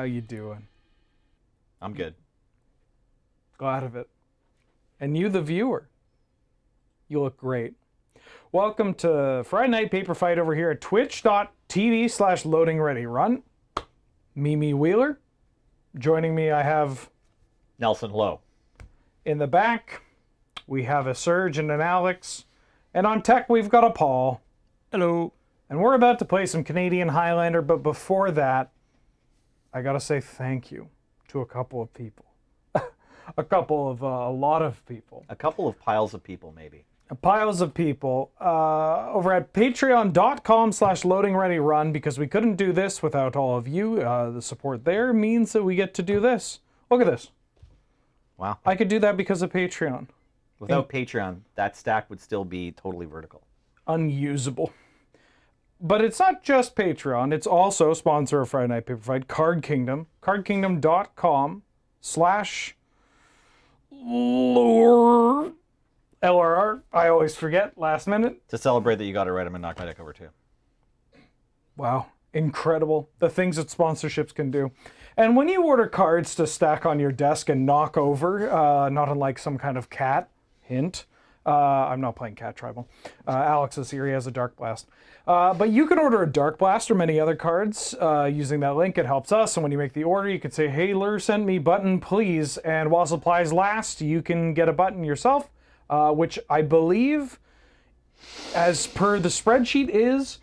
you doing? I'm good. Glad of it. And you, the viewer, you look great. Welcome to Friday Night Paper Fight over here at twitch.tv/loadingreadyrun. Mimi Wheeler. Joining me, I have Nelson, hello. in the back, we have a Serge and an Alex. And on tech, we've got a Paul. Hello. And we're about to play some Canadian Highlander, but before that, I gotta say thank you to a couple of people. A lot of people. A couple of piles of people, maybe. Piles of people over at patreon.com/loadingreadyrun, because we couldn't do this without all of you. The support there means that we get to do this. Look at this. Wow. I could do that because of Patreon. Without Patreon, that stack would still be totally vertical. Unusable. But it's not just Patreon. It's also sponsor of Friday Night Paper Fight, Card Kingdom. cardkingdom.com/LRR. I always forget last minute. To celebrate that you got it right, I'm going to knock my deck over too. Wow. Incredible. The things that sponsorships can do. And when you order cards to stack on your desk and knock over, not unlike some kind of cat, hint, I'm not playing Cat Tribal. Alex is here, he has a Dark Blast. But you can order a Dark Blast or many other cards using that link. It helps us. And when you make the order, you can say, hey, Lur, send me button, please. And while supplies last, you can get a button yourself, which I believe, as per the spreadsheet, is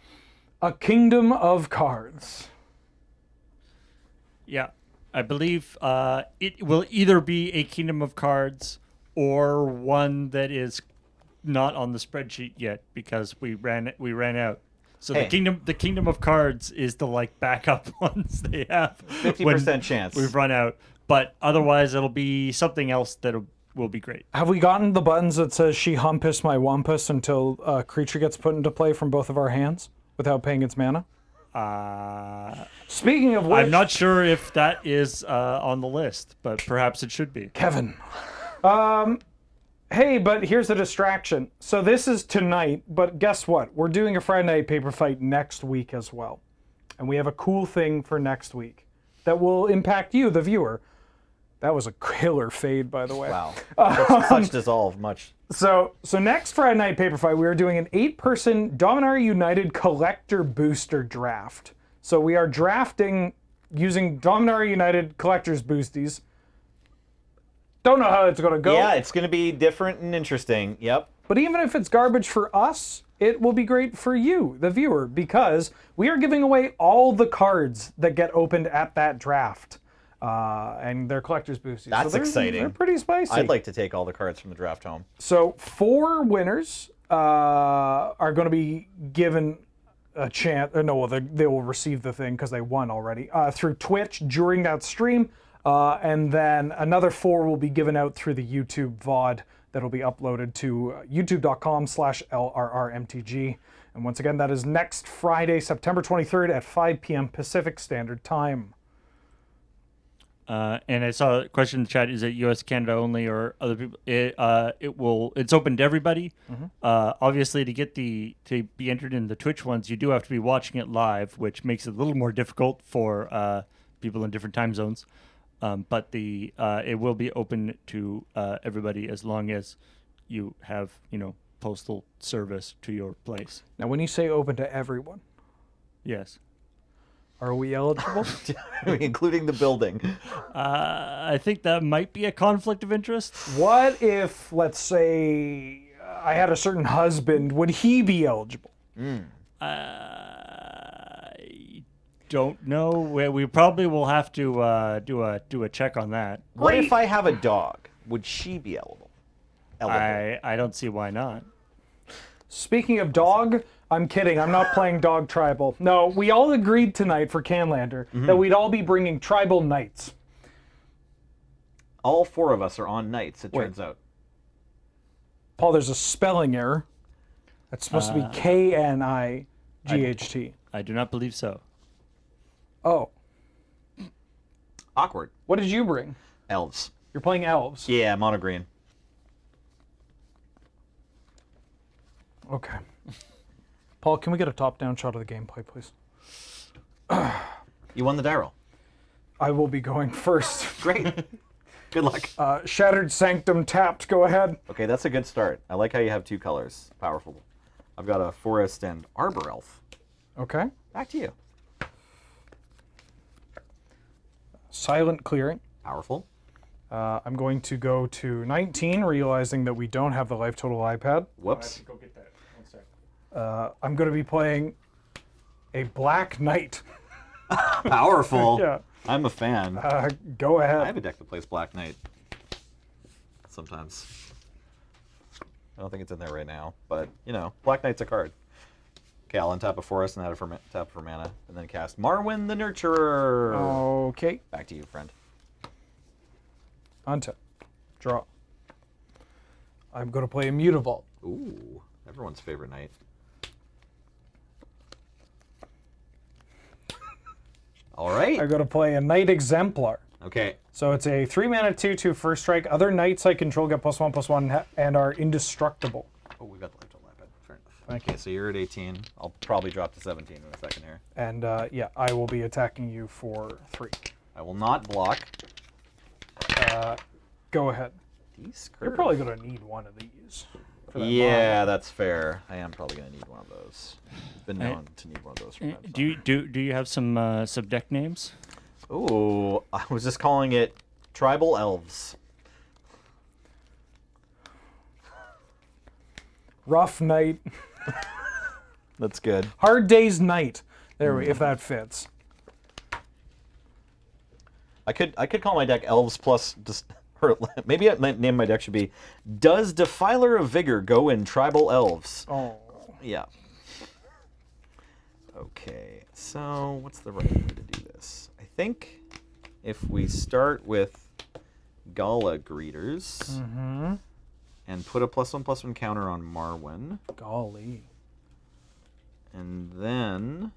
a kingdom of cards. Yeah, I believe it will either be a Kingdom of Cards or one that is not on the spreadsheet yet because we ran out. So Hey. the Kingdom of Cards is the like backup ones they have. 50% chance. We've run out, but otherwise it'll be something else that will be great. Have we gotten the buttons that says she humpus my wumpus until a creature gets put into play from both of our hands without paying its mana? Speaking of which, I'm not sure if that is on the list, but perhaps it should be. Kevin. Hey, but here's a distraction. So this is tonight, but guess what? We're doing a Friday Night Paper Fight next week as well. And we have a cool thing for next week that will impact you, the viewer. That was a killer fade, by the way. Wow. Such dissolve, much. So next Friday Night Paper Fight, we are doing an 8-person Dominaria United Collector Booster Draft. So we are drafting using Dominaria United Collector's Boosties. Don't know how it's going to go. Yeah, it's going to be different and interesting. Yep. But even if it's garbage for us, it will be great for you, the viewer, because we are giving away all the cards that get opened at that draft. And they're collector's boosties. That's exciting. They're pretty spicy. I'd like to take all the cards from the draft home. So 4 winners are going to be given a chance. They will receive the thing because they won already through Twitch during that stream. And then another 4 will be given out through the YouTube VOD that will be uploaded to youtube.com/LRRMTG. And once again, that is next Friday, September 23rd at 5 p.m. Pacific Standard Time. And I saw a question in the chat: is it U.S., Canada only, or other people? It's open to everybody. Mm-hmm. Obviously, to be entered in the Twitch ones, you do have to be watching it live, which makes it a little more difficult for people in different time zones. But it will be open to everybody as long as you have postal service to your place. Now, when you say open to everyone, Yes. are we eligible? Including the building. I think that might be a conflict of interest. What if, let's say, I had a certain husband? Would he be eligible? I don't know. We probably will have to do a check on that. What if I have a dog? Would she be eligible? I don't see why not. Speaking of dog, I'm kidding. I'm not playing Dog Tribal. No, we all agreed tonight for Canlander that we'd all be bringing Tribal Knights. All 4 of us are on knights, it turns out. Paul, there's a spelling error. That's supposed to be Knight. I do not believe so. Oh, Awkward. what did you bring? Elves. You're playing elves. Yeah, mono green. Okay. Paul, can we get a top-down shot of the gameplay, please? You won the die roll. I will be going first. Great. Good luck. Shattered Sanctum tapped. Go ahead. Okay, that's a good start. I like how you have 2 colors. Powerful. I've got a Forest and Arbor Elf. Okay. Back to you. Silent Clearing. Powerful. I'm going to go to 19, realizing that we don't have the Life Total iPad. Whoops. Go get that. 1 sec. I'm going to be playing a Black Knight. Powerful. Yeah. I'm a fan. Go I ahead. have a deck that plays Black Knight. Sometimes. I don't think it's in there right now, but, you know, Black Knight's a card. Okay, I'll untap a Forest and add a tap for mana, and then cast Marwyn the Nurturer. Okay. Back to you, friend. Untap. Draw. I'm going to play a Mutavault. Ooh, everyone's favorite knight. All right. I'm going to play a Knight Exemplar. Okay. So it's a 3-mana 2/2 first strike. Other knights I control get +1/+1 and are indestructible. Oh, we got the Life Total iPad. Fair enough. Thank Okay, so you're at 18. I'll probably drop to 17 in a second here. And yeah, I will be attacking you for 3. I will not block. Go ahead. These You're probably going to need one of these. For that Yeah, that's fair. I am probably going to need one of those. Been known to need one of those. From time to Do you have some deck names? time. Ooh, I was just calling it Tribal Elves. Rough Knight. That's good. Hard Day's Knight. There we if that fits. I could call my deck Elves plus just or maybe my name of my deck should be Does Defiler of Vigor go in Tribal Elves? Oh. Yeah. Okay, so what's the right way to do this? I think if we start with Gala Greeters and put a +1/+1 counter on Marwyn, Golly. and then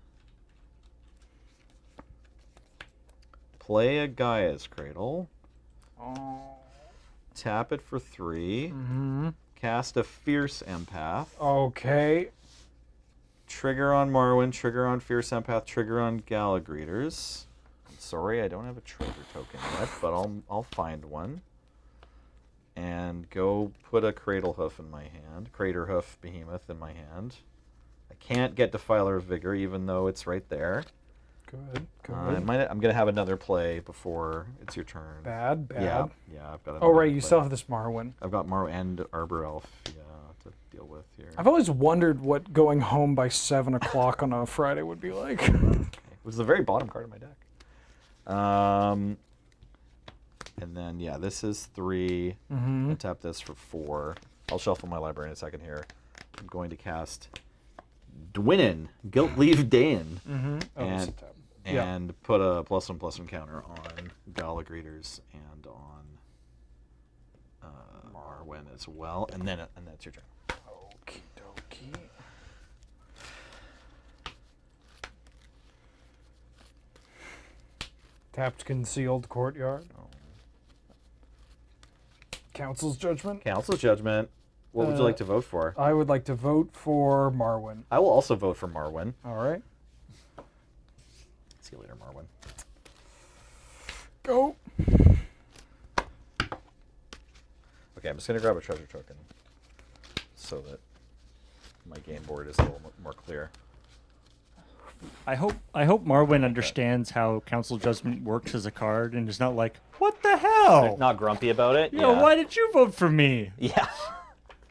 play a Gaia's Cradle, Oh. tap it for 3, cast a Fierce Empath, Okay. trigger on Marwyn, trigger on Fierce Empath, trigger on Gala Greeters. I'm sorry, I don't have a treasure token yet, but I'll find one. And go put a Cradle Hoof in my hand, Crater Hoof Behemoth in my hand. I can't get Defiler of Vigor, even though it's right there. Good. Good. I'm gonna have another play before it's your turn. Bad. Yeah, I've got. Oh, another right. You play. still have this Marwyn. I've got Mar and Arbor Elf, to deal with here. I've always wondered what going home by 7 o'clock on a Friday would be like. It was the very bottom card of my deck. And then yeah, this is 3. I tap this for 4. I'll shuffle my library in a second here. I'm going to cast Dwynnin, Guilt Leave Dain, and put a +1/+1 counter on Gala Greeters and on Marwyn as well, and that's your turn. Okie dokie. Tapped Concealed Courtyard. Oh. Council's Judgment. Council's Judgment. What would you like to vote for? I would like to vote for Marwyn. I will also vote for Marwyn. All right. See you later, Marwyn. Go. Okay, I'm just gonna grab a treasure token so that my game board is a little more clear. I hope Marwyn understands how Council Judgment works as a card and is not like, what the hell? Not grumpy about it. Yeah, why did you vote for me? Yeah.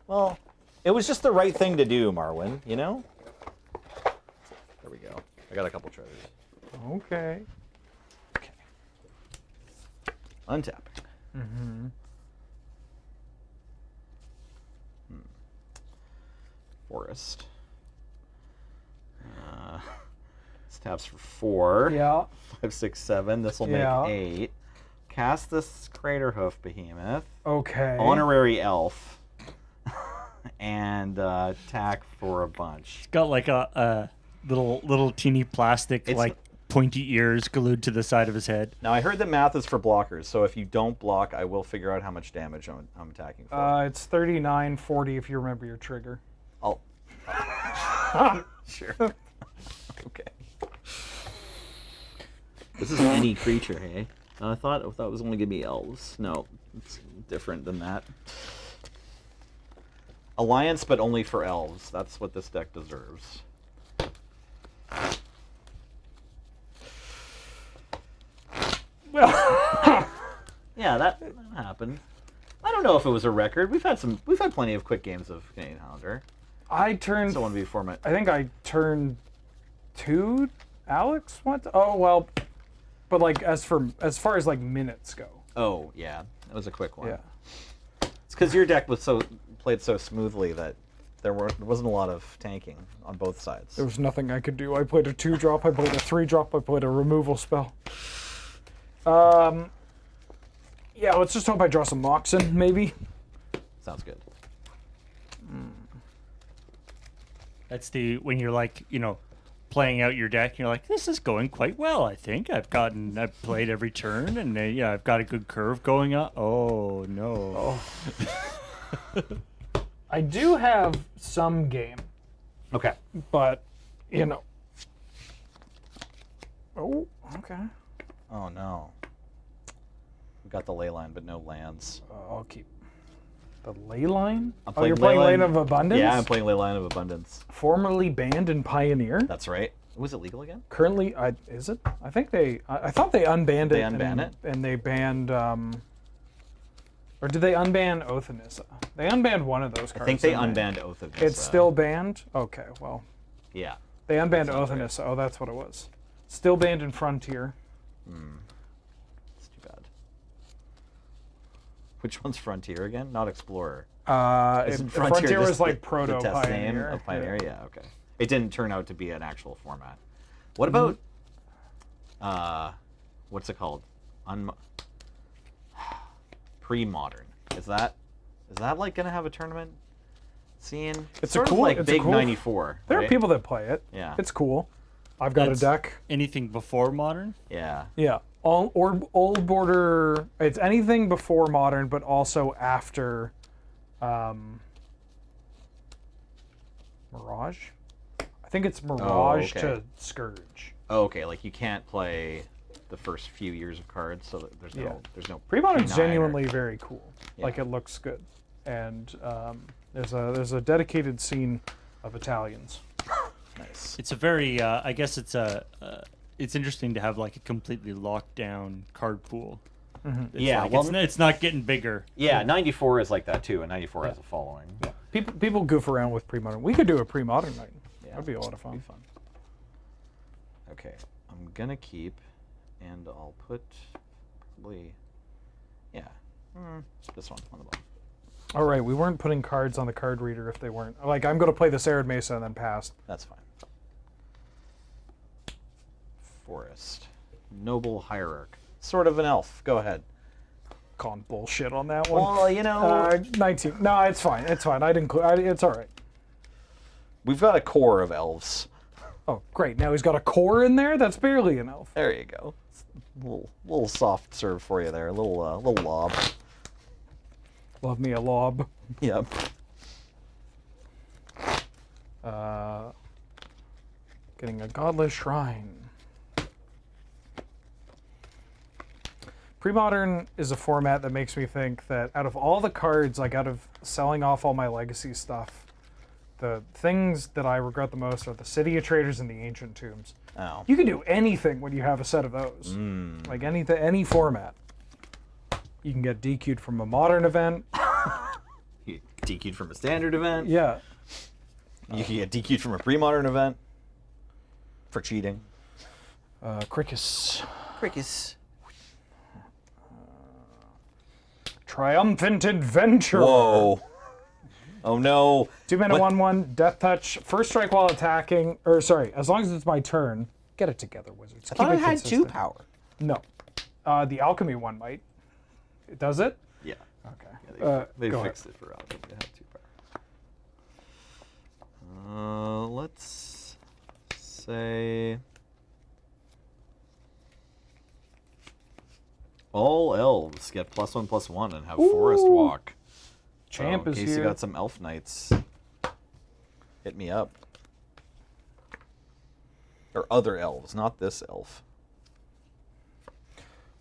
Well, it was just the right thing to do, Marwyn, you know? There we go. I got a couple treasures. Okay. Okay. Untap. Forest. This taps for 4. Yeah. 5, 6, 7. This will make Yeah. 8. Cast this Crater Hoof Behemoth. Okay. Honorary Elf. And attack for a bunch. It's got like a little teeny plastic like pointy ears glued to the side of his head. Now I heard that math is for blockers, so if you don't block, I will figure out how much damage I'm attacking for. It's 39/40 if you remember your trigger. I'll. Sure. Okay. This is any creature, hey? I thought it was only gonna be elves. No, it's different than that. Alliance, but only for elves. That's what this deck deserves. Well, Yeah, that happened. I don't know if it was a record. We've had plenty of quick games of Canadian Highlander. I turned. It's a 1v format. I think I turned 2. Alex, what? Oh well, but like as far as like minutes go. Oh yeah, that was a quick one. Yeah. It's because your deck was played so smoothly that there wasn't a lot of tanking on both sides. There was nothing I could do. I played a 2-drop. I played a 3-drop. I played a removal spell. Yeah, let's just hope I draw some Moxen, maybe. Sounds good. That's when you're like, playing out your deck, and you're like, this is going quite well, I think. I've played every turn, and I've got a good curve going up. Oh, no. Oh. I do have some game, Okay. but, Oh, okay. Oh no. We got the ley line, but no lands. I'll keep the Ley Line. I'm You're playing Lane of Abundance? Yeah, I'm playing Ley Line of Abundance. Formerly banned in Pioneer. That's right. Was it legal again? Currently, is it? I think I thought they unbanned it. They unban it? And they banned, or did they unban Oath of Nissa? They unbanned one of those cards. I think they didn't unbanned Oath of Nissa. It's still banned? Okay, well. Yeah. They unbanned sounds Oath of right. Nissa. Oh, that's what it was. Still banned in Frontier. It's too bad. Which one's Frontier again? Not Explorer. Frontier was just like the proto test Pioneer. name of Pioneer? Yeah, okay. It didn't turn out to be an actual format. What about what's it called? Pre-modern. Is that like gonna have a tournament scene? It's sort a cool, of like it's Big a cool, 94. There right? are people that play it. Yeah. It's cool. I've got That's a deck. Anything before modern? Yeah. Yeah. Old border. It's anything before modern, but also after Mirage. I think it's Mirage okay. to Scourge. Oh, okay. Like you can't play the first few years of cards, so that there's no Yeah. there's no Pre-modern's P9 genuinely very cool. Like Yeah. it looks good, and there's a dedicated scene of Italians. Nice. It's a very, I guess it's interesting to have like a completely locked down card pool. It's Yeah, like, well- it's not getting bigger. Yeah, 94 is like that too, and 94 has a following. Yeah. People goof around with pre-modern. We could do a pre-modern night. Yeah. That'd be a lot of fun. Okay, I'm gonna keep, and I'll put probably, yeah, this one on the bottom. All right, we weren't putting cards on the card reader if they weren't. Like, I'm going to play the Arid Mesa and then pass. That's fine. Forest, noble hierarch, sort of an elf. Go ahead. Calling bullshit on that one. Well, you know, 19. No, it's fine. It's fine. It's all right. we've got a core of elves. Oh, great. Now he's got a core in there? That's barely an elf. There you go. Little soft serve for you there. A little lob. Love me a lob. Yep. Getting a godless shrine. Pre-modern is a format that makes me think that out of all the cards, like out of selling off all my legacy stuff, the things that I regret the most are the City of Traders and the Ancient Tombs. Oh. You can do anything when you have a set of those. Like any format. You can get DQ'd from a modern event. You get DQ'd from a standard event. Yeah. You can get DQ'd from a pre-modern event. For cheating. Cricus. Crickets. Triumphant Adventure. Whoa. Oh no. 2-mana, What? 1/1, Death Touch. First strike while attacking. Or sorry, as long as it's my turn. Get it together, Wizards. I thought it had 2 power. No. The Alchemy one might. Does it? Yeah. Okay. They go fixed it for Alchemy. It had 2 power. Let's say all elves get +1/+1 and have Forest Walk. Champ So, is in case here. you got some elf knights, hit me up. Or other elves, not this elf.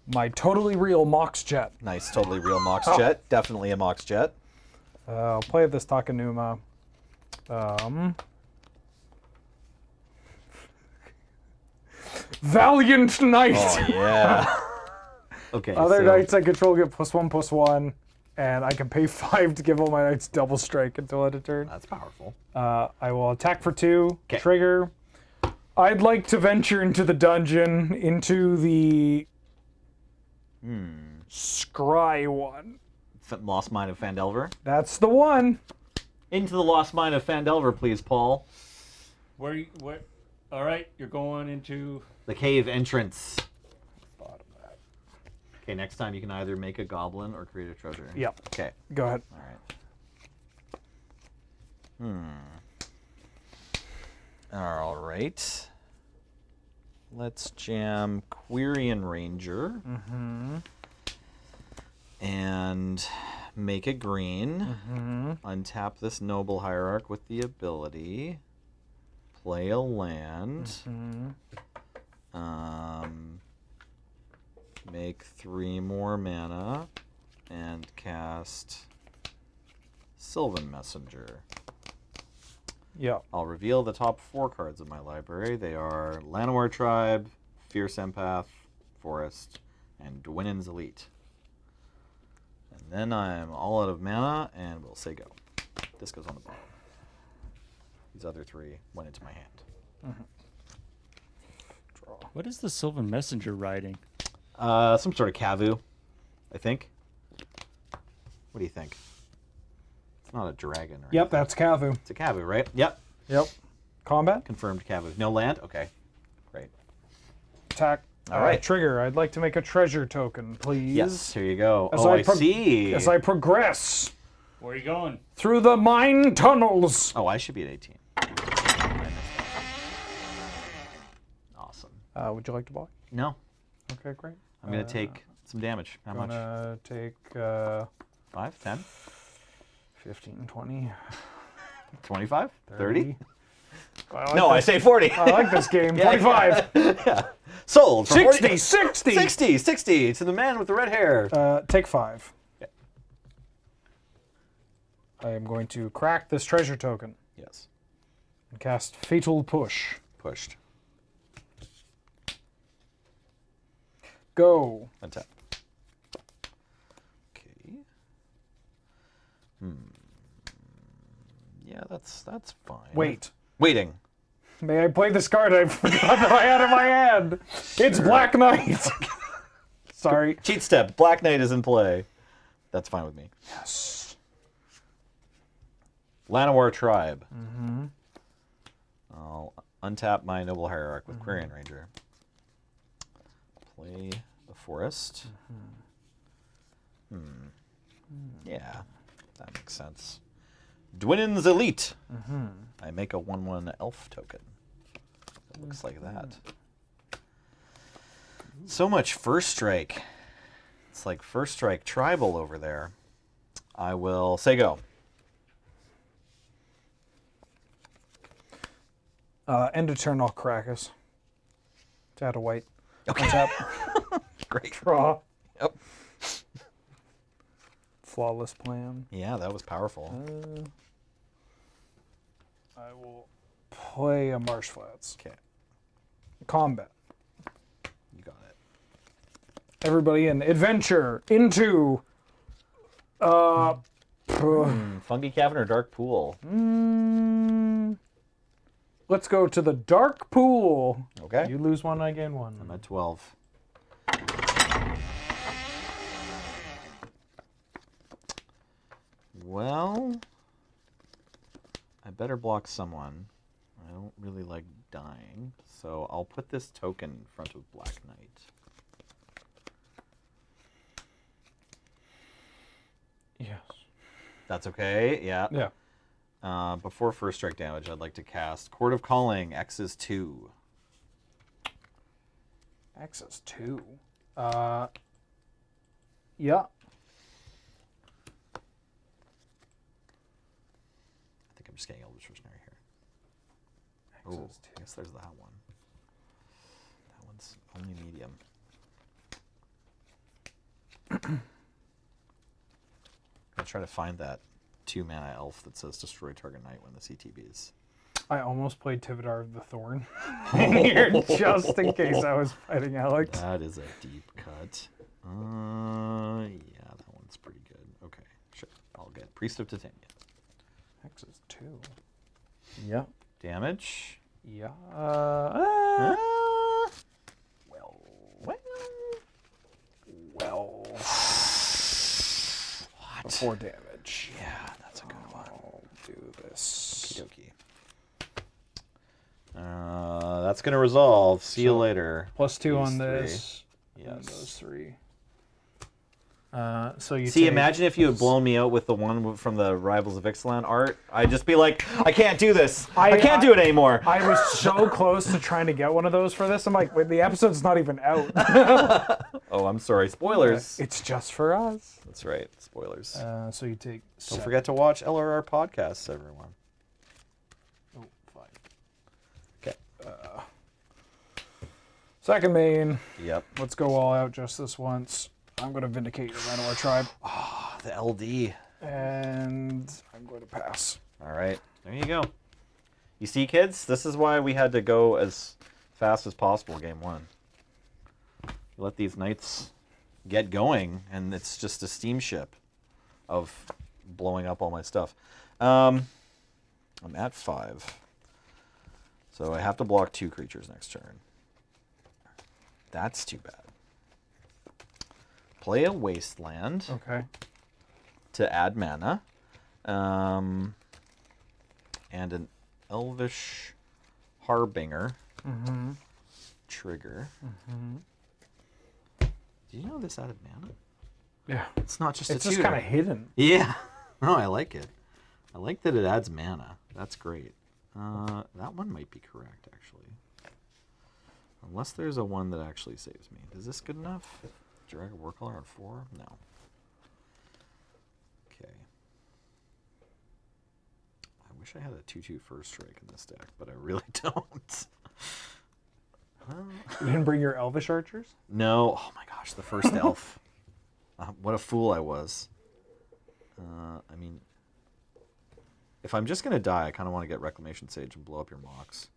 My totally real Mox Jet. Nice, totally real Mox Jet. Definitely a Mox Jet. I'll play this Takanuma. Valiant Knight! Oh, yeah. Okay, Other so knights I control get +1/+1, and I can pay 5 to give all my knights double strike until end of turn. that's powerful. I will attack for 2, 'Kay. trigger. I'd like to venture into the dungeon, into the scry one. Lost Mine of Fandelver. That's the one. Into the Lost Mine of Fandelver, please, Paul. Where? All right, you're going into. The cave entrance. Okay, next time you can either make a goblin or create a treasure. Yep. Okay. Go ahead. All right. All right. Let's jam Quirion Ranger. And make a green. Untap this Noble Hierarch with the ability. Play a land. Make 3 more mana. And cast Sylvan Messenger. Yeah. I'll reveal the top 4 cards of my library. They are Llanowar Tribe, Fierce Empath, Forest, and Dwynen's Elite. And then I'm all out of mana, and we'll say go. This goes on the bottom. These other 3 went into my hand. Draw. What is the Sylvan Messenger riding? Some sort of Kavu, I think. What do you think? It's not a dragon, right? Yep, that's Kavu. It's a Kavu, right? Yep. Yep. Combat. Confirmed Kavu. No land? Okay. Great. Attack. All right. Trigger. I'd like to make a treasure token, please. Yes, here you go. As Oh, I pro- see. As I progress Where are you going? through the mine tunnels. Oh, I should be at 18. Awesome. Would you like to block? No, Okay, great. I'm going to take some damage. How much? Gonna take 5, 10, 15, 20, 25, 30? I No, I like say 40. I like this game. 45. Yeah. Sold for 60, 40. 60. 60 to the man with the red hair. Take 5. Okay. I am going to crack this treasure token Yes. and cast Fatal Push. Pushed. Go. Untap. Okay. Yeah, that's fine. Wait. Waiting. May I play this card I forgot that I had in my hand? It's Black Knight. Sorry. Cheat step. Black Knight is in play. That's fine with me. Yes. Llanowar Tribe. I'll untap my Noble Hierarch with Quirion Ranger. Play the Forest. Yeah, that makes sense. Dwynen's Elite. I make a 1/1 elf token. It looks like that. So much First Strike. It's like First Strike Tribal over there. I will say go. End of turn, I'll crack us. To add a white. Okay. Untap. Great. Draw. Yep. Flawless plan. Yeah, that was powerful. I will play a Marsh Flats. Okay, Combat. you got it. Everybody in adventure into Fungi Cavern or Dark Pool? let's go to the dark pool. Okay. You lose 1, I gain 1. I'm at 12. Well, I better block someone. I don't really like dying, so I'll put this token in front of Black Knight. Yes. That's okay, yeah. Yeah. Before first strike damage, I'd like to cast Court of Calling, X is 2. Access 2. Yeah. I think I'm just getting Eldritch Visionary here. Oh, Access I guess there's that one. That one's only medium. I'll try to find that 2-mana elf that says destroy target knight when the CTBs. I almost played Tivadar of the Thorn here just in case I was fighting Alex. That is a deep cut. Yeah, that one's pretty good. Okay, sure. I'll get Priest of Titania. Hex is 2. Yeah. Damage. Yeah. Well. What? 4 damage. Yeah, that's a good one. I'll do this. Okie dokie. That's gonna resolve. See you later. +2 on These three. this. And Yes. those 3. So you See, take imagine if you had blown me out with the one from the Rivals of Ixalan art. I'd just be like, I can't do this. I can't do it anymore. I was so close to trying to get one of those for this. I'm like, wait, the episode's not even out. Oh, I'm sorry. Spoilers. It's just for us. That's right. Spoilers. So you take. Don't forget to watch LRR podcasts, everyone. Oh, 5. Okay. Second main. Yep. Let's go all out just this once. I'm going to vindicate your Manowar tribe. Oh, the LD. And I'm going to pass. All right. There you go. You see, kids? This is why we had to go as fast as possible game 1. Let these knights get going, and it's just a steamship of blowing up all my stuff. I'm at 5. So I have to block 2 creatures next turn. That's too bad. Play a Wasteland Okay. to add mana. And an Elvish Harbinger trigger. Do you know this added mana? Yeah. It's not just It's a just tutor. kind of hidden. Yeah. No, I like it. I like that it adds mana. That's great. That one might be correct, actually. Unless there's a one that actually saves me. Is this good enough? Drag a war color on 4? No. Okay. I wish I had a 2/2 first strike in this deck, but I really don't. You didn't bring your Elvish archers? No. Oh my gosh, the first elf. What a fool I was. I mean, if I'm just going to die, I kind of want to get Reclamation Sage and blow up your mocks.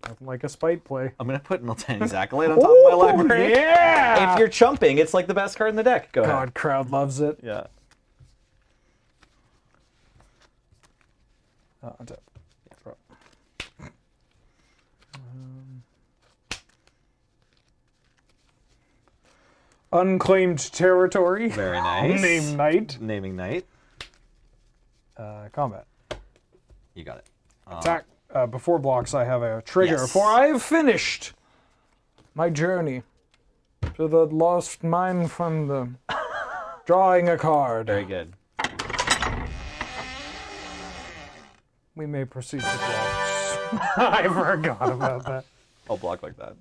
Nothing like a spite play. I'm going to put Miltani's Acolyte on top of my library. Yeah! If you're chumping, it's like the best card in the deck. Go ahead. God, crowd loves it. Yeah. Untap. Draw. Unclaimed territory. Very nice. Name knight. Naming Knight. Combat. You got it. Attack. Before blocks, I have a trigger. Yes. For I have finished my journey to the lost mine from the drawing a card. Very good. We may proceed to blocks. I forgot about that. I'll block like that.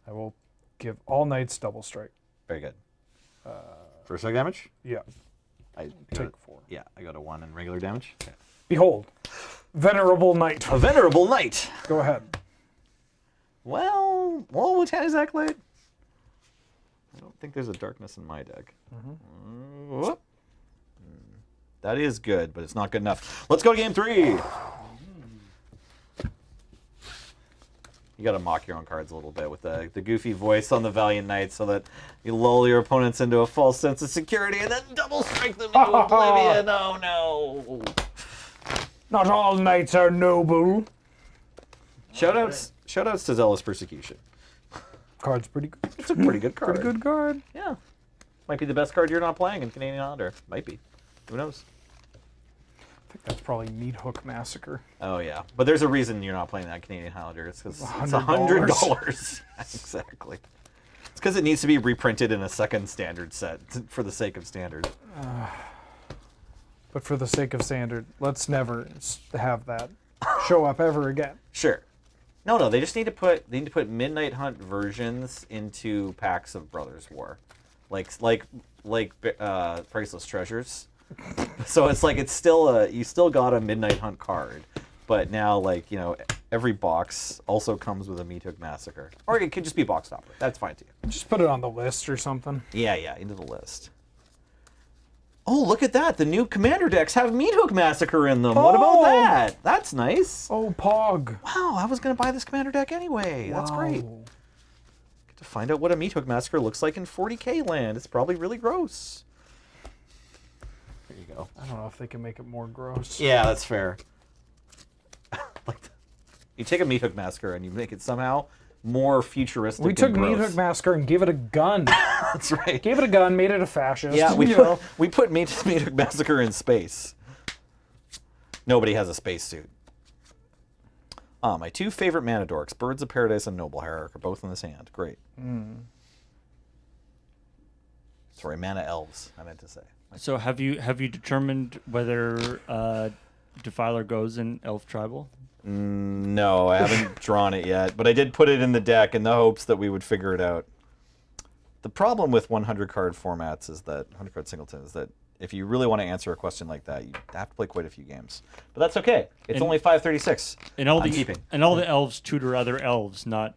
I will give all knights double strike. Very good. First strike damage? Yeah. I Take 4. Yeah, I got a 1 in regular damage. Okay. Behold, venerable knight. A Venerable Knight. Go ahead. Well, Miltani's Acolyte. I don't think there's a darkness in my deck. Whoop. That is good, but it's not good enough. Let's go to game 3. You got to mock your own cards a little bit with the goofy voice on the Valiant Knight so that you lull your opponents into a false sense of security and then double strike them into oblivion. Oh no. Not all knights are noble. Shoutouts to Zealous Persecution. Card's pretty good. It's a pretty good card. Pretty good card. Yeah. Might be the best card you're not playing in Canadian Highlander. Might be. Who knows? I think that's probably Meat Hook Massacre. Oh, yeah. But there's a reason you're not playing that Canadian Highlander. It's because it's $100. $100. Exactly. It's because it needs to be reprinted in a second standard set for the sake of standard. But for the sake of standard, let's never have that show up ever again. Sure. No, they just need to put Midnight Hunt versions into packs of Brothers War. Like Priceless Treasures. So it's like you still got a Midnight Hunt card, but now every box also comes with a Meat Hook Massacre. Or it could just be box topper. That's fine too. Just put it on the list or something. Yeah, into the list. Oh, look at that. The new Commander decks have Meat Hook Massacre in them. What about that? That's nice. Oh, Pog. Wow, I was going to buy this Commander deck anyway. That's great. Wow. Get to find out what a Meat Hook Massacre looks like in 40k land. It's probably really gross. There you go. I don't know if they can make it more gross. Yeah, that's fair. You take a Meat Hook Massacre and you make it somehow more futuristic. We took and gross. Meat Hook Massacre and gave it a gun. That's right. Gave it a gun, made it a fascist. Yeah, you know. we put Meat Hook Massacre in space. Nobody has a spacesuit. My 2 favorite mana dorks, Birds of Paradise and Noble Hierarch, are both in this hand. Great. Sorry, mana elves, I meant to say. So have you determined whether Defiler goes in Elf Tribal? No, I haven't drawn it yet, but I did put it in the deck in the hopes that we would figure it out. The problem with 100-card formats is that 100-card singleton is that if you really want to answer a question like that, you have to play quite a few games. But that's okay. It's only 536. And all I'm keeping. And all the elves tutor other elves, not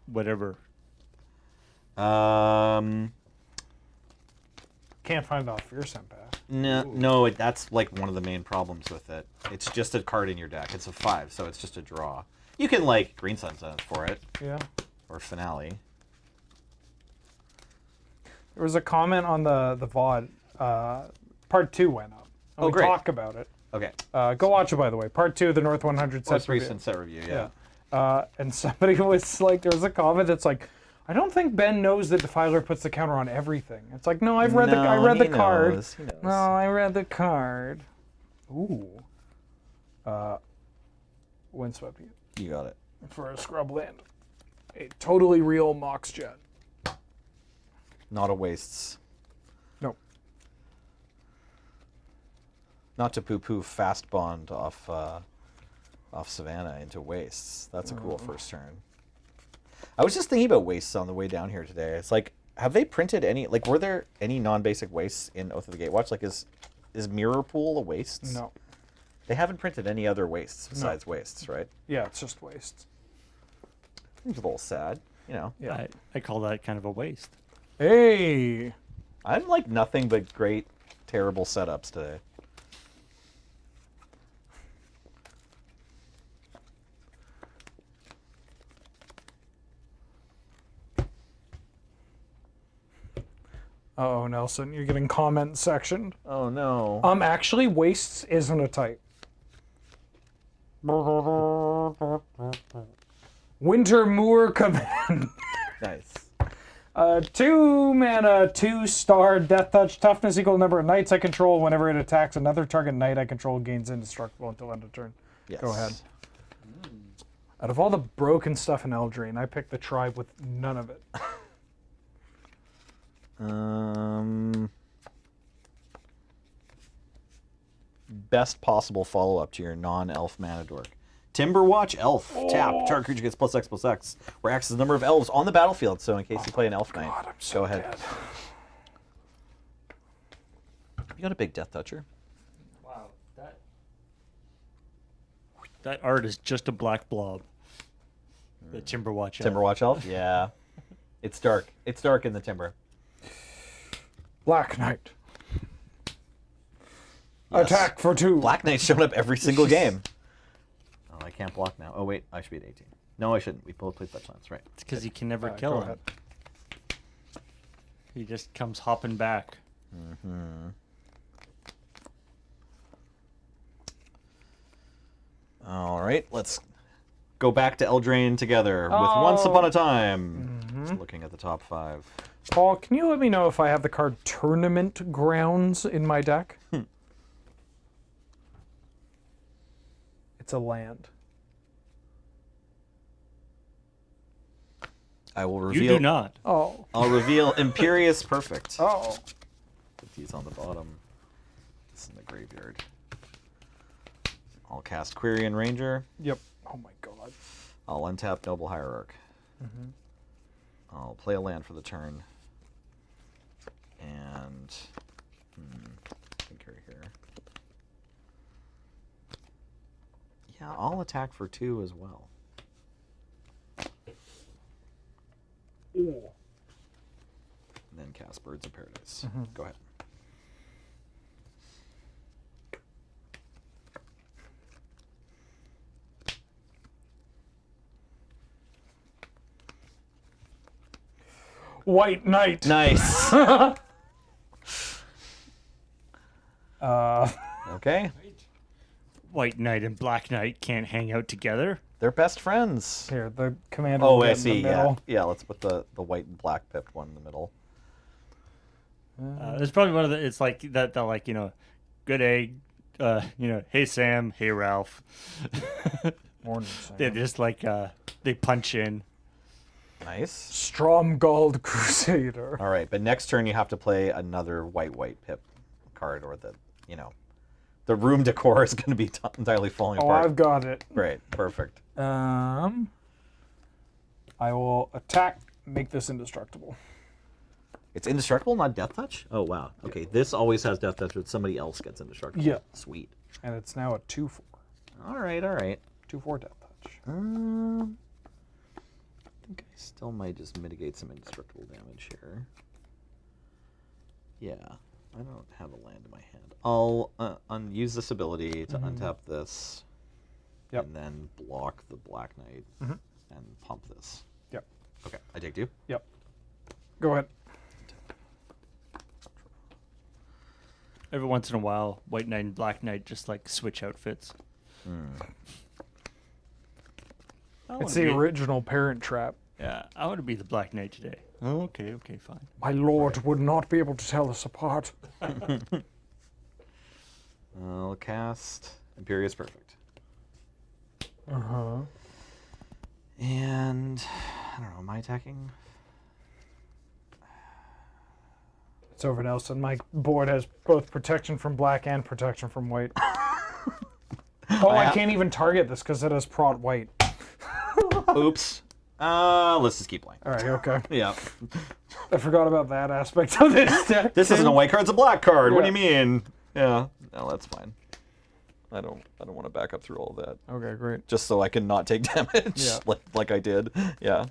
whatever. Can't find off Fearsome Path. No, that's like one of the main problems with it. It's just a card in your deck. It's a 5, so it's just a draw. You can like Green Sun for it. Yeah. Or Finale. There was a comment on the VOD. Part 2 went up. And Oh, we great. talk about it. Okay. Go watch it, by the way. Part 2 of the North 100 set Most review. recent set review, yeah. And somebody was like, there was a comment that's like, I don't think Ben knows that Defiler puts the counter on everything. It's like, no, I read the card. He knows. No, I read the card. Ooh. Windswept You got it. for a scrub land. A totally real Mox Jet. Not a wastes. No. Not to poo-poo fast bond off Savannah into wastes. That's a cool first turn. I was just thinking about wastes on the way down here today. It's like, have they printed any, like, were there any non-basic wastes in Oath of the Gatewatch? Like, is Mirror Pool a wastes? No. They haven't printed any other wastes besides wastes, right? Yeah, it's just wastes. Seems a little sad, you know. Yeah. I call that kind of a waste. Hey. I'm like nothing but great, terrible setups today. Uh-oh, Nelson, you're getting comment sectioned. Oh no. Actually, wastes isn't a type. Winter Moor Command. Nice. 2 mana, 2-star, Death Touch, toughness equal to number of knights I control. Whenever it attacks another target knight I control, gains indestructible until end of turn. Yes. Go ahead. Out of all the broken stuff in Eldraine, I picked the tribe with none of it. Best possible follow-up to your non-elf mana dork. Timberwatch Elf. Tap. Target creature gets +X/+X. Where X is the number of elves on the battlefield, so in case you play an elf knight. God, I'm so Go ahead. dead. You got a big Death Toucher. Wow, that art is just a black blob. The Timberwatch. Timberwatch Elf? Yeah. It's dark. It's dark in the timber. Black Knight. Yes. Attack for 2. Black Knight's shown up every single game. Oh, I can't block now. Oh, wait. I should be at 18. No, I shouldn't. We both play touchdowns, right? It's because you can never Go kill him. ahead. He just comes hopping back. All right. Let's go back to Eldraine together with Once Upon a Time. Just looking at the top 5. Paul, can you let me know if I have the card Tournament Grounds in my deck? It's a land. I will reveal. You do not. Oh. I'll reveal Imperious Perfect. Oh. He's on the bottom. This is in the graveyard. I'll cast Quirion Ranger. Yep. Oh my god. I'll untap Noble Hierarch. I'll play a land for the turn. And I think you're here. Yeah, I'll attack for 2 as well. Ooh. And then cast Birds of Paradise. Go ahead. White Knight. Nice. Okay. White Knight and Black Knight can't hang out together. They're best friends. Here, the commander Oh, will I get in see. the Yeah. middle. Yeah, let's put the white and black pipped one in the middle. It's probably one of the. It's like that. Like good egg. Hey Sam. Hey Ralph. Morning, Sam. They're just like they punch in. Nice. Stromgold Crusader. All right, but next turn you have to play another white pip card, or the room decor is going to be entirely falling Oh, apart. I've got it. Great, perfect. I will attack, make this indestructible. It's indestructible, not death touch? Oh, wow. Okay, this always has death touch, but somebody else gets indestructible. Yeah. Sweet. And it's now a 2/4. All right, all right. 2/4 death touch. I think I still might just mitigate some indestructible damage here. Yeah, I don't have a land in my hand. I'll use this ability to untap this, Yep. and then block the Black Knight and pump this. Yep. Okay, I take 2. Yep. Go ahead. Every once in a while, White Knight and Black Knight just like switch outfits. It's the original Parent Trap. Yeah, I want to be the Black Knight today. Oh, okay, fine. My lord would not be able to tell us apart. I'll cast Imperious Perfect. Uh-huh. And I don't know, am I attacking? It's over, Nelson. My board has both protection from black and protection from white. I can't even target this because it has prot white. Oops. Let's just keep playing. All right, okay. Yeah. I forgot about that aspect of this deck. This isn't a white card, it's a black card. What do you Yeah. mean? Yeah. No, that's fine. I don't want to back up through all of that. Okay, great. Just so I can not take damage. Yeah. like I did. Yeah.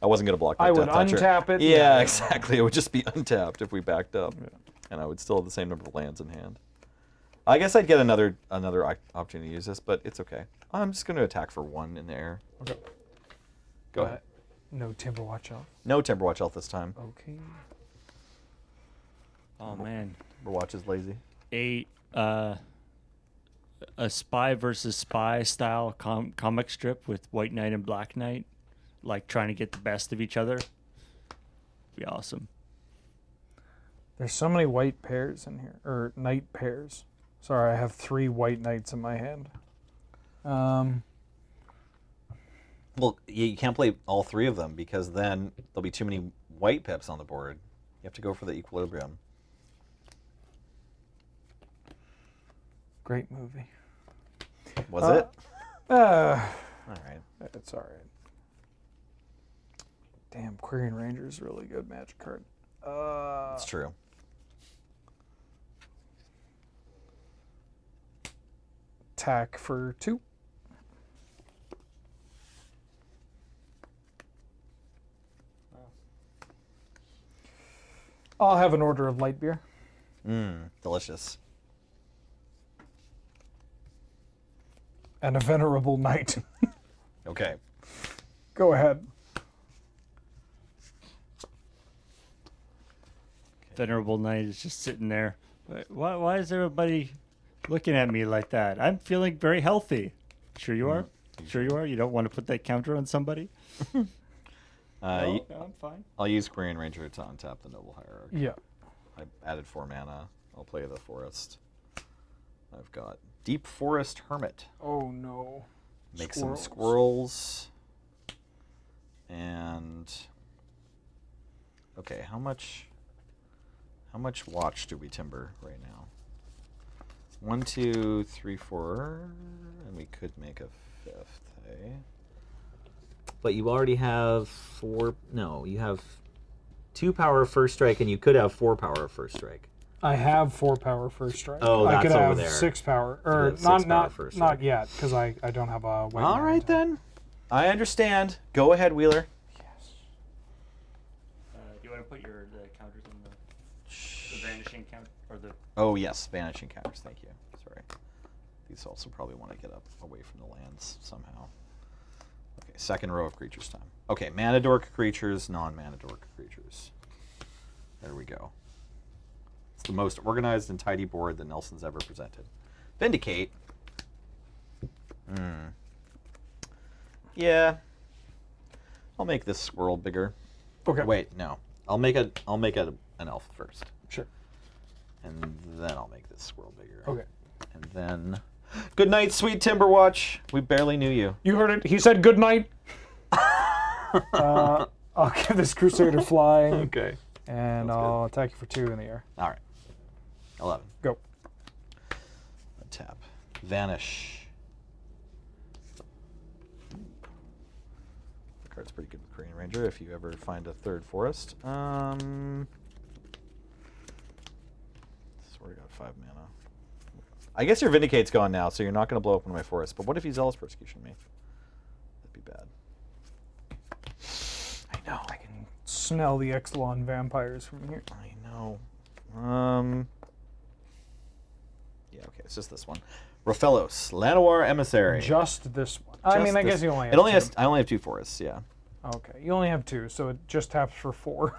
I wasn't gonna block that I would Death Toucher. untap it. Yeah, exactly. It would just be untapped if we backed up. Yeah. And I would still have the same number of lands in hand. I guess I'd get another opportunity to use this, but it's okay. I'm just gonna attack for 1 in the air. Okay. Go ahead. No Timberwatch Elf. No Timberwatch Elf this time. Okay. Oh man, Timberwatch is lazy. A spy versus spy style comic strip with White Knight and Black Knight, like trying to get the best of each other. Be awesome. There's so many white pairs in here, or knight pairs. Sorry, I have 3 white knights in my hand. Well, you can't play all 3 of them because then there'll be too many white pips on the board. You have to go for the equilibrium. Great movie. Was it? All All right. It's all right. Damn, Quirion Ranger is a really good magic card. It's true. Attack for 2. I'll have an order of light beer. Delicious. And a venerable knight. Okay. Go ahead. Venerable Knight is just sitting there. Why is everybody looking at me like that? I'm feeling very healthy. Sure you are? Sure you are? You don't want to put that counter on somebody? No, I'm fine. I'll use Quirion Ranger to untap the Noble Hierarchy. Yeah. I added 4 mana. I'll play the Forest. I've got Deep Forest Hermit. Oh no. Make some squirrels. And okay, how much watch do we timber right now? 1, 2, 3, 4, and we could make a 5th, eh? But you already have 4. No, you have 2 power of first strike, and you could have 4 power of first strike. I have 4 power first strike. Oh, I could that's over have there. 6 power, You or have 6 power not first strike. yet, because I don't have a white. All mana right type. then. I understand. Go ahead, Wheeler. Do you want to put the counters in the vanishing count or the? Oh yes, vanishing counters. Thank you. Sorry. These also probably want to get up away from the lands somehow. Okay, second row of creatures time. Okay, mana dork creatures, non-mana dork creatures. There we go. It's the most organized and tidy board that Nelson's ever presented. Vindicate. Yeah. I'll make this squirrel bigger. Okay. Wait, no. I'll make an elf first. Sure. And then I'll make this squirrel bigger. Okay. And then good night, sweet Timberwatch. We barely knew you. You heard it. He said good night. I'll give this Crusader flying. Okay. And Sounds I'll attack you for 2 in the air. All right. 11. Go. Tap. Vanish. The card's pretty good with Korean Ranger if you ever find a third forest. This already got 5 mana. I guess your Vindicate's gone now, so you're not going to blow up one of my forests. But what if you Zealous Persecution me? That'd be bad. I know. I can smell the Exelon vampires from here. I know. Yeah, okay, it's just this one. Rofellos, Llanowar Emissary. Just this one. I mean, I guess you only have It only 2. has. I only have 2 forests. Yeah. Okay, you only have 2, so it just taps for 4.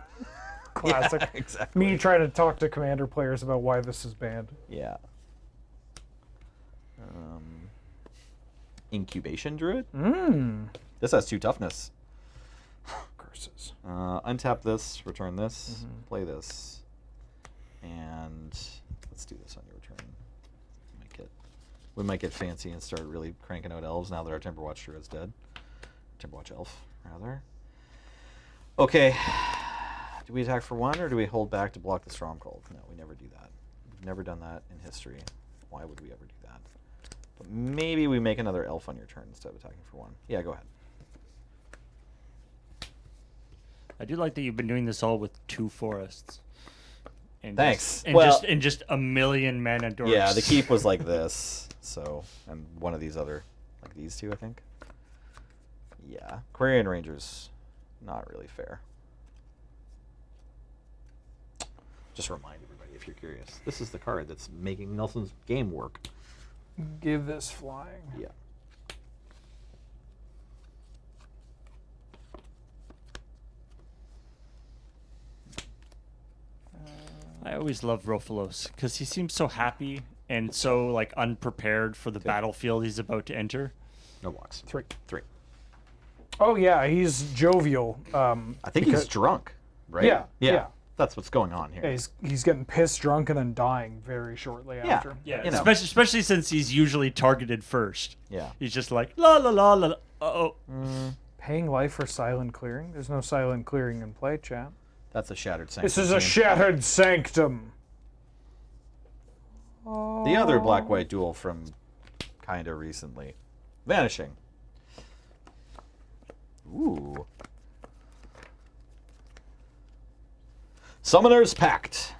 Classic. Yeah, exactly. Me trying to talk to Commander players about why this is banned. Yeah. Incubation Druid. This has 2 toughness. Curses. Untap this. Return this. Play this. And let's do this on your turn. We might get fancy and start really cranking out elves now that our Timberwatch Druid's dead. Timberwatch Elf, rather. Okay. Do we attack for 1 or do we hold back to block the Stronghold? No, we never do that. We've never done that in history. Why would we ever do that? But maybe we make another elf on your turn instead of attacking for 1. Yeah, go ahead. I do like that you've been doing this all with 2 forests. And Thanks. Just a million mana dorks. Yeah, the keep was like this. So, and one of these other, like these 2, I think. Yeah, Quarian Ranger's not really fair. Just remind everybody, if you're curious, this is the card that's making Nelson's game work. Give this flying. Yeah. I always love Rofellos because he seems so happy and so like unprepared for the battlefield he's about to enter. No blocks. 3. 3. Oh yeah, he's jovial. I think he's drunk, right? Yeah. That's what's going on here. Yeah, he's getting pissed drunk and then dying very shortly after. Yeah, You know. especially since he's usually targeted first. Yeah. He's just like la la la la. Oh, Paying life for silent clearing? There's no silent clearing in play, chat. That's a Shattered Sanctum. This is a shattered sanctum. The other black-white duel from kind of recently. Vanishing. Ooh. Summoner's Pact.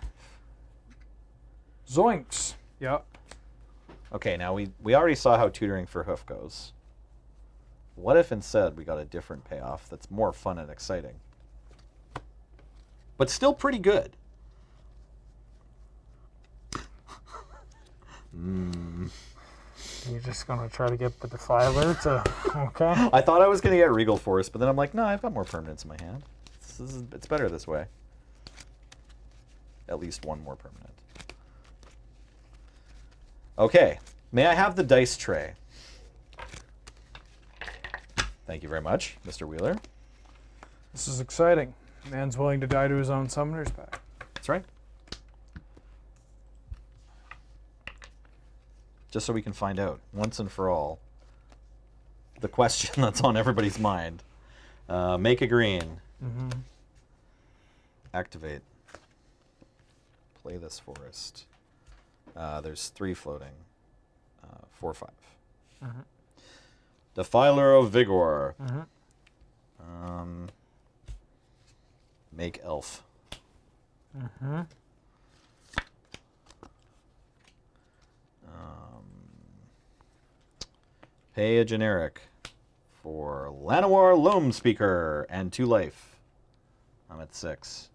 Zoinks. Yep. Okay, now we already saw how tutoring for hoof goes. What if instead we got a different payoff that's more fun and exciting? But still pretty good. You're just gonna try to get the Defiler to okay. I thought I was going to get Regal Force, but then I'm like, no, I've got more permanents in my hand. It's better this way. At least 1 more permanent. Okay, may I have the dice tray? Thank you very much, Mr. Wheeler. This is exciting. Man's willing to die to his own summoner's pack. That's right. Just so we can find out, once and for all, the question that's on everybody's mind. Make a green. Activate. Play this forest. There's 3 floating. 4/5. Defiler of Vigor. Make elf. Pay a generic for Llanowar Loam Speaker and 2 life. I'm at 6.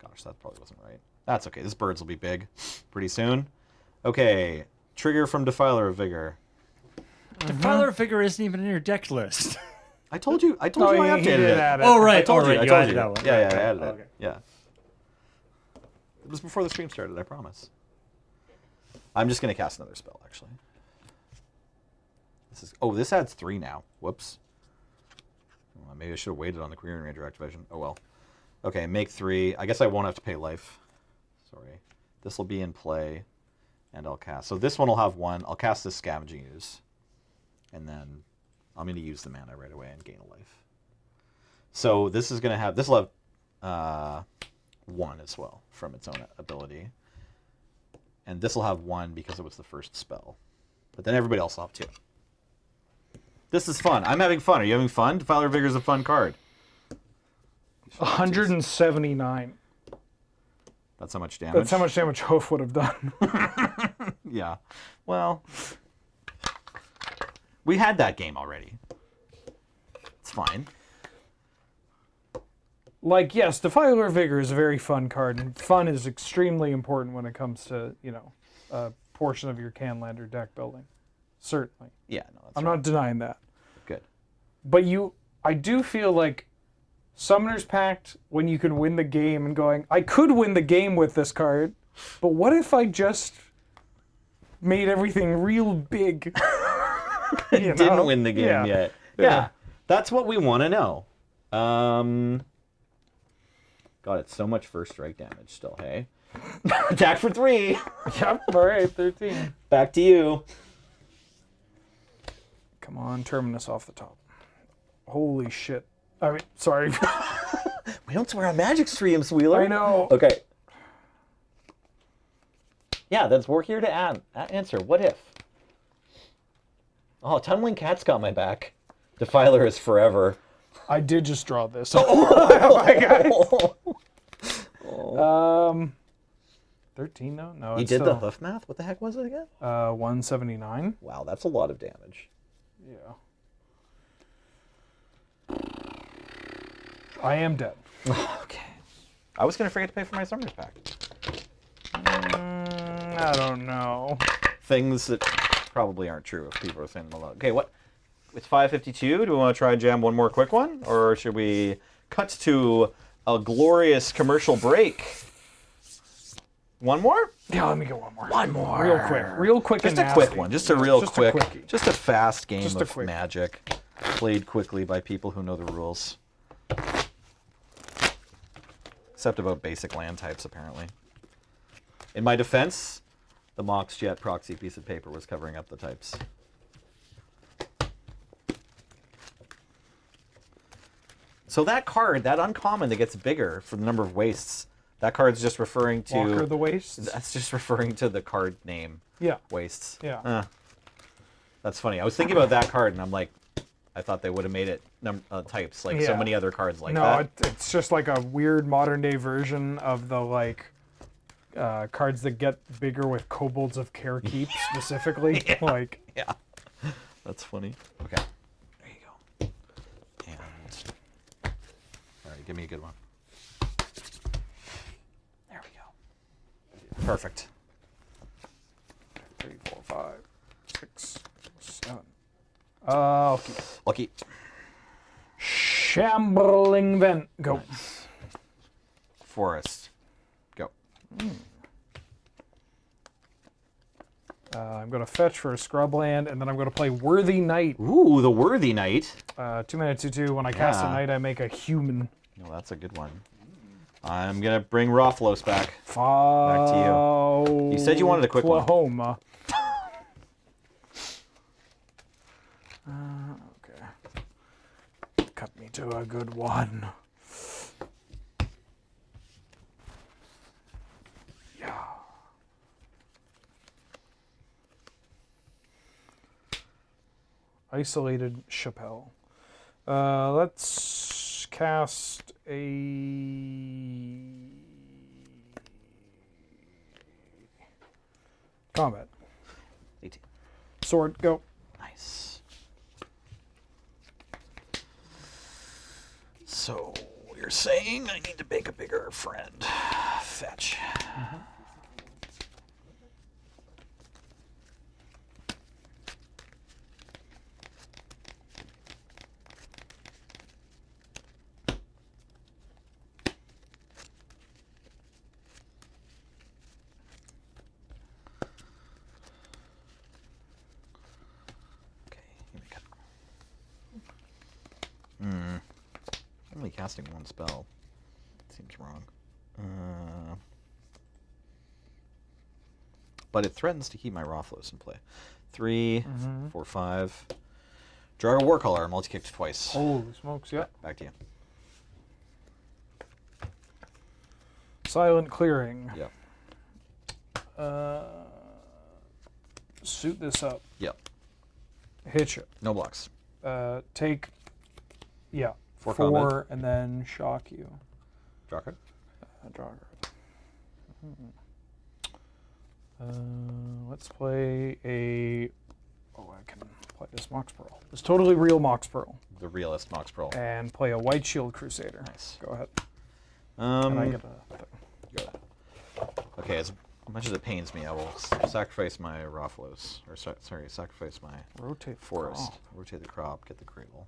Gosh, that probably wasn't right. That's okay. This birds will be big pretty soon. Okay. Trigger from Defiler of Vigor. Defiler of Vigor isn't even in your deck list. I told you. I Oh, updated he did it. add it. Oh, right. I told you. I You told added you. that one. Yeah, Right, I right. added it. Okay. Yeah. It was before the stream started. I promise. I'm just gonna cast another spell. Actually. This adds 3 now. Whoops. Well, maybe I should have waited on the Query Ranger activation. Oh well. Okay, make 3. I guess I won't have to pay life. Sorry. This will be in play, and I'll cast. So this one will have 1. I'll cast this Scavenging Ooze, and then I'm going to use the mana right away and gain a life. So this is going to have. This will have 1 as well from its own ability, and this will have 1 because it was the first spell. But then everybody else will have 2. This is fun. I'm having fun. Are you having fun? Defiler of Vigor is a fun card. 179. That's how much damage. That's how much damage Hoof would have done. Yeah. Well, we had that game already. It's fine. Like, yes, Defiler of Vigor is a very fun card, and fun is extremely important when it comes to, a portion of your Canlander deck building. Certainly. Yeah, no, that's I'm not denying that. good. But I do feel like Summoner's Pact, when you can win the game and going, I could win the game with this card, but what if I just made everything real big? Didn't win the game Yeah. yet. Yeah. Yeah, that's what we want to know. God, it's so much first strike damage still, hey? Attack for 3. Yep, all right, 13. Back to you. Come on, Terminus off the top. Holy shit. I mean, sorry. We don't swear on Magic streams, Wheeler. I know. Okay. Yeah, we're here to answer. What if? Oh, Tunneling Cat's got my back. Defiler is forever. I did just draw this. Oh my god. 13 though? No, You it's did the still, hoof math? What the heck was it again? 179. Wow, that's a lot of damage. Yeah. I am dead. Okay. I was going to forget to pay for my Summoner's Pack. I don't know. Things that probably aren't true if people are saying them aloud. Okay, what? It's 5:52. Do we want to try and jam one more quick one? Or should we cut to a glorious commercial break? One more? Yeah, let me get one more. One more. Real quick. Real quick Just and a quick nasty. one. Just a real just quick. A quickie. Just a fast game Just a of quick. Magic. Played quickly by people who know the rules. Except about basic land types, apparently. In my defense, the Mox Jet proxy piece of paper was covering up the types. So that card, that uncommon that gets bigger for the number of wastes, that card's just referring to... Walker the Wastes? That's just referring to the card name. Yeah. Wastes. Yeah. That's funny. I was thinking about that card, and I'm like, I thought they would have made it types, like so Yeah. many other cards like No, that. it's just like a weird modern day version of the cards that get bigger with Kobolds of Carekeep specifically. Yeah. Like, Yeah. That's funny. Okay. There you go. And all right, give me a good one. There we go. Perfect. 3, 4, 5, 6, 7. I'll keep it. Lucky. Shambling Vent. Go. Nice. Forest. Go. I'm going to fetch for a scrub land, and then I'm going to play Worthy Knight. Ooh, the Worthy Knight. 2 mana, 2/2. When I cast a Yeah. knight, I make a human. No, that's a good one. I'm gonna bring Rothlos back. Back to you. You said you wanted a quick one. Oklahoma. Okay. Cut me to a good one. Yeah. Isolated Chappelle. Let's cast a combat. 18. Sword, go. Nice. So you're saying I need to make a bigger friend. Fetch. Okay, here we go. Only casting one spell. Seems wrong. But it threatens to keep my Rothlos in play. 3, 4, 5. Drago Warcaller, multi-kicked twice. Holy smokes, yeah. Back to you. Silent clearing. Yep. Suit this up. Yep. Hitch it. No blocks. Take, yeah, 4 4 combat. and then shock you. Draw card. Draw a card. Let's play a. Oh, I can play this Mox Pearl. This totally real Mox Pearl. The realist Mox Pearl. And play a White Shield Crusader. Nice. Go ahead. And I get a thing. Go ahead. Okay, as much as it pains me, I will sacrifice my Rothlos. Or, sorry, sacrifice my Rotate the forest. crop. Rotate the crop, get the cradle.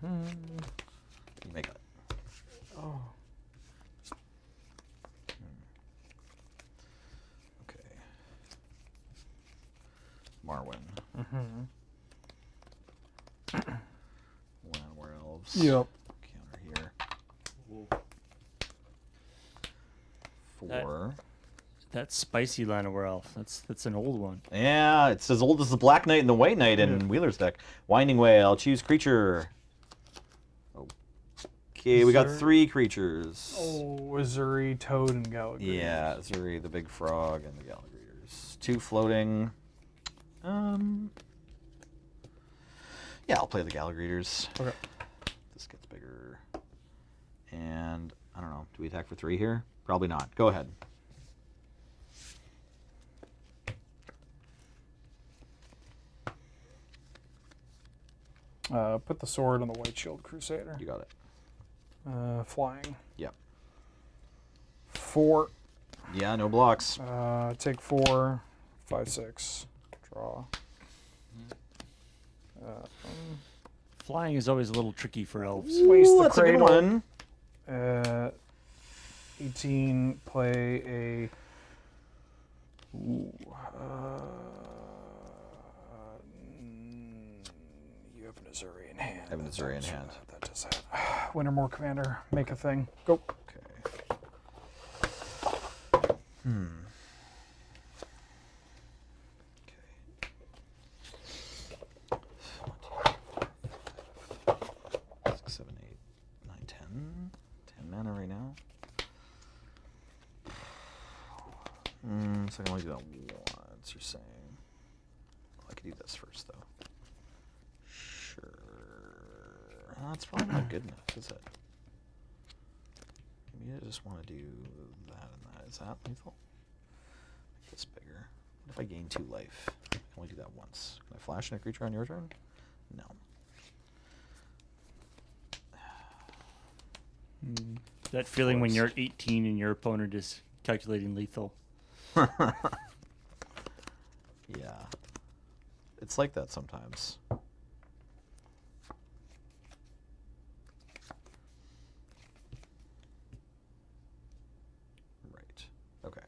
You make it. Oh. Okay. Marwyn. Landware Elves. Yep. Counter here. 4. That spicy Llanowar Elf. That's an old one. Yeah, it's as old as the Black Knight and the White Knight in Wheeler's deck. Winding Whale, choose creature. Okay, we got 3 creatures. Oh, Azuri, Toad, and Gallagher. Yeah, Zuri, the big frog, and the Gallagher. 2 floating. Yeah, I'll play the Gallagher. Okay. This gets bigger. And, I don't know, do we attack for 3 here? Probably not. Go ahead. Put the sword on the White Shield Crusader. You got it. Flying. Yep. 4. Yeah, no blocks. Take 4. 5, 6. Draw. Flying is always a little tricky for elves. Waste Ooh, the that's a good cradle. one. 18. Play a. Ooh. You have an Azuri in hand. I have an Azuri in hand. That does that. Wintermore Commander. Make a thing. Go. Okay. Okay. 6, 7, 8, 9, 10. 10 mana right now. So I can only do that once, you're saying. Well, I could do this first, though. Sure. That's probably not good enough, is it? Maybe I just want to do that and that. Is that lethal? Make this bigger. What if I gain 2 life? I can only do that once. Can I flash in a creature on your turn? No. That feeling when you're 18 and your opponent is calculating lethal. Yeah. It's like that sometimes. Right. Okay.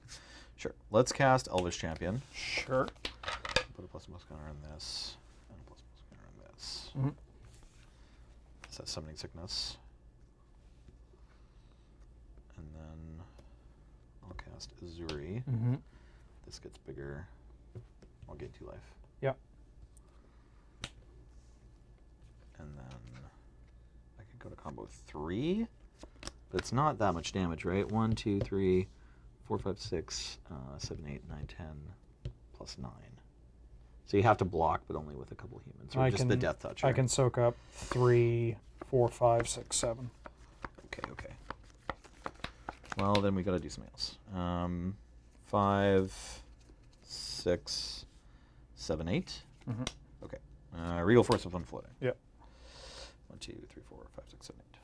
Sure. Let's cast Elvish Champion. Sure. Put a plus counter on this. And a plus counter on this. Is that Summoning Sickness? And then I'll cast Azuri. This gets bigger. I'll gain 2 life. Yep. And then I could go to combo 3. But it's not that much damage, right? 1, 2, 3, 4, 5, 6, 7, 8, 9, 10, plus 9. So you have to block, but only with a couple humans. Or just the Death Touch. I can soak up 3, 4, 5, 6, 7. Okay, okay. Well, then we got to do something else. 5, 6, 7, 8. Okay. Regal Force with 1 floating. Yep. 1, 2, 3, 4, 5, 6, 7, 8.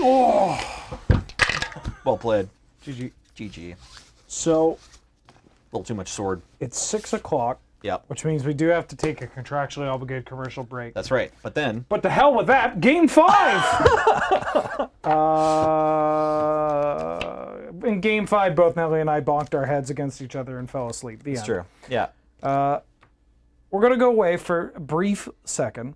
Oh, Well played. GG. GG. So A little too much sword. it's 6 o'clock, Yep. which means we do have to take a contractually obligated commercial break. That's right. But then, But to hell with that, game 5! In game 5, both Nelly and I bonked our heads against each other and fell asleep. The it's end. true. Yeah. We're going to go away for a brief second.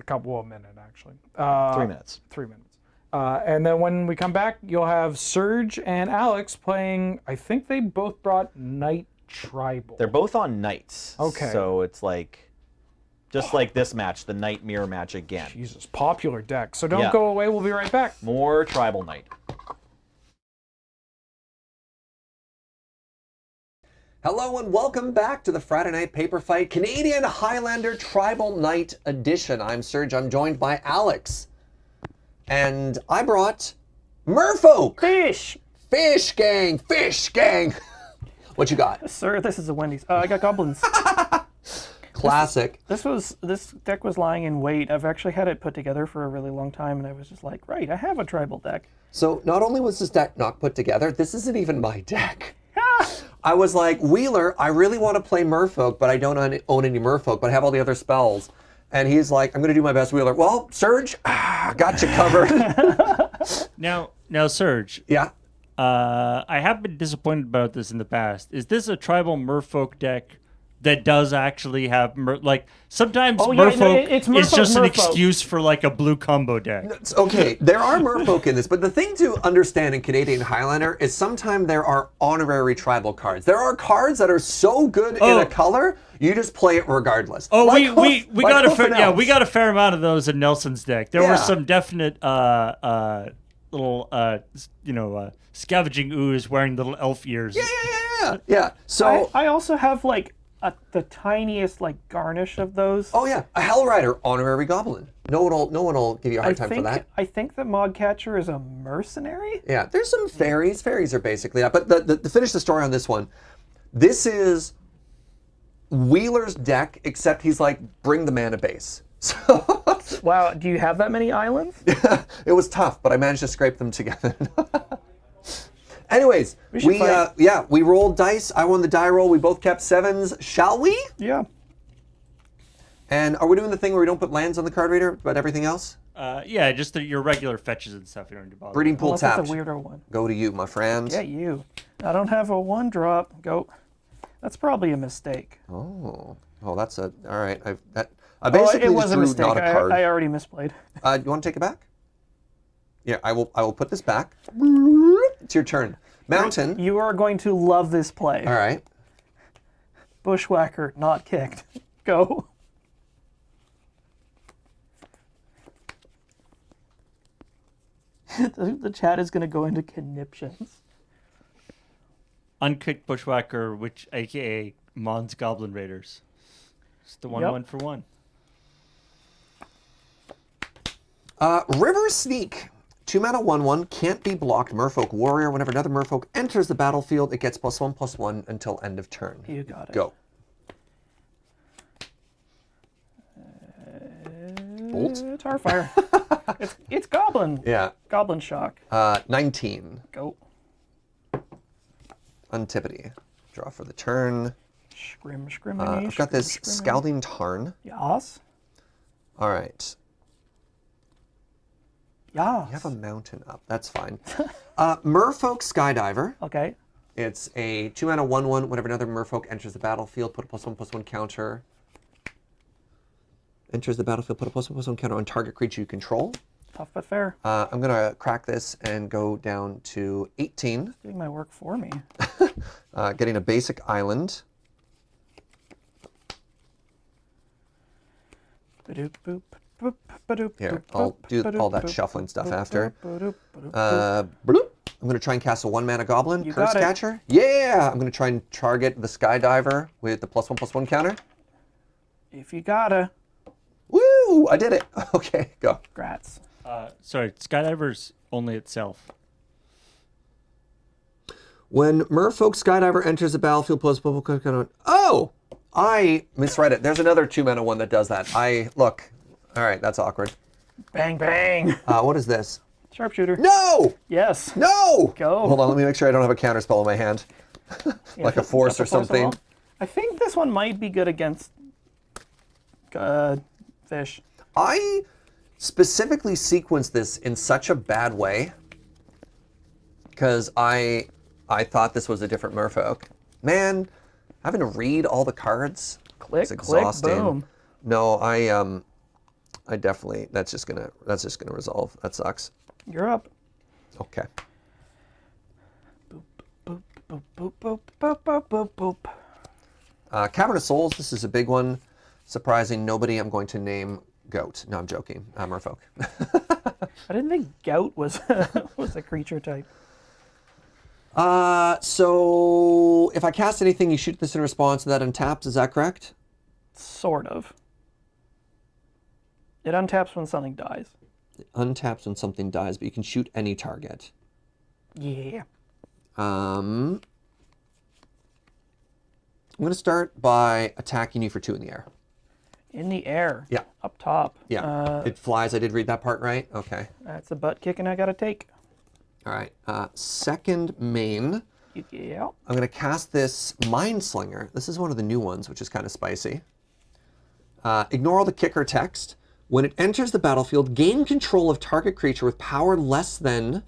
A minute, actually. 3 minutes. 3 minutes. And then when we come back, you'll have Serge and Alex playing, I think they both brought Knight Tribal. They're both on knights. Okay. So it's like, just like this match, the knight mirror match again. Jesus, popular deck. So don't Yeah. go away, we'll be right back. More tribal knight. Hello and welcome back to the Friday Night Paper Fight Canadian Highlander Tribal Night Edition. I'm Serge, I'm joined by Alex. And I brought Merfolk! Fish! Fish gang! Fish gang! What you got? Sir, this is a Wendy's. I got goblins. Classic. This deck was lying in wait. I've actually had it put together for a really long time, and I was just like, right, I have a tribal deck. So not only was this deck not put together, this isn't even my deck. I was like, Wheeler, I really want to play Merfolk, but I don't own any Merfolk, but I have all the other spells. And he's like, I'm going to do my best, Wheeler. Well, Serge, got you covered. Now, Serge, Yeah. I have been disappointed about this in the past. Is this a tribal merfolk deck that does actually have sometimes Oh, yeah, no, merfolk it's is merfolk, just an merfolk. excuse for like a blue combo deck? Okay, there are merfolk in this, but the thing to understand in Canadian Highlander is sometimes there are honorary tribal cards. There are cards that are so good in a color, you just play it regardless. Oh, Like we like got a Hoof and Elves. we got a fair amount of those in Nelson's deck. There Yeah. were some definite little scavenging ooze wearing little elf ears. Yeah. So, I also have like the tiniest like garnish of those. oh yeah, a Hell Rider honorary goblin. No one will give you a hard time for that. I think that Mogcatcher is a mercenary. Yeah, there's some fairies. Fairies are basically that. But to finish the story on this one, this is Wheeler's deck, except he's like, bring the mana base. So Wow, do you have that many islands? it was tough, but I managed to scrape them together. Anyways, should fight. we rolled dice. I won the die roll. We both kept 7s. Shall we? Yeah. And are we doing the thing where we don't put lands on the card reader, but everything else? Yeah, just your regular fetches and stuff. You don't need to bother. Breeding pool Unless tapped. it's a weirder one. Go to you, my friend. Get you. I don't have a 1-drop. Go. That's probably a mistake. Oh, that's a all right. I basically it just was a drew mistake. not a card. I already misplayed. You want to take it back? Yeah, I will put this back. It's your turn. Mountain. You are going to love this play. All right. Bushwhacker, not kicked. Go. The chat is going to go into conniptions. Unkicked Bushwhacker, which aka Mon's Goblin Raiders. It's the 1/1 for 1. River Sneak. 2-mana 1/1 can't be blocked. Merfolk Warrior. Whenever another Merfolk enters the battlefield, it gets +1/+1 until end of turn. You got it. Go. Bolt. Tarfire. it's Goblin. Yeah. Goblin Shock. 19. Go. Antipody. Draw for the turn. Scriminy. I've got this Scalding Tarn. Yas. All right. Yas. You have a mountain up. That's fine. Merfolk Skydiver. Okay. It's a 2-mana 1/1. Whenever another Merfolk enters the battlefield, put a +1/+1 counter. Enters the battlefield, put a +1/+1 counter on target creature you control. Tough but fair. I'm going to crack this and go down to 18. Doing my work for me. Getting a basic island. Ba-doop boop. Here, I'll do all that shuffling stuff after. Bloop. I'm going to try and cast a 1-mana goblin. You Curse got it. Catcher. Yeah! I'm going to try and target the Skydiver with the +1/+1 counter. If you gotta. Woo! I did it. Okay, go. Grats. Sorry, Skydiver's only itself. When Merfolk Skydiver enters the battlefield, +1/+1 Oh! I misread it. There's another 2-mana one that does that. Look. All right, that's awkward. Bang, bang. What is this? Sharpshooter. No! Yes. No! Go. Hold on, let me make sure I don't have a counter spell in my hand. Yeah, Like a force or got the force something. of will. I think this one might be good against fish. I specifically sequenced this in such a bad way because I thought this was a different Merfolk. Man, having to read all the cards Click, is exhausting. click, boom. No, I definitely that's just gonna resolve. That sucks. You're up. Okay. Boop, boop, boop, boop, boop, boop, boop, boop, boop. Cavern of Souls, this is a big one. Surprising nobody I'm going to name Goat. No, I'm joking. Merfolk. I didn't think gout was was a creature type. So if I cast anything, you shoot this in response to that untapped, is that correct? Sort of. It untaps when something dies. It untaps when something dies, but you can shoot any target. Yeah. I'm going to start by attacking you for 2 in the air. In the air. Yeah. Up top. Yeah. It flies. I did read that part right? Okay. That's a butt kicking I gotta take. All right. Second main, Yeah. I'm going to cast this Mindslinger. This is one of the new ones, which is kind of spicy. Ignore all the kicker text. When it enters the battlefield, gain control of target creature with power less than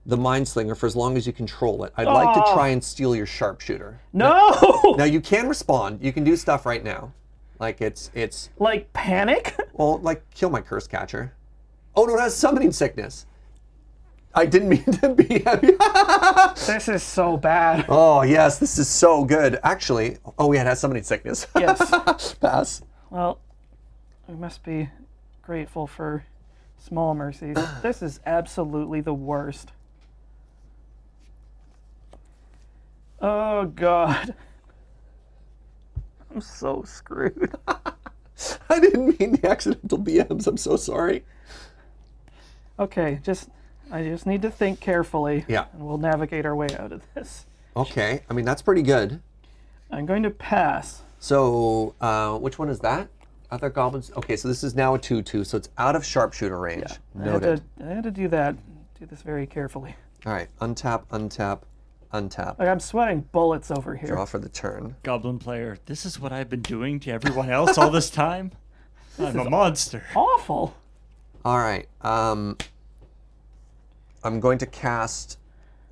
the Mindslinger for as long as you control it. I'd like to try and steal your Sharpshooter. No! Now you can respond. You can do stuff right now. Like it's Like panic? well, like kill my Curse Catcher. Oh no, it has Summoning Sickness. I didn't mean to be happy. This is so bad. Oh yes, this is so good. Actually, oh yeah, it has Summoning Sickness. Yes. Pass. Well, we must be grateful for small mercies. This is absolutely the worst. Oh God. I'm so screwed. I didn't mean the accidental BMs. I'm so sorry. Okay, I just need to think carefully. Yeah. And we'll navigate our way out of this. Okay. I mean, that's pretty good. I'm going to pass. So, which one is that? Other goblins? Okay, so this is now a 2/2, so it's out of Sharpshooter range. Yeah. Noted. I had to do that. Do this very carefully. All right. Untap, untap, untap. Like I'm sweating bullets over here. Draw for the turn. Goblin player, this is what I've been doing to everyone else all this time? I'm a monster. Awful. All right. I'm going to cast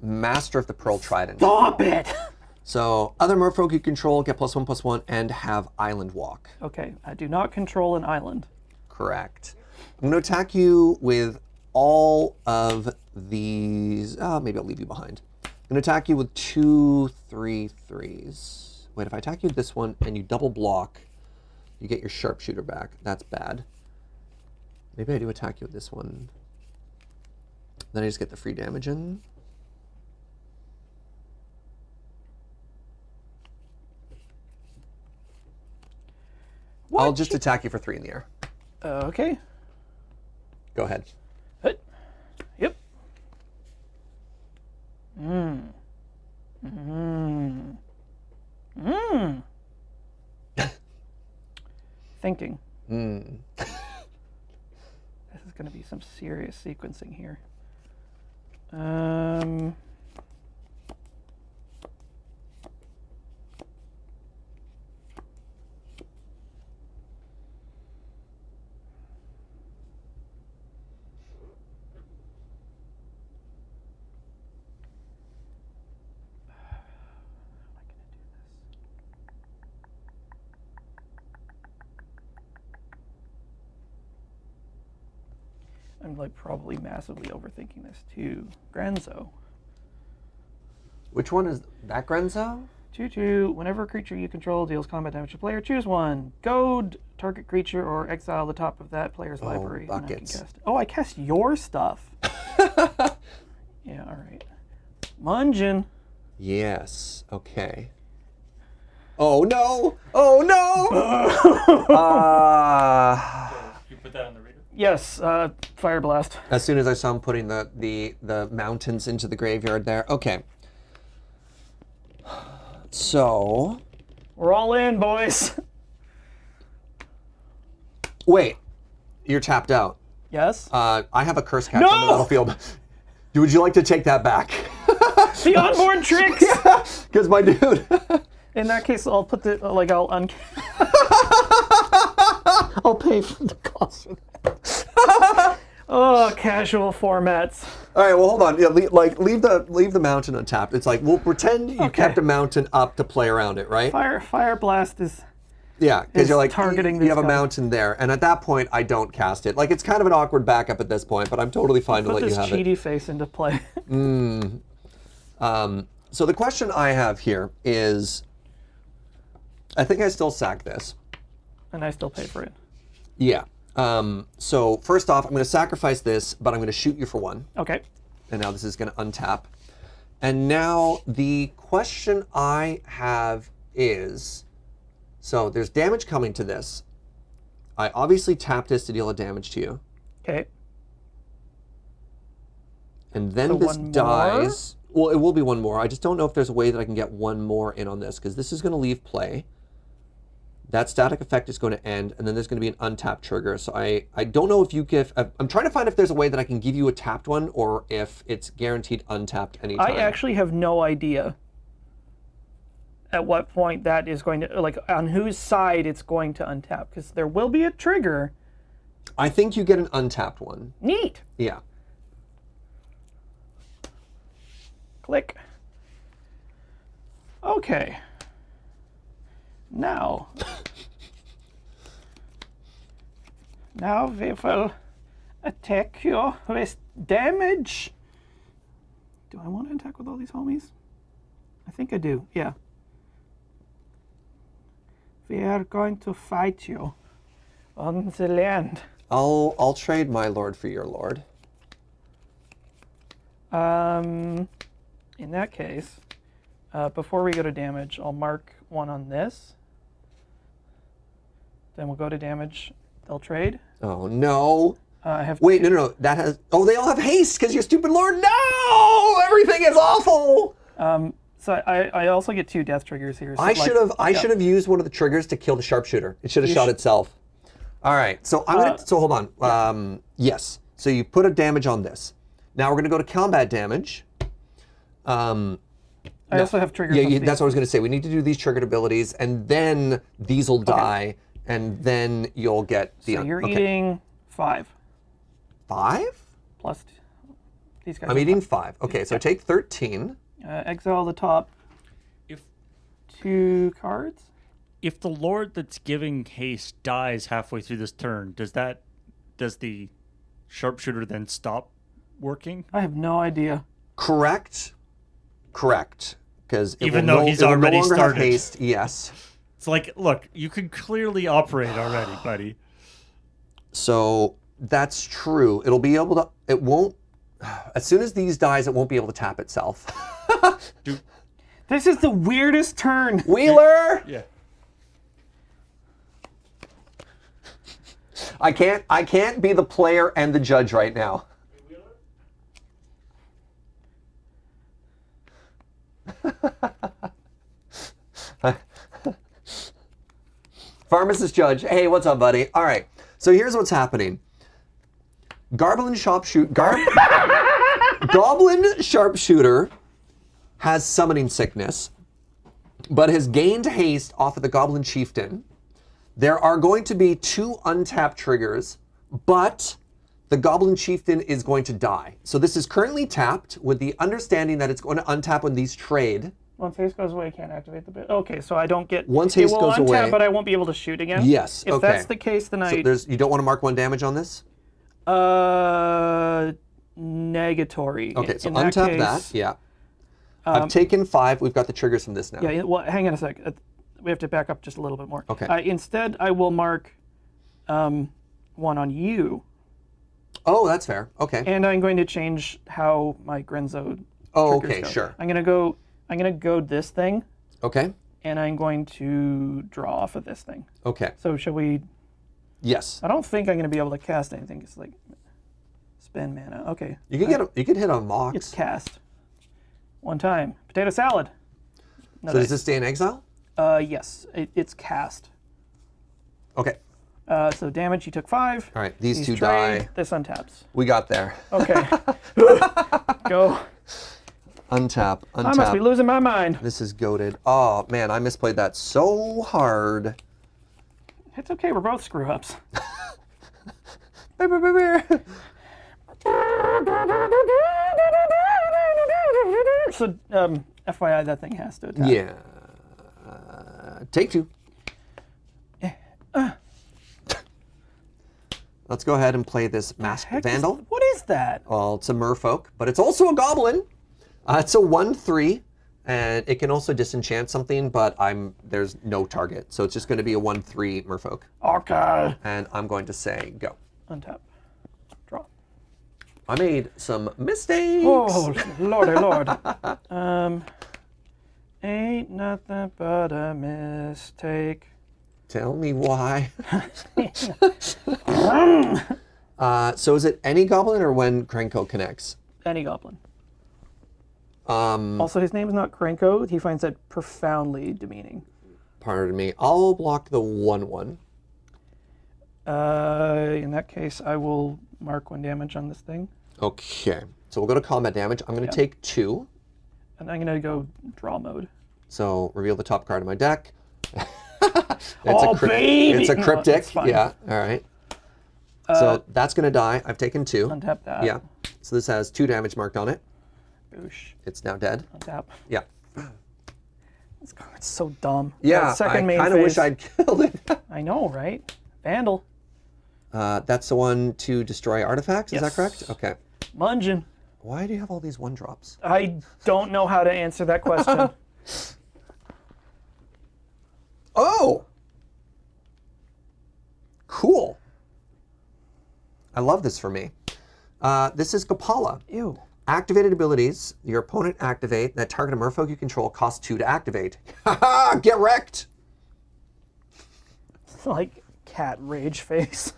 Master of the Pearl Trident. Stop it. So, other merfolk you control get +1/+1 and have Island Walk. Okay, I do not control an island. Correct. I'm going to attack you with all of these. Maybe I'll leave you behind. I'm going to attack you with 2 3/3s. Wait, if I attack you with this one and you double block, you get your Sharpshooter back. That's bad. Maybe I do attack you with this one. Then I just get the free damage in. I'll just attack you for 3 in the air. Okay. Go ahead. Yep. Thinking. This is going to be some serious sequencing here. I'm like probably massively overthinking this too. Granzo. Which one is that, Grenzo? 2/2. Whenever a creature you control deals combat damage to player, choose one. Goad target creature or exile the top of that player's library. And I can buckets. cast it. Oh, I cast your stuff. Yeah, all right. Mungin. Yes. Okay. Oh no! Oh no! You put that on the reader? Yes, Fire Blast. As soon as I saw him putting the mountains into the graveyard there. Okay. So. We're all in, boys. Wait. You're tapped out. Yes? I have a curse catch on the battlefield. Would you like to take that back? The onboard tricks! Because my dude. In that case, I'll put the, I'll pay for the cost for that. Oh, casual formats. All right, well, hold on. Yeah, leave the mountain untapped. It's like, we'll pretend you kept a mountain up to play around it, right? Fire Blast is... Yeah, because you're like, targeting you this have a guy. mountain there. And at that point, I don't cast it. Like, it's kind of an awkward backup at this point, but I'm totally fine to Put let this you have it. cheaty face into play. So the question I have here is, I think I still sack this. And I still pay for it. Yeah. So first off, I'm going to sacrifice this, but I'm going to shoot you for 1. Okay. And now this is going to untap. And now the question I have is, so there's damage coming to this. I obviously tap this to deal a damage to you. Okay. And then So this one more? dies. Well, it will be 1 more. I just don't know if there's a way that I can get 1 more in on this, because this is going to leave play. That static effect is going to end, and then there's going to be an untapped trigger. So I don't know if you give... I'm trying to find if there's a way that I can give you a tapped one, or if it's guaranteed untapped anytime. I actually have no idea at what point that is going to, like, on whose side it's going to untap, because there will be a trigger. I think you get an untapped one. Neat. Yeah. Click. Okay. Now we will attack you with damage. Do I want to attack with all these homies? I think I do, yeah. We are going to fight you on the land. I'll trade my lord for your lord. In that case, before we go to damage, I'll mark 1 on this. Then we'll go to damage. They'll trade. Oh, no. I have Wait, no. That has... Oh, they all have haste because your stupid lord... No! Everything is awful! So I also get 2 death triggers here. So I should have used one of the triggers to kill the sharpshooter. It should have shot itself. All right. So I'm going to... So hold on. Yes. So you put a damage on this. Now we're going to go to combat damage. I also have triggers. Yeah, that's what I was going to say. We need to do these triggered abilities, and then these will die, and then you'll get the... So you're eating 5. 5? Plus these guys. I'm eating 5. Okay, so take 13. Exile the top If 2 cards. if the lord that's giving haste dies halfway through this turn, does the sharpshooter then stop working? I have no idea. Correct. Because Even though he's already have started. haste, yes. It's like, look, you can clearly operate already, buddy. So that's true. It'll be able to... It won't... As soon as these dies, it won't be able to tap itself. Dude, This is the weirdest turn. Wheeler! yeah. I can't be the player and the judge right now. Pharmacist judge. Hey, what's up, buddy? All right. So here's what's happening. Goblin sharpshooter has summoning sickness, but has gained haste off of the goblin chieftain. There are going to be 2 untapped triggers, but the goblin chieftain is going to die. So this is currently tapped with the understanding that it's going to untap when these trade. Once haste goes away, I can't activate the bit. Okay, so I don't get... Once haste goes It will untap, away- but I won't be able to shoot again? Yes, If okay. that's the case, then So you don't want to mark 1 damage on this? Negatory. Okay, so In that untap case, that. Yeah. I've taken 5. We've got the triggers from this now. Yeah, well, hang on a sec. We have to back up just a little bit more. Okay. Instead, I will mark 1 on you. Oh, that's fair. Okay. And I'm going to change how my Grenzo Oh, triggers okay, go. sure. I'm gonna go this thing, Okay. and I'm going to draw off of this thing. Okay. So shall we? Yes. I don't think I'm gonna be able to cast anything. It's like spend mana. Okay. You could hit on Mox. It's cast. 1 time. Potato salad. No So dice. does this stay in exile? Yes, it's cast. Okay. So damage, you took 5. All right. These 2 trade, die. This untaps. We got there. Okay. Go. Untap. Untap. I must be losing my mind. This is goated. Oh man, I misplayed that so hard. It's okay, we're both screw ups. So, FYI, that thing has to attack. Yeah. Take 2. Let's go ahead and play this Masked Heck, Vandal. what is that? Well, it's a merfolk, but it's also a goblin. It's a 1/3, and it can also disenchant something, but there's no target. So it's just going to be a 1/3 merfolk. Okay. And I'm going to say go. Untap. Draw. I made some mistakes. Oh, lordy lord. Ain't nothing but a mistake. Tell me why. So is it any goblin or when Krenko connects? Any goblin. Also, his name is not Krenko. He finds that profoundly demeaning. Pardon me. I'll block the 1/1. In that case, I will mark 1 damage on this thing. Okay. So we'll go to combat damage. I'm going to take 2. And I'm going to go draw mode. So reveal the top card of my deck. Baby! It's a No, cryptic. it's fine. Yeah. All right. So that's going to die. I've taken 2. Untap that. Yeah. So this has 2 damage marked on it. Boosh. It's now dead. Untap. Yeah. This card's so dumb. Yeah. That second I main kind of wish phase. I'd killed it. I know, right? Vandal. That's the one to destroy artifacts. Is that Yes. correct? Okay. Mungin. Why do you have all these 1-drops? I don't know how to answer that question. Oh! Cool. I love this for me. This is Kapala. Ew. Activated abilities. Your opponent activate. That target a merfolk you control costs 2 to activate. Haha! Get wrecked! Like cat rage face.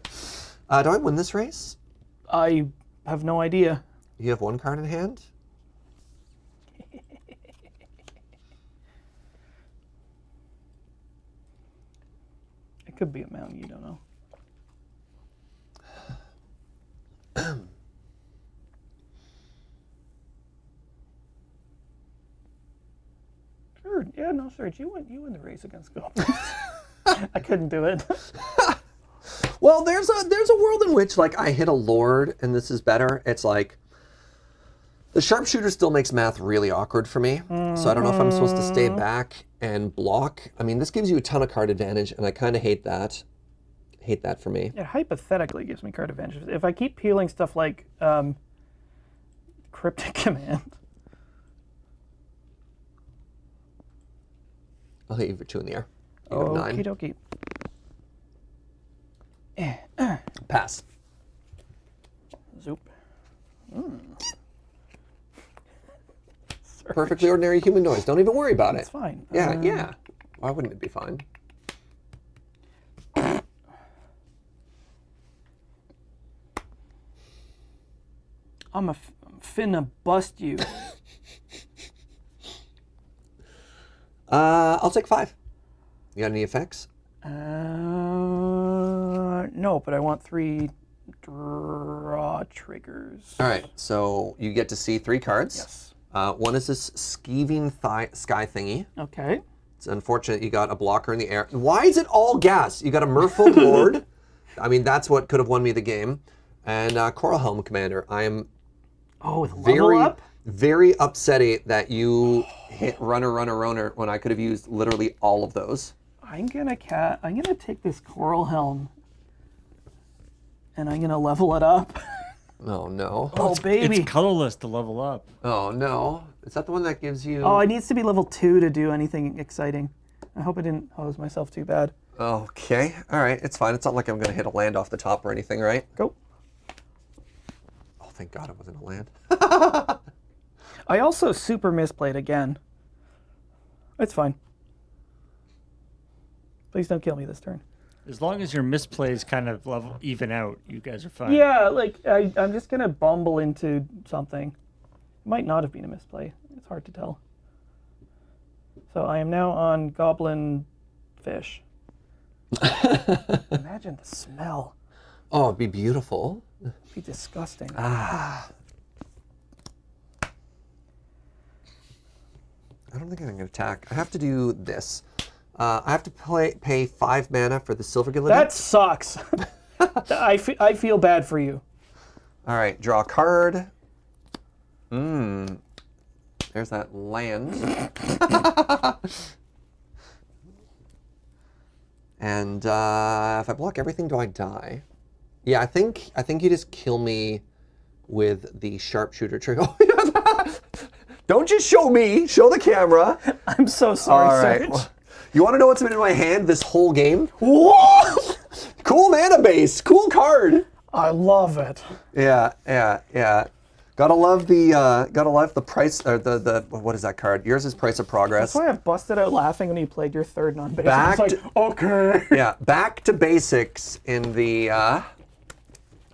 Do I win this race? I have no idea. You have 1 card in hand? It could be a mountain, you don't know. Sure. Yeah, no, Serge, you win the race against goblins. I couldn't do it. Well, there's a world in which like I hit a lord and this is better. It's like the sharpshooter still makes math really awkward for me. So I don't know if I'm supposed to stay back and block. I mean, this gives you a ton of card advantage, and I kind of hate that. Hate that for me. It hypothetically gives me card advantage. If I keep peeling stuff like Cryptic Command. I'll hit you for 2 in the air. You have 9. Okie dokie. Pass. Zoop. Perfectly ordinary human noise. Don't even worry about It's it. fine. Yeah, yeah. Why wouldn't it be fine? I'm finna bust you. I'll take 5. You got any effects? No, but I want 3 draw triggers. All right, so you get to see 3 cards. Yes. One is this skeeving sky thingy. Okay. It's unfortunate you got a blocker in the air. Why is it all gas? You got a Merfolk Lord. I mean, that's what could have won me the game. And Coral Helm Commander. I am with level up? very upsetty that you hit runner when I could have used literally all of those. I'm gonna take this Coral Helm and I'm gonna level it up. Oh no. Oh, baby. It's colorless to level up. Oh no. Is that the one that gives you? Oh, it needs to be level 2 to do anything exciting. I hope I didn't hose myself too bad. Okay. All right. It's fine. It's not like I'm gonna hit a land off the top or anything, right? Go. Oh, thank God it wasn't a land. I also super misplayed again. It's fine. Please don't kill me this turn. As long as your misplays kind of level even out, you guys are fine. Yeah, like, I'm just going to bumble into something. It might not have been a misplay. It's hard to tell. So I am now on Goblin Fish. Imagine the smell. Oh, it'd be beautiful. It'd be disgusting. I don't think I'm gonna attack. I have to do this. I have to pay 5 mana for the Silver Gilded. That sucks. I feel bad for you. All right, draw a card. There's that land. And if I block everything, do I die? Yeah, I think you just kill me with the sharpshooter trigger. Don't just show me. Show the camera. I'm so sorry, All right. Serge. Well, you want to know what's been in my hand this whole game? What? Cool mana base. Cool card. I love it. Yeah. Gotta love the price, or the what is that card? Yours is Price of Progress. That's why I busted out laughing when you played your third non-basic. Back I was like, okay. Yeah, back to basics in the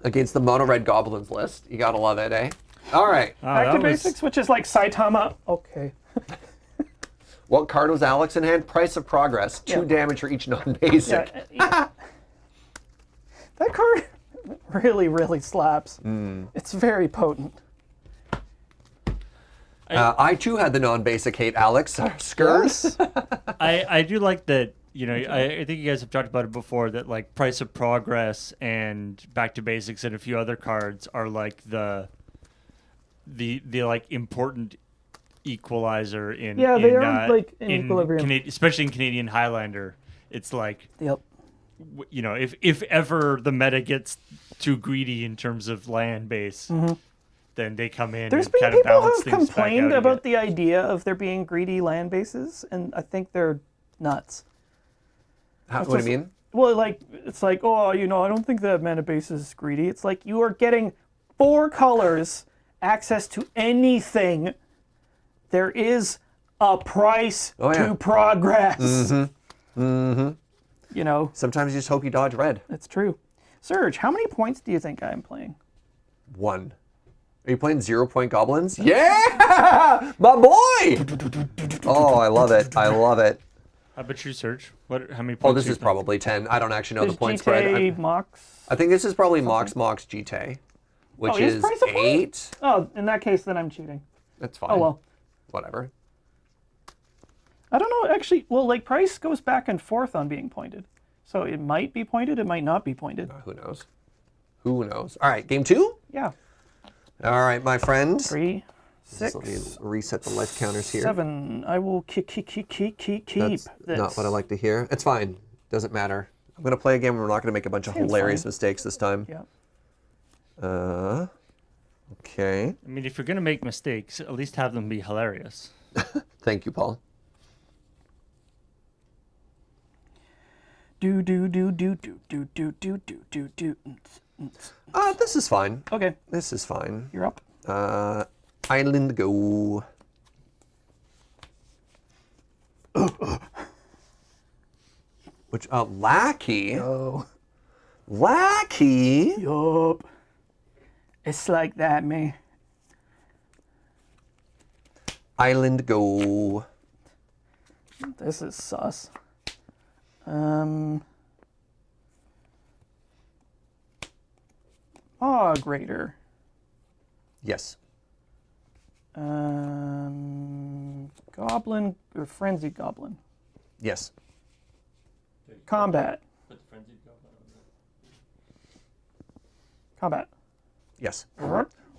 against the mono red goblins list. You gotta love it, eh? All right. Back to basics, which is like Saitama. Okay. What card was Alex in hand? Price of Progress. 2 damage for each non-basic. Yeah. That card really, really slaps. It's very potent. I too had the non-basic hate, Alex. Skirts. I do like that. You know, I think you guys have talked about it before. That like Price of Progress and Back to Basics and a few other cards are like the like important equalizer in they are like in equilibrium. especially in Canadian Highlander. It's like Yep. You know, if ever the meta gets too greedy in terms of land base, then they come in There's and been kind of people balance who've things back out complained about again. the idea of there being greedy land bases, and I think they're nuts. What do you mean? Well, like, it's like, oh, you know, I don't think that mana base is greedy. It's like you are getting 4 colors, access to anything. There is a price to progress. You know, Sometimes you just hope you dodge red. it's true. Serge, how many points do you think I'm playing? 1. Are you playing 0-point goblins? Yeah, my boy. Oh, I love it. I love it. How about you, Serge? How many points? Oh, this do you is think? probably 10. I don't actually know Is the point spread. GTA Mox? I think this is probably Mox GT, which Oh, is is Price of Point? 8. Oh, in that case, then I'm cheating. That's fine. Oh, well. Whatever. I don't know, actually. Well, like, price goes back and forth on being pointed. So it might be pointed, it might not be pointed. Who knows? Who knows? All right, game 2? Yeah. All right, my friend. 3, Just let me 6, reset the life counters here. 7. I will keep That's this. not what I like to hear. It's fine. Doesn't matter. I'm going to play a game where we're not going to make a bunch of Seems hilarious fine. mistakes this time. Yeah. Okay. I mean, if you're gonna make mistakes, at least have them be hilarious. Thank you, Paul. Do. This is fine. Okay, This is fine. you're up. Island go. Which, Lackey? Oh. Lackey? Yup. It's like that, man. Island go. This is sus. Grader. Yes. Goblin or Frenzied Goblin. Yes. Combat. Combat. Yes.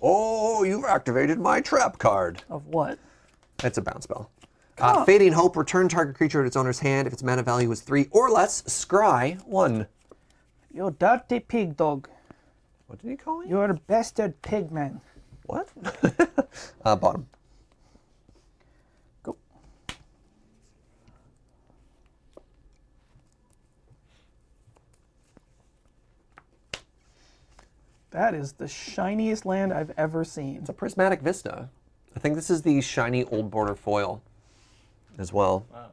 Oh, you've activated my trap card. Of what? It's a bounce spell. Fading Hope, return target creature to its owner's hand. If its mana value is 3 or less, scry 1. You dirty pig dog. What did he call me? You're bested pigman. What? Bottom. Go. That is the shiniest land I've ever seen. It's a prismatic vista. I think this is the shiny old border foil as well. Wow.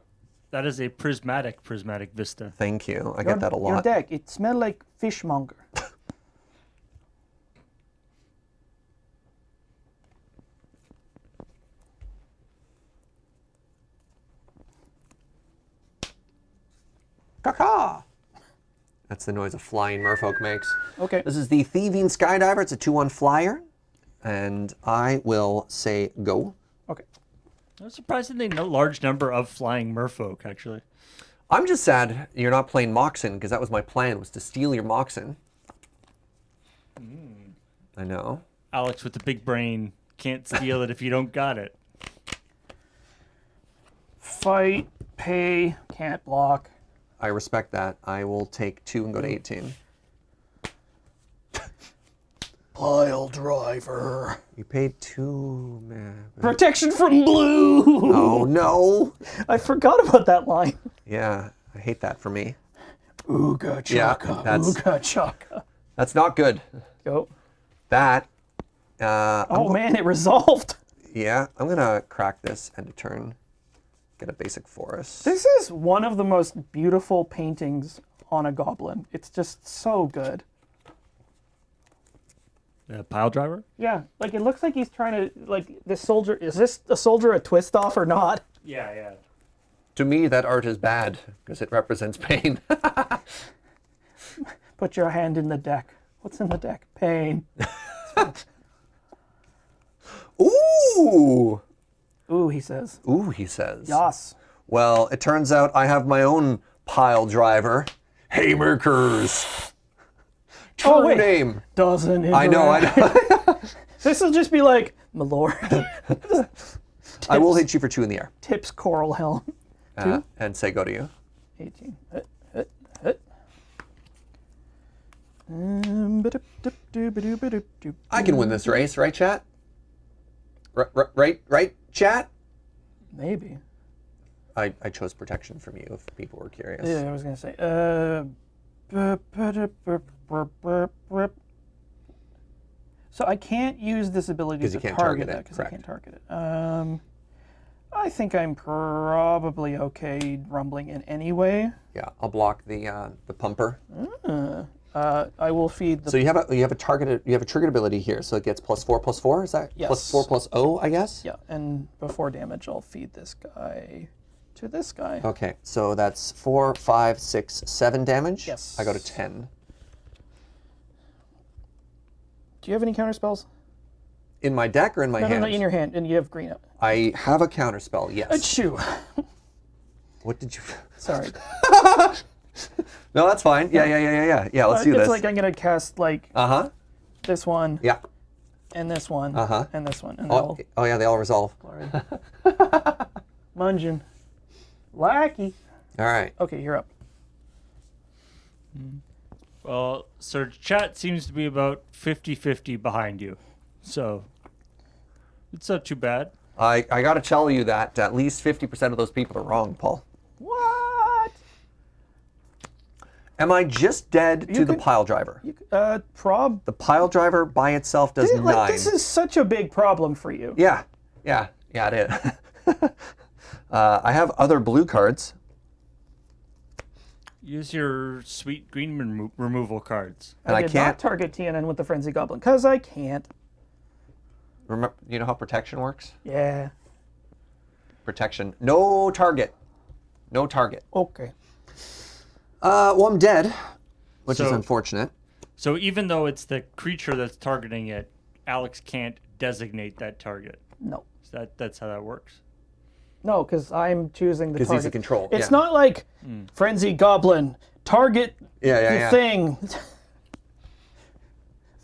That is a prismatic vista. Thank you. I get that a Your lot. deck, it smelled like fishmonger. Caca! That's the noise a flying merfolk makes. Okay. This is the Thieving Skydiver. It's a 2/1 flyer. And I will say go. Okay. There's surprisingly no large number of flying merfolk, actually. I'm just sad you're not playing Moxen, because that was my plan, was to steal your Moxen. I know. Alex with the big brain can't steal it if you don't got it. Fight, pay, can't block. I respect that. I will take 2 and go to 18. Pile driver. You paid 2, man. Protection from blue. Oh, no. I forgot about that line. Yeah, I hate that for me. Ooga chaka. that's- Ooga chaka. That's not good. Go. That, Oh man, it resolved. yeah, I'm going to crack this end of turn. Get a basic forest. This is one of the most beautiful paintings on a goblin. It's just so good. Pile driver? Yeah, like it looks like he's trying to, like, this soldier, is this a soldier a twist off or not? Yeah, yeah. To me, that art is bad, because it represents pain. Put your hand in the deck. What's in the deck? Pain. Ooh! Ooh, he says. Ooh, he says. Yas. Well, it turns out I have my own pile driver. Haymakers. True Oh, wait. name. Doesn't I know. This will just be like, my lord. I will hit you for 2 in the air. Tips Coral Helm. 2? And say go to you. 18. Hit. I can win this race, right, chat? Right, chat? Maybe. I chose protection from you, if people were curious. Yeah, I was gonna say. So I can't use this ability 'Cause to you can't target target it, that because I correct. can't target it. I think I'm probably okay rumbling in anyway. Yeah, I'll block the pumper. I will feed the. So you have a triggered ability here, so it gets +4/+4. Is that Yes. +4/+0? I guess. Yeah, and before damage, I'll feed this guy to this guy. Okay, so that's 4, 5, 6, 7 damage. Yes. I go to 10. Do you have any counter spells? In my deck or in my hand? No, in your hand, and you have green up. I have a counterspell, yes. Achoo. What did you... Sorry. No, that's fine. Yeah. Yeah, let's do It's this. like I'm gonna cast like Uh-huh. this one, Yeah. and this one, and this one, and Oh, yeah, they all resolve. Mungeon. Lackey. All right. Okay, you're up. Well, Sir Chat seems to be about 50-50 behind you. So, it's not too bad. I got to tell you that at least 50% of those people are wrong, Paul. What? Am I just dead to the could- pile driver? Prob. The pile driver by itself does 9. Like, this is such a big problem for you. Yeah, it is. I have other blue cards. Use your sweet green removal cards. And I did can't- not target TNN with the Frenzy Goblin, because I can't. Remember, you know how protection works? Yeah. Protection. No target. No target. Okay. Well, I'm dead, which is So- unfortunate. So even though it's the creature that's targeting it, Alex can't designate that target. No. So that's how that works. No, because I'm choosing the 'Cause target. he's a control, It's yeah. not like Frenzy Goblin, target Yeah. the thing.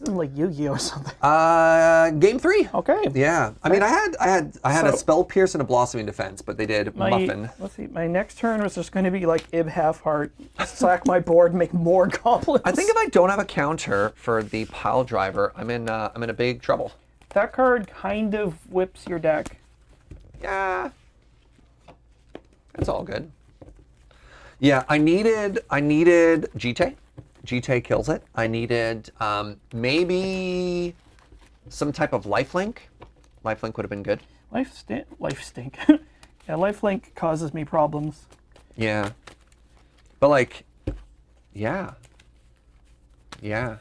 isn't like Yu-Gi-Oh or something. Game 3. Okay. Yeah. I mean, I had a So- Spell Pierce and a Blossoming Defense, but they did Muffin. Let's see. My next turn was just going to be like Ib Halfheart, sack my board, make more goblins. I think if I don't have a counter for the Pile Driver, I'm in a big trouble. that card kind of whips your deck. Yeah. It's all good. Yeah, I needed Jite. Jite kills it. I needed maybe some type of lifelink. Lifelink would have been good. Life stink. Yeah, lifelink causes me problems. Yeah. But like, yeah. Yeah.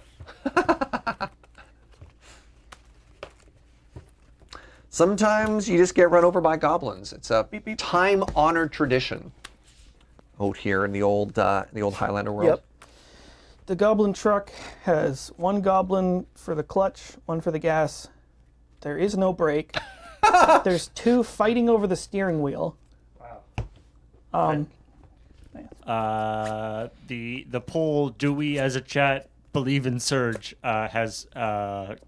Sometimes you just get run over by goblins. It's a Beep, beep. time-honored tradition out here in the old Highlander world. Yep. The goblin truck has one goblin for the clutch, one for the gas. There is no brake. There's two fighting over the steering wheel. The poll, do we as a chat believe in Surge, has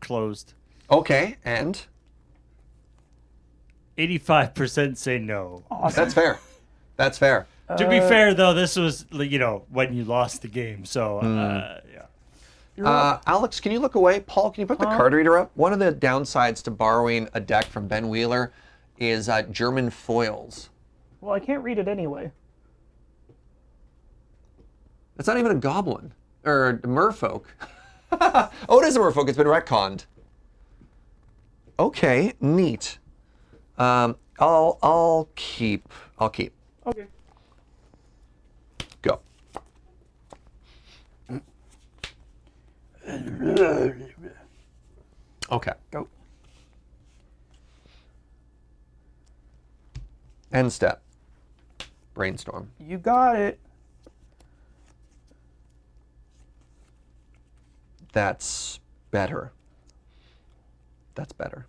closed. Okay, and 85% say no. that's fair. That's fair. To be fair, though, this was, when you lost the game, so, yeah. Alex, can you look away? Paul, can you put the card reader up? One of the downsides to borrowing a deck from Ben Wheeler is German foils. Well, I can't read it anyway. It's not even a goblin or a merfolk. Oh, it is a merfolk. It's been retconned. Okay, neat. I'll keep. Okay. Go. Okay. Go. End step. Brainstorm. You got it. That's better. That's better.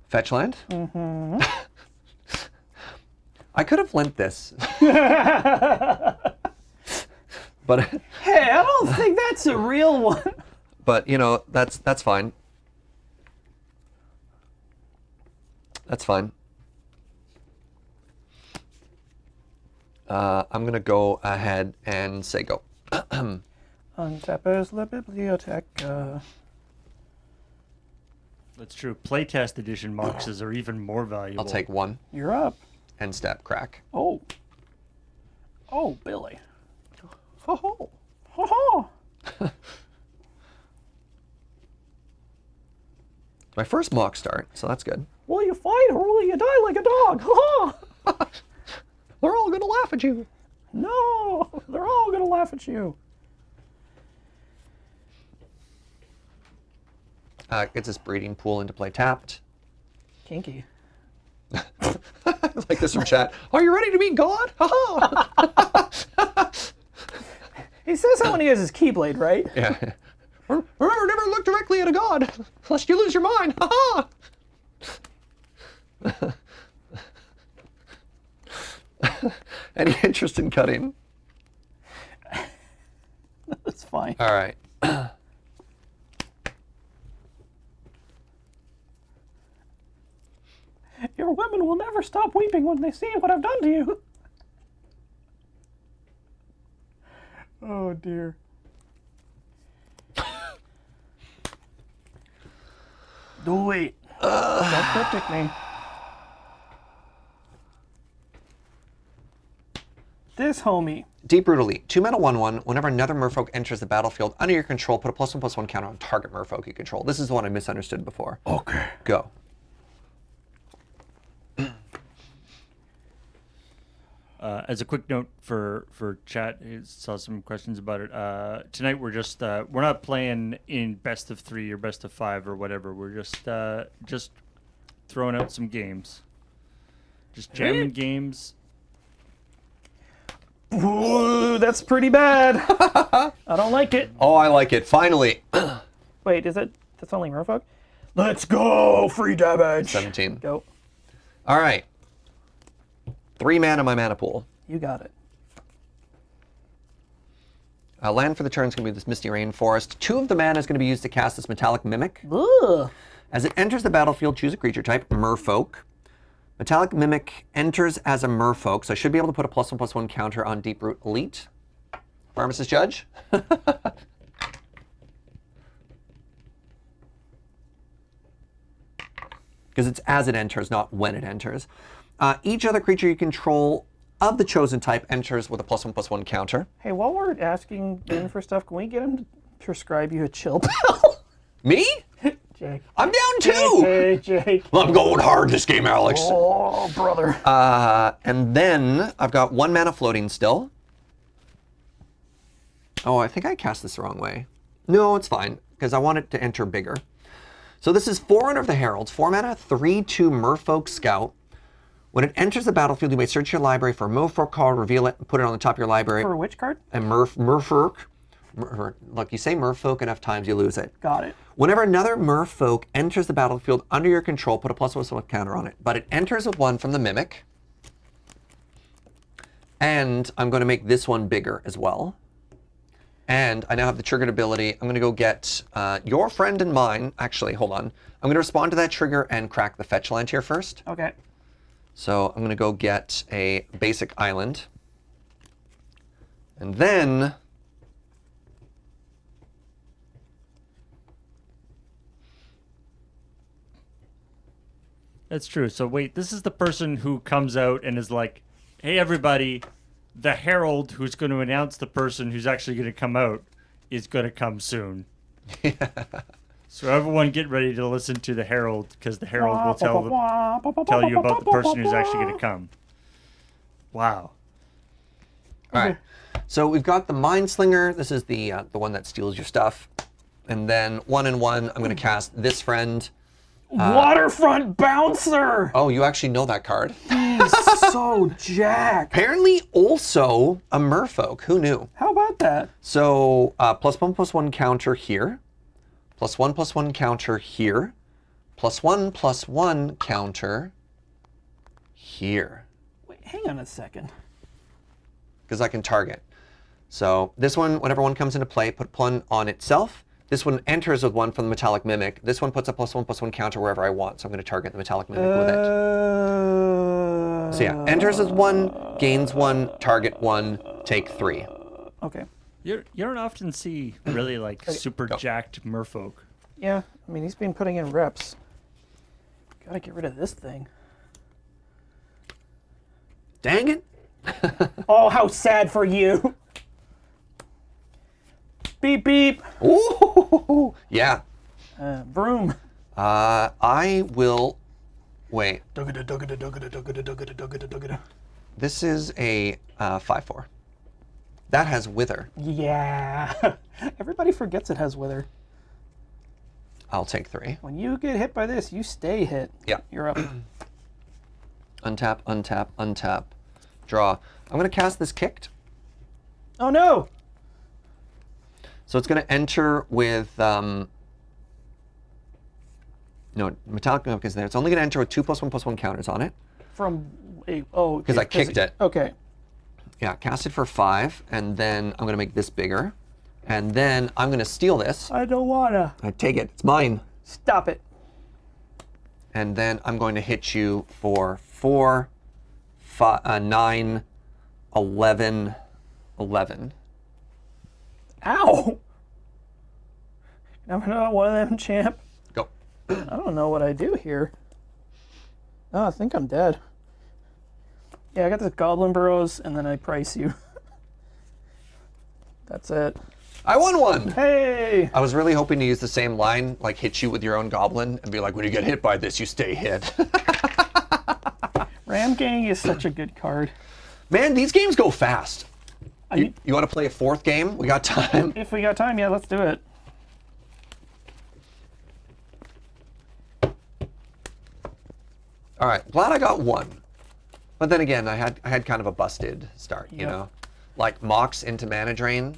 Fetch land? Mm-hmm. I could have lent this. But Hey, I don't think that's a real one. but that's fine. That's fine. I'm gonna go ahead and say go. Untappers la biblioteca. That's true. Playtest edition boxes are even more valuable. I'll take one. You're up. End step crack. Oh. Oh, Billy. Ho ho. Ho ho. My first mock start, so that's good. Will you fight or will you die like a dog? Ha ha. They're all gonna laugh at you. No, they're all gonna laugh at you. Gets this breeding pool into play tapped. Kinky. Like this from chat. Are you ready to be God? Ha He says that when he has his Keyblade, right? Yeah. Remember, never look directly at a god, lest you lose your mind. Ha ha! Any interest in cutting? That's fine. All right. Your women will never stop weeping when they see what I've done to you. Oh, dear. Do it. Don't cryptic me. This homie. Deep Root Elite. 2-mana 1/1. Whenever another merfolk enters the battlefield under your control, put a +1/+1 counter on target merfolk you control. This is the one I misunderstood before. Okay. Go. As a quick note for chat, I saw some questions about it. Tonight we're just we're not playing in best of 3 or best of 5 or whatever. We're just throwing out some games, just jamming games. Ooh, that's pretty bad. I don't like it. Oh, I like it. Finally. Wait, is it That's only merfolk. Let's go! Free damage! 17. Go. All right. 3 mana in my mana pool. You got it. Land for the turn is going to be this Misty Rainforest. 2 of the mana is going to be used to cast this Metallic Mimic. Ugh. As it enters the battlefield, choose a creature type, Merfolk. Metallic Mimic enters as a Merfolk, so I should be able to put a +1/+1 counter on Deeproot Elite. Pharmacist Judge? Because it's as it enters, not when it enters. Each other creature you control of the chosen type enters with a +1/+1 counter. Hey, while we're asking Ben for stuff, can we get him to prescribe you a chill pill? Me? Jake. I'm down too! Jake. I'm going hard this game, Alex. Oh, brother. And then I've got 1 mana floating still. Oh, I think I cast this the wrong way. No, it's fine, because I want it to enter bigger. So this is Forerunner of the Heralds, 4 mana, 3/2 Merfolk Scout. When it enters the battlefield, you may search your library for a Merfolk card, reveal it, and put it on the top of your library. For which card? And Merfolk. Look, you say Merfolk enough times, you lose it. Got it. Whenever another Merfolk enters the battlefield under your control, put a +1/+1 counter on it. But it enters with 1 from the Mimic. And I'm going to make this one bigger as well. And I now have the triggered ability. I'm going to go get your friend and mine. Actually, hold on. I'm going to respond to that trigger and crack the fetch land here first. Okay. So I'm going to go get a basic island. And then... That's true. So wait, this is the person who comes out and is like, hey, everybody, the herald who's going to announce the person who's actually going to come out is going to come soon. So everyone get ready to listen to the herald, because the herald will tell you about the person who's actually going to come. Wow. All right. So we've got the Mindslinger. This is the one that steals your stuff. And then 1 and 1, I'm going to cast this friend. Waterfront Bouncer! Oh, you actually know that card. He's so jacked. Apparently also a Merfolk. Who knew? How about that? So +1/+1 counter here. +1/+1 counter here. +1/+1 counter here. Wait, hang on a second. Because I can target. So this one, whenever one comes into play, put +1 on itself. This one enters with 1 from the Metallic Mimic. This one puts a +1/+1 counter wherever I want. So I'm going to target the Metallic Mimic with it. So yeah, enters with 1, gains 1, target 1, take 3. Okay. You don't often see really like super jacked merfolk. Yeah, I mean, he's been putting in reps. Gotta get rid of this thing. Dang it. Oh, how sad for you. Beep, beep. Ooh, yeah. Broom. I will, wait. This is a 5/4. That has Wither. Yeah. Everybody forgets it has Wither. I'll take 3. When you get hit by this, you stay hit. Yeah. You're up. Untap, untap, untap. Draw. I'm going to cast this Kicked. Oh, no. So it's going to enter with, no, Metallic Mimic is there. It's only going to enter with 2 +1/+1 counters on it. From a, oh. Because I kicked it. Okay. Yeah, cast it for 5, and then I'm going to make this bigger. And then I'm going to steal this. I don't wanna. I take it. It's mine. Stop it. And then I'm going to hit you for 4, 5, 9, 11, 11. Ow. I'm not one of them, champ. Go. I don't know what I do here. Oh, I think I'm dead. Yeah, I got the Goblin Burrows, and then I price you. That's it. I won one! Hey! I was really hoping to use the same line, like hit you with your own goblin, and be like, when you get hit by this, you stay hit. Ram Gang is such a good card. Man, these games go fast. You want to play a 4th game? We got time. If we got time, yeah, let's do it. All right, glad I got 1. But then again, I had kind of a busted start, you Yep. know? Like Mox into Mana Drain.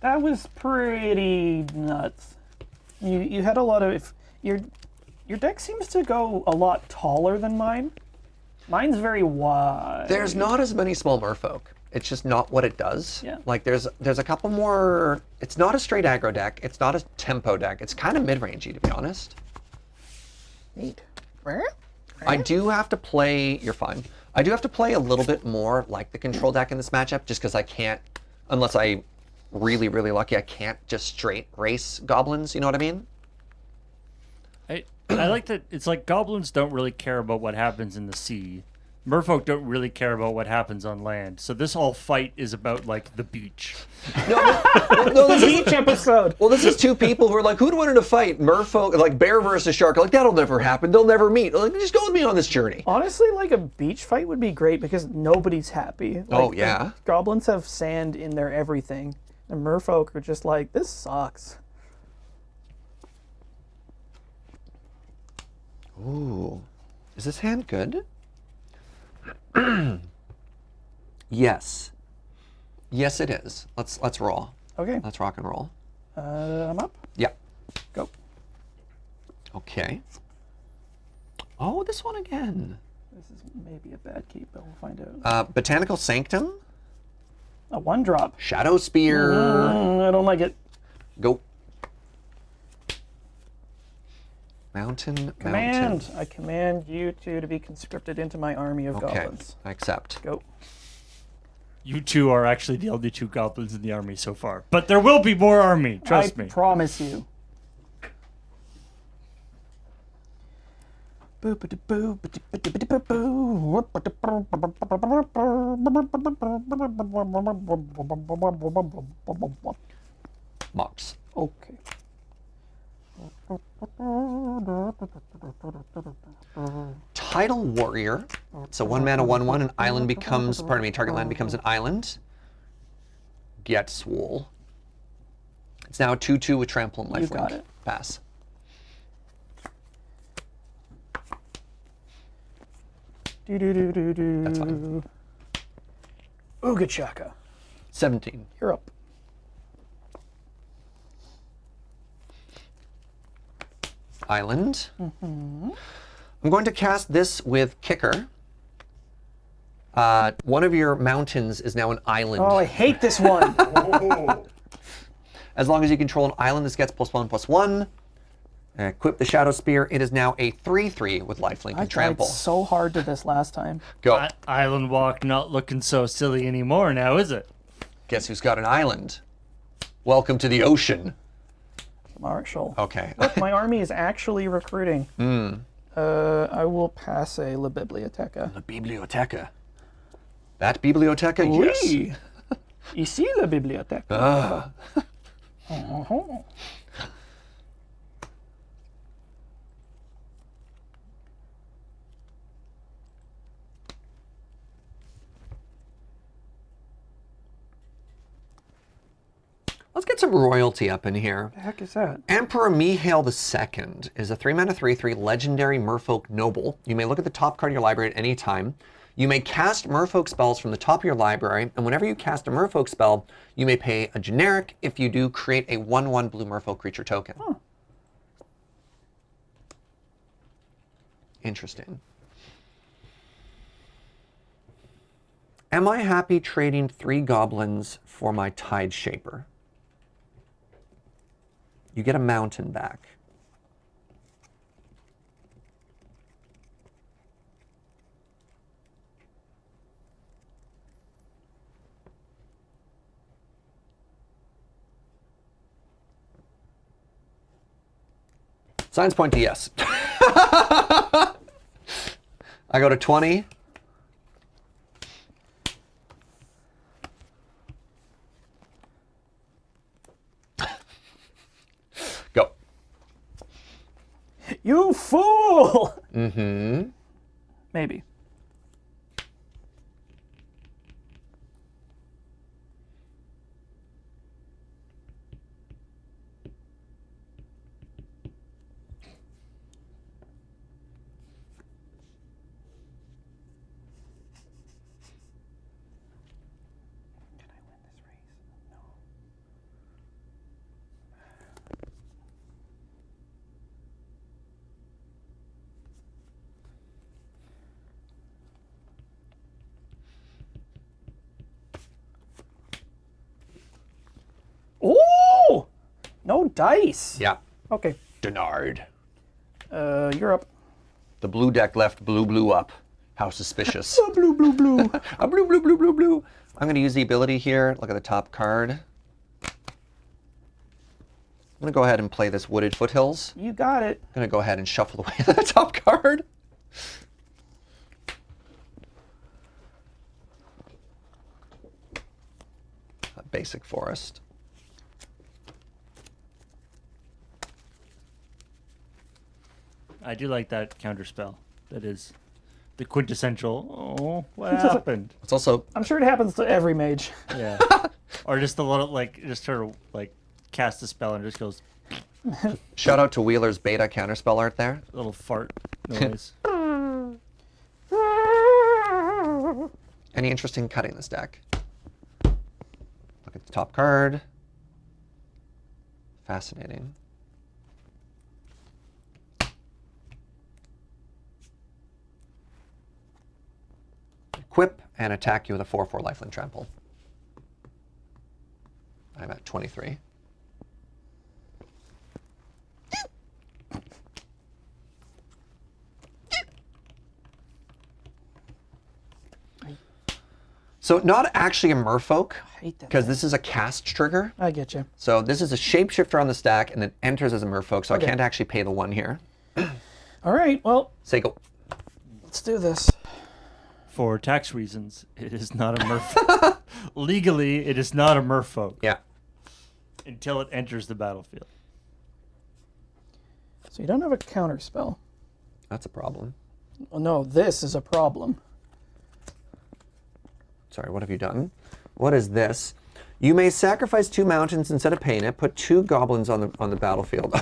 That was pretty nuts. You had a lot of your deck seems to go a lot taller than mine. Mine's very wide. There's not as many small merfolk. It's just not what it does. Yeah. Like there's a couple more. It's not a straight aggro deck. It's not a tempo deck. It's kind of mid-rangey, to be honest. Neat. I do have to play. You're fine. I do have to play a little bit more like the control deck in this matchup, just because I can't, unless I really lucky, I can't just straight race goblins. You know what I mean? I like that it's like goblins don't really care about what happens in the sea. Merfolk don't really care about what happens on land. So this whole fight is about like the beach. No, this is, Each episode. well, this is two people who are like, who'd win in a fight? Merfolk, like bear versus shark. Like that'll never happen. They'll never meet. Like just go with me on this journey. Honestly, like a beach fight would be great because nobody's happy. Like, Oh, yeah. the goblins have sand in their everything, and merfolk are just like, this sucks. Ooh, is this hand good? Yes. Yes, it is. Let's roll. Okay, Let's rock and roll. I'm up. Yeah. Go. Okay. Oh, this one again. This is maybe a bad keep, but we'll find out. Botanical Sanctum. A 1-drop. Shadow Spear. I don't like it. Go. Mountain. Command. I command you two to be conscripted into my army of Okay. goblins. I accept. Go. You two are actually the only 2 goblins in the army so far. But there will be more army, trust I me. promise you. Mox. Okay. Tidal Warrior. So 1 mana, 1/1. An island becomes. Pardon me. Target land becomes an island. Gets wool. It's now a 2/2 with trample and lifelink. You got it. Pass. That's fine. Ooga chaka. 17. You're up. Island. I'm going to cast this with Kicker. One of your mountains is now an island. Oh, I hate this one. As long as you control an island, this gets +1/+1. Equip the Shadow Spear. It is now a 3/3 with lifelink I and tried trample. so hard to this last time. Go. Island Walk not looking so silly anymore now, is it? Guess who's got an island? Welcome to the ocean. Marshall. Okay. Look, my army is actually recruiting. I will pass a La Biblioteca. La Biblioteca. That Biblioteca? Yes. Oui. Ici la biblioteca. Oh. Let's get some royalty up in here. What the heck is that? Emperor Mihail II is a 3-mana 3/3 legendary merfolk noble. You may look at the top card of your library at any time. You may cast merfolk spells from the top of your library, and whenever you cast a merfolk spell, you may pay a generic. If you do, create a 1/1 blue merfolk creature token. Huh. Interesting. Am I happy trading 3 goblins for my Tide Shaper? You get a mountain back. Signs point to yes. I go to 20. Go. You fool! Mm-hmm. Maybe. Can I win this race? No. dice. Yeah. Okay. Denard. You're up. The blue deck left blue up. How suspicious. Blue, blue, blue. A blue. I'm going to use the ability here. Look at the top card. I'm going to go ahead and play this Wooded Foothills. You got it. I'm going to go ahead and shuffle away the top card. A basic forest. I do like that counter spell. That is the quintessential. Oh, what happened? It's also I'm sure it happens to every mage. Yeah. Or just a little just sort of like cast a spell and it just goes shout out to Wheeler's beta counterspell art there. a little fart noise. Any interest in cutting this deck? Look at the top card. Fascinating. Equip and attack you with a 4/4 lifelink trample. I'm at 23. So not actually a merfolk, I hate that. because this is a cast trigger. I get you. So this is a shapeshifter on the stack and then enters as a merfolk, so Okay. I can't actually pay the 1 here. All right. Well, Say go. let's do this. For tax reasons, it is not a merfolk. Legally, it is not a merfolk Yeah. until it enters the battlefield. So you don't have a counter spell. That's a problem. Well, no, this is a problem. Sorry, what have you done? What is this? You may sacrifice 2 mountains instead of paying it. Put 2 goblins on the battlefield.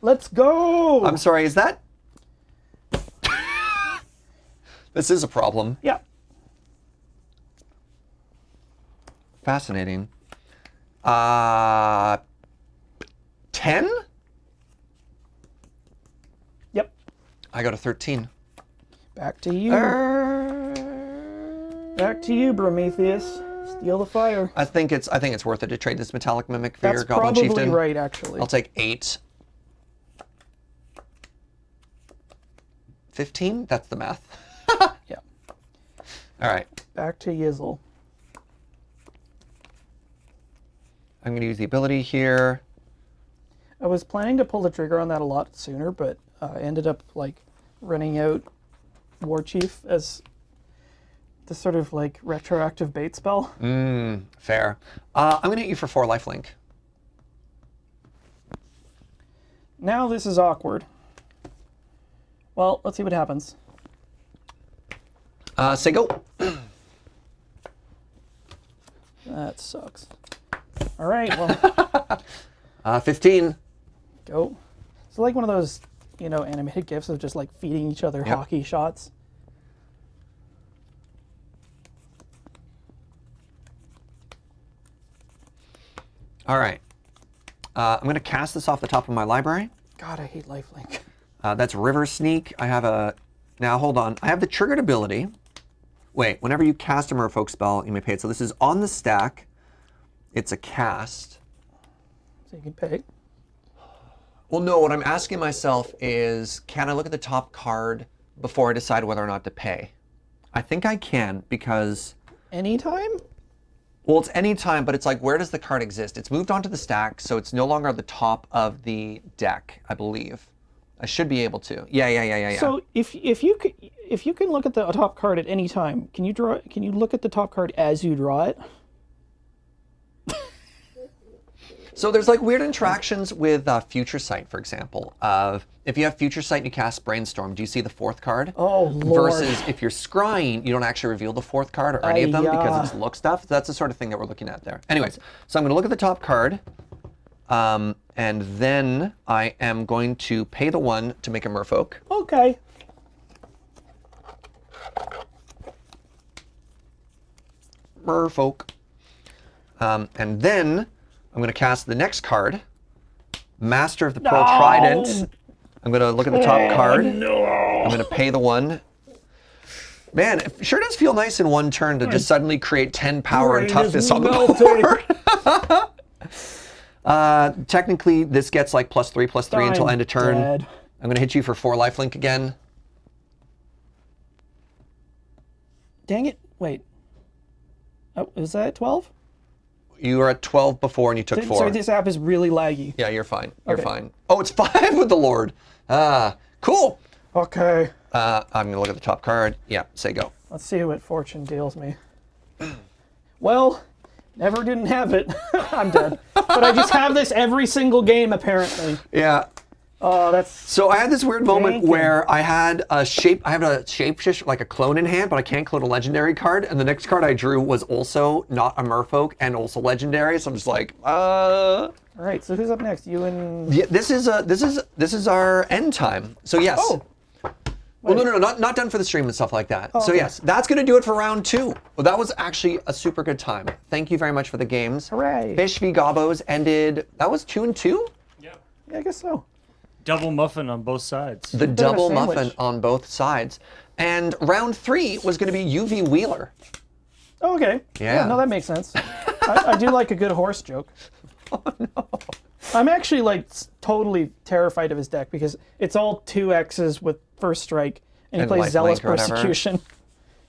Let's go. I'm sorry, is that? This is a problem. Yeah. Fascinating. 10? Yep. I got a 13. Back to you. Back to you, Prometheus. Steal the fire. I think it's worth it to trade this metallic mimic for That's your goblin probably chieftain. right, actually. I'll take 8. 15? That's the math. Yeah. All right. Back to Yizzle. I'm going to use the ability here. I was planning to pull the trigger on that a lot sooner, but I ended up like running out War Chief as the sort of like retroactive bait spell. Fair. I'm going to hit you for 4 lifelink. Now this is awkward. Well, let's see what happens. Say go. That sucks. All right, well, 15. go. It's like one of those, animated gifs of just like feeding each other Yep. hockey shots. All right. I'm going to cast this off the top of my library. God, I hate lifelink. That's River Sneak. I have a... Now, hold on. I have the triggered ability. Wait, whenever you cast a merfolk spell, you may pay it. So this is on the stack. It's a cast. So you can pay. Well, no, what I'm asking myself is, can I look at the top card before I decide whether or not to pay? I think I can, because... Anytime? Well, it's any time, but it's like, where does the card exist? It's moved onto the stack, so it's no longer at the top of the deck, I believe. I should be able to. Yeah. So if you can look at the top card at any time, can you look at the top card as you draw it? So there's like weird interactions with Future Sight, for example. If you have Future Sight and you cast Brainstorm, do you see the 4th card? Oh, Lord. Versus if you're scrying, you don't actually reveal the 4th card or any of them because it's look stuff. That's the sort of thing that we're looking at there. Anyways, so I'm going to look at the top card. And then I am going to pay the 1 to make a merfolk. Okay. Merfolk. And then I'm going to cast the next card, Master of the Pearl Trident. I'm going to look at the top card. No. I'm going to pay the 1. Man, it sure does feel nice in 1 turn to just suddenly create 10 power and Brain is toughness on the melting. board. Technically, this gets like +3/+3 until I'm end of turn. dead. I'm gonna hit you for 4 lifelink again. Dang it. Wait. Oh, is that 12? You were at 12 before and you took 4. Sorry, this app is really laggy. Yeah, you're fine. You're Okay. fine. Oh, it's 5 with the Lord. Cool. Okay. I'm gonna look at the top card. Yeah, say go. Let's see what fortune deals me. Well, never didn't have it. I'm dead. But I just have this every single game, apparently. Yeah. Oh, that's... So I had this weird moment Thank you. where I have a shapeshift, like a clone in hand, but I can't clone a legendary card. And the next card I drew was also not a merfolk and also legendary. So I'm just like, All right, so who's up next? You and... Yeah, this is our end time. So yes. Oh. Well, no, not done for the stream and stuff like that. So okay. yes, that's going to do it for round 2. Well, that was actually a super good time. Thank you very much for the games. Hooray. Fish v Gobos ended, that was 2-2? Yeah. Yeah, I guess so. Double muffin on both sides. The of a double sandwich. muffin on both sides. And round 3 was going to be UV Wheeler. Oh, okay. Yeah. No, that makes sense. I do like a good horse joke. Oh no. I'm actually like totally terrified of his deck because it's all 2X's with first strike, and he And plays lifelink Zealous or whatever. Persecution.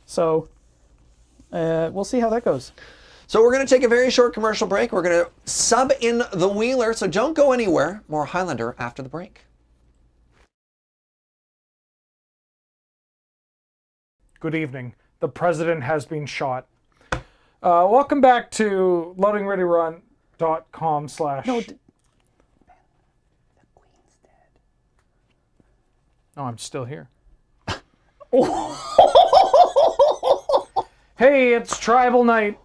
So we'll see how that goes. So we're going to take a very short commercial break. We're going to sub in the Wheeler, so don't go anywhere. More Highlander after the break. Good evening. The president has been shot. Welcome back to loadingreadyrun.com/. No, No, I'm still here. Hey, it's Tribal Night.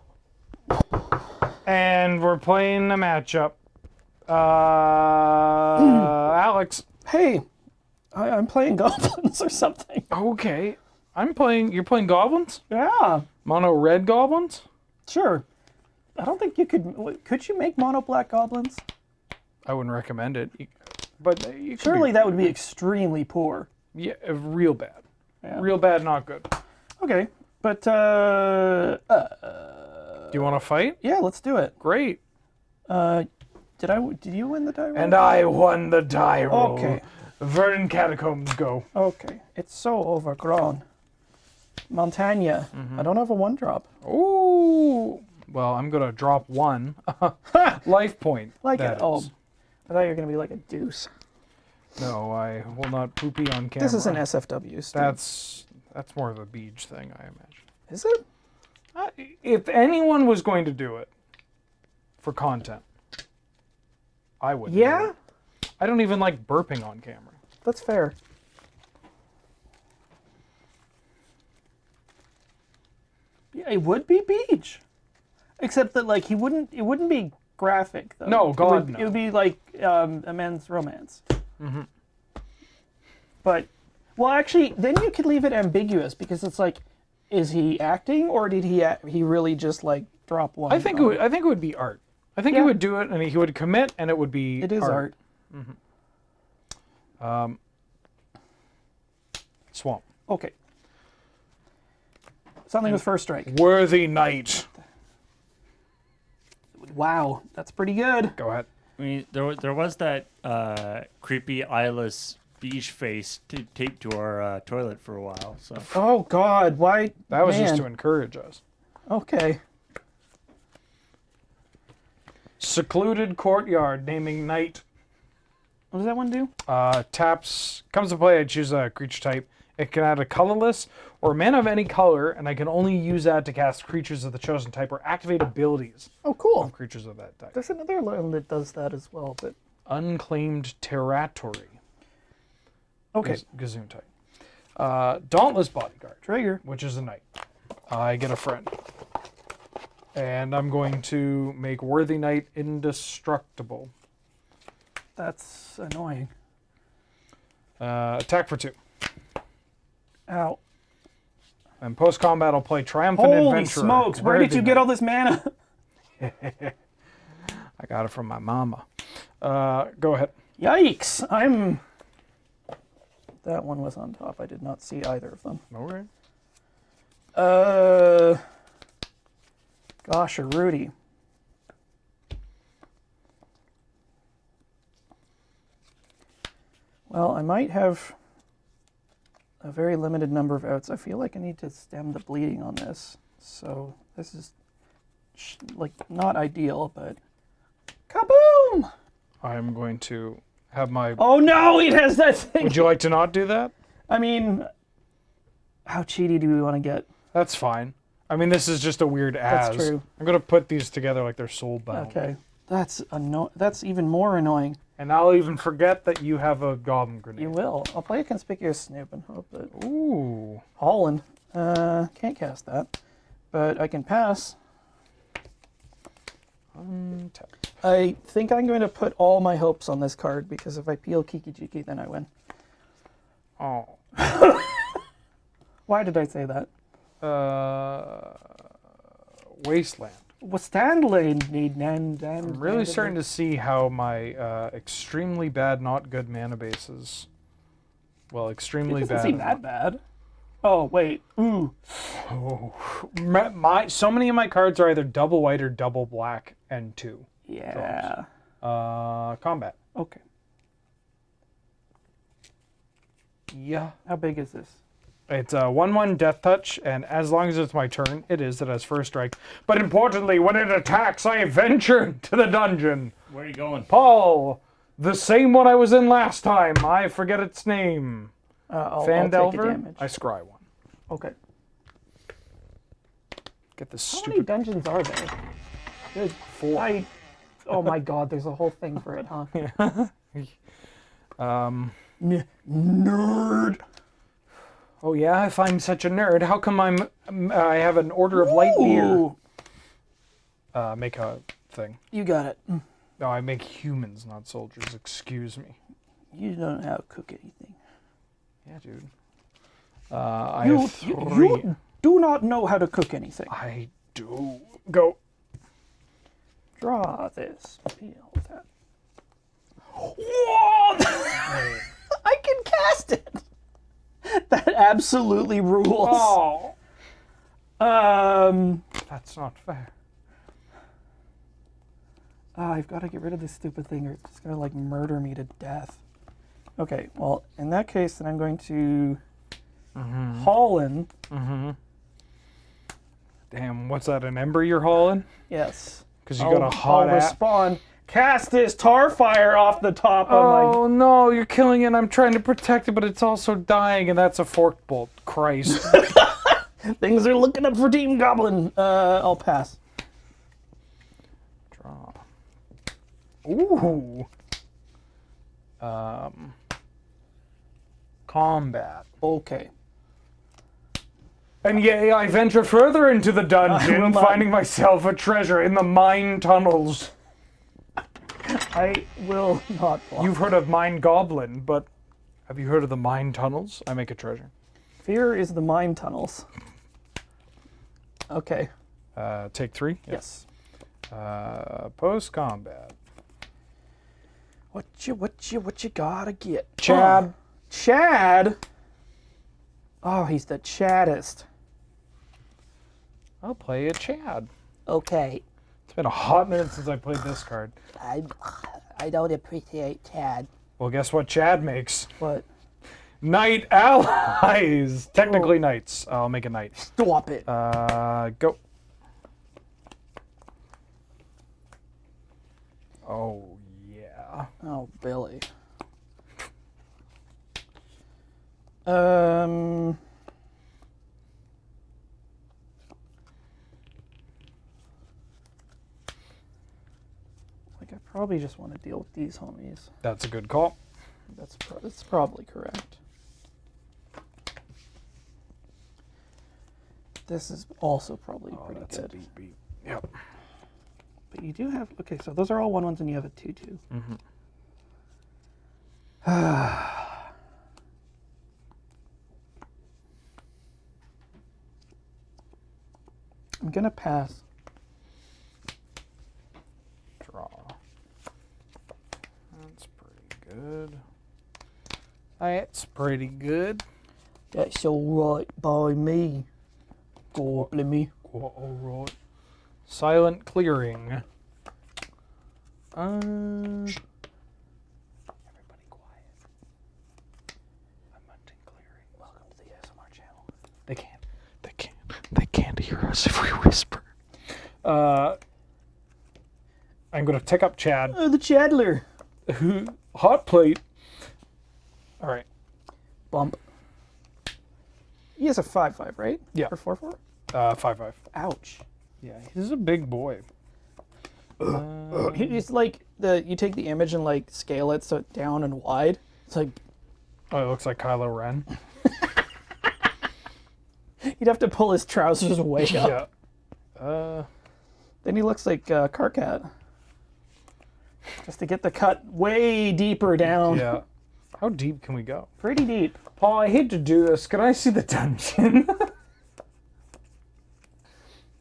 And we're playing a matchup. Alex. hey, I'm playing goblins or something. Okay. You're playing goblins? Yeah, Mono red goblins? sure. I don't think you could you make mono black goblins? I wouldn't recommend it. But you could Surely that would be extremely poor. Yeah, real bad. Yeah. Real bad, not good. Okay, but Do you want to fight? yeah, let's do it. Great. Did you win the die roll? And I won the die roll. Okay. Vernon Catacombs go. Okay, it's so overgrown. Montagna. I don't have a 1-drop. Ooh. Well, I'm going to drop 1 life point. Like that it. Oh, is. I thought you were gonna be like a deuce. No, I will not poopy on camera. This is an SFW. Steve. That's more of a beach thing, I imagine. Is it? If anyone was going to do it for content, I would. Yeah, I don't even like burping on camera. that's fair. Yeah, it would be beach, except that like it wouldn't be graphic though. No, God, no. It would be like a men's romance. Mm-hmm. But well, actually, then you could leave it ambiguous because it's like, is he acting or did he really just like drop one? I think it would be art. I think he would do it and he would commit and it would be It is art. Swamp. Okay. Something with first strike. Worthy Knight. Wow, that's pretty good. Go ahead. I mean, there was that creepy eyeless beige face taped to our toilet for a while. So Oh God, why? That was just Man. to encourage us. Okay. Secluded Courtyard, naming Knight. What does that one do? Taps, comes to play, I choose a creature type. It can add a colorless or mana of any color, and I can only use that to cast creatures of the chosen type or activate abilities Oh, cool. of creatures of that type. There's another one that does that as well, but Unclaimed Territory. okay. Gazoon type. Dauntless Bodyguard, Trigger. which is a knight. I get a friend. And I'm going to make Worthy Knight indestructible. That's annoying. Attack for 2. Ow. And post combat, I'll play Triumphant Holy Adventurer. smokes! Where did Worthy you get Knight. all this mana? I got it from my mama. Go ahead. Yikes! That one was on top. I did not see either of them. Okay. Gosh, or Rudy. Well, I might have a very limited number of outs. I feel like I need to stem the bleeding on this. So this is like not ideal, but kaboom! I'm going to have my. Oh no, it has that thing. Would you like to not do that? I mean, how cheaty do we want to get? That's fine. I mean, this is just a weird as. That's true. I'm gonna put these together like they're soul bound. Okay, that's even more annoying. And I'll even forget that you have a goblin grenade. You will. I'll play a conspicuous snoop and hope that Ooh. Holland can't cast that, but I can pass. Untap. I think I'm going to put all my hopes on this card because if I peel Kiki Jiki, then I win. Oh. Why did I say that? Wasteland. I'm I'm really starting to see how my extremely bad, not good mana bases. Well, extremely It doesn't bad. seem that bad. Oh wait. Ooh. Oh. So many of my cards are either double white or double black and 2. Yeah. Combat. Okay. Yeah. How big is this? It's a 1/1 death touch, and as long as it's my turn, it has first strike. But importantly, when it attacks, I venture to the dungeon. Where are you going? Paul, the same one I was in last time. I forget its name. I'll take a Fandelver. damage. I scry one. Okay. Get this How many stupid. dungeons are there? Good. 4. Oh my god, there's a whole thing for it, huh? Nerd. Oh yeah, if I'm such a nerd, how come I have an Order of Light beer? Ooh. Make a thing. You got it. No, I make humans, not soldiers. Excuse me. You don't know how to cook anything. Yeah, dude. I have 3. You do not know how to cook anything. I do. Go. Draw this. Peel that. Whoa! I can cast it. That absolutely rules. Oh, that's not fair. I've got to get rid of this stupid thing or it's just going to like murder me to death. Okay, well, in that case, then I'm going to haul in. Damn, what's that? An ember you're hauling? Yes. Because you got a hot I'll ass. respawn. Cast this tar fire off the top of Oh no, you're killing it. I'm trying to protect it, but it's also dying, and that's a fork bolt. Christ. my... Things are looking up for Team Goblin. I'll pass. Draw. Ooh. Combat. Okay. And yea, I venture further into the will dungeon, not- finding myself a treasure in the mine tunnels. I will not block. You've heard of Mine Goblin, but have you heard of the mine tunnels? I make a treasure. Fear is the mine tunnels. Okay. Take 3? Yes. Post combat. What you gotta get? Chad. Oh, Chad? Oh, he's the chaddest. I'll play a Chad. Okay. It's been a hot minute since I played this card. I don't appreciate Chad. Well, guess what Chad makes? What? Knight allies. Technically knights. I'll make a knight. Stop it. Go. Oh, yeah. Oh, Billy. Like I probably just want to deal with these homies. That's a good call. That's probably correct. This is also probably pretty That's good. a beat. Yep. But you do have okay, so those are all 1/1s and you have a 2/2. I'm gonna pass. Draw. That's pretty good. That's pretty good. That's all right by me. Goblin me. All right. Silent clearing. Everybody quiet. hear us if we whisper. I'm going to tick up Chad. The Chadler. Hot plate. All right. Bump. He has a 5/5, right? Yeah. Or 4/4? 5/5. Ouch. Yeah, he's a big boy. It's like you take the image and like scale it so it's down and wide. It's like Oh, it looks like Kylo Ren. you'd have to pull his trousers way up. Yeah. Then he looks like Karkat. Just to get the cut way deeper down. Yeah. How deep can we go? Pretty deep. Paul, I hate to do this. Can I see the dungeon?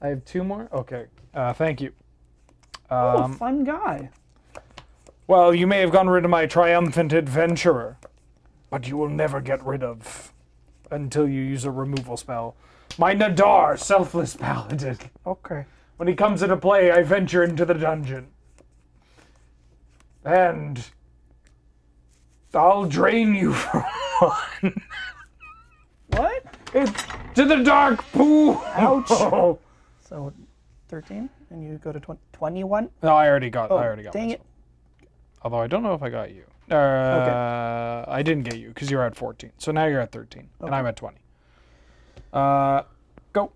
I have 2 more? Okay. Thank you. Oh, fun guy. Well, you may have gotten rid of my triumphant adventurer, but you will never get rid of until you use a removal spell. My Nadar, selfless paladin. Okay. When he comes into play, I venture into the dungeon. And I'll drain you for one. What? To the dark pool. Ouch. Oh. So 13, and you go to 21. No, I already got. Oh, I already got. dang myself. it. Although I don't know if I got you. I didn't get you because you were at 14. So now you're at 13, and I'm at 20. Go.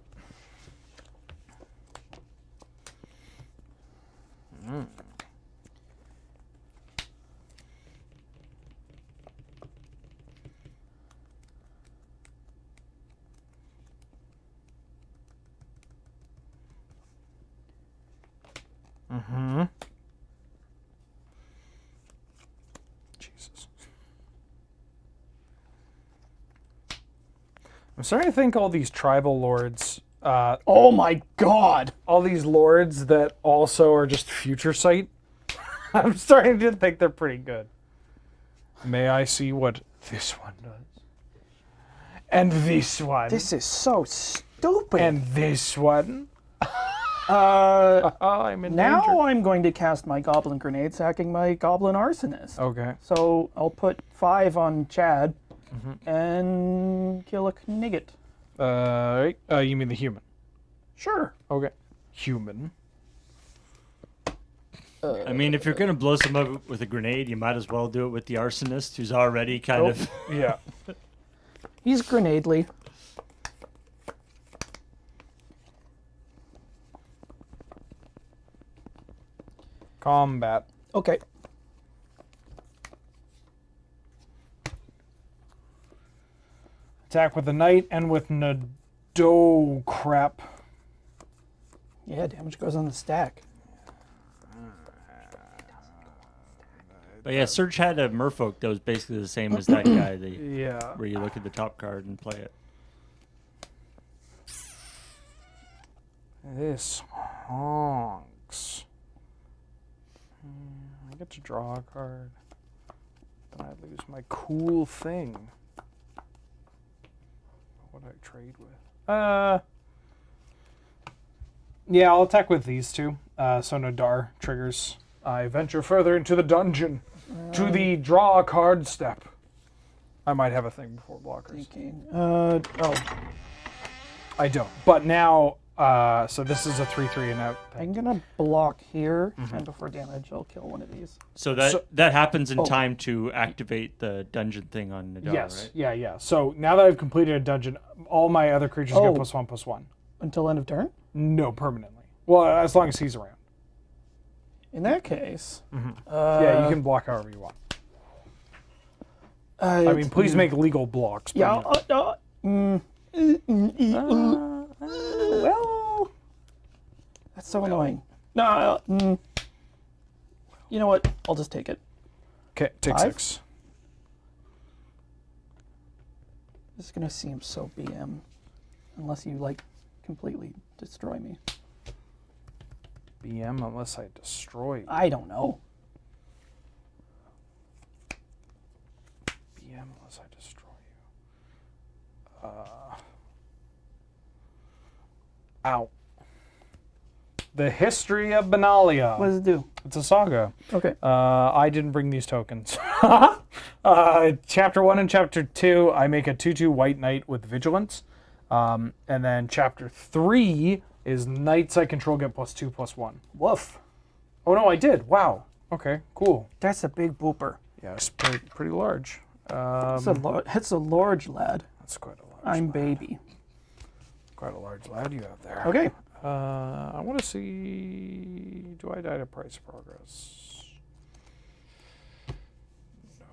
Jesus. I'm starting to think all these tribal lords, Oh my god. all these lords that also are just future sight, I'm starting to think they're pretty good. May I see what this one does? And this one. This is so stupid. And this one. I'm in now danger. I'm going to cast my Goblin Grenade, sacking my Goblin Arsonist. Okay. So I'll put 5 on Chad and kill a Knigget. You mean the human? Sure. Okay. Human. I mean, if you're going to blow some up with a grenade, you might as well do it with the arsonist, who's already kind of... Yeah. He's grenadely. Combat. Okay. Attack with the knight and with Nado crap. Yeah, damage goes on the stack. But yeah, Surge had a merfolk that was basically the same as that guy, Yeah. where you look at the top card and play it. This honks. I get to draw a card. Then I lose my cool thing. What do I trade with? Yeah, I'll attack with these two. So Nadar triggers. I venture further into the dungeon to the draw a card step. I might have a thing before blockers. Thinking. I don't. But now, so this is a 3/3 and out thing. I'm gonna block here, and before damage, I'll kill one of these. So that happens in Oh. time to activate the dungeon thing on Nadar, Yes. right? Yeah. So now that I've completed a dungeon, all my other creatures Oh. get +1/+1. Until end of turn? No, permanently. Well, as long as he's around. In that case. Yeah, you can block however you want. I mean, please make legal blocks. But Yeah. you know. Well. That's so annoying. No. You know what? I'll just take it. Okay, take 5? 6. This is gonna seem so BM, unless you like completely destroy me. BM unless I destroy you. I don't know. BM unless I destroy you. Ow. The History of Benalia. What does it do? It's a saga. Okay. I didn't bring these tokens. Chapter 1 and Chapter 2, I make a 2/2 white knight with vigilance. And then chapter 3 is knights I control get +2/+1. Woof. Oh no, I did. Wow. Okay, cool. That's a big booper. Yeah, it's pretty large. It's a large lad. That's quite a large. I'm baby. Quite a large lad you have there. Okay. I want to see. Do I die to price progress? No.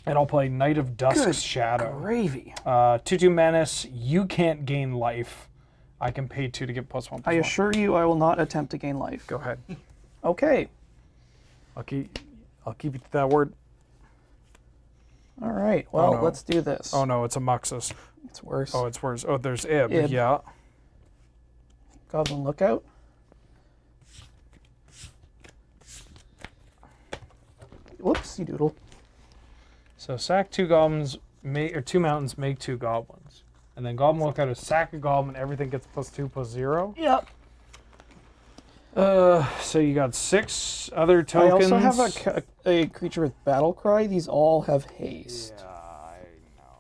And I'll play Knight of Dusk's Shadow. Gravy. 2/2 menace. You can't gain life. I can pay 2 to get +1/+1. I assure you, I will not attempt to gain life. Go ahead. Okay. I'll keep you to that word. All right. Well, no. let's do this. Oh no, it's a Muxus. It's worse. Oh, it's worse. Oh, there's Ib. Ib. Yeah. Goblin Lookout. Whoopsie doodle. So sack 2 goblins, or 2 mountains, make 2 goblins. And then Goblin Lookout is sack a goblin, everything gets +2/+0. Yep. So you got 6 other I tokens. also have a creature with Battle Cry. These all have haste. Yeah, I know.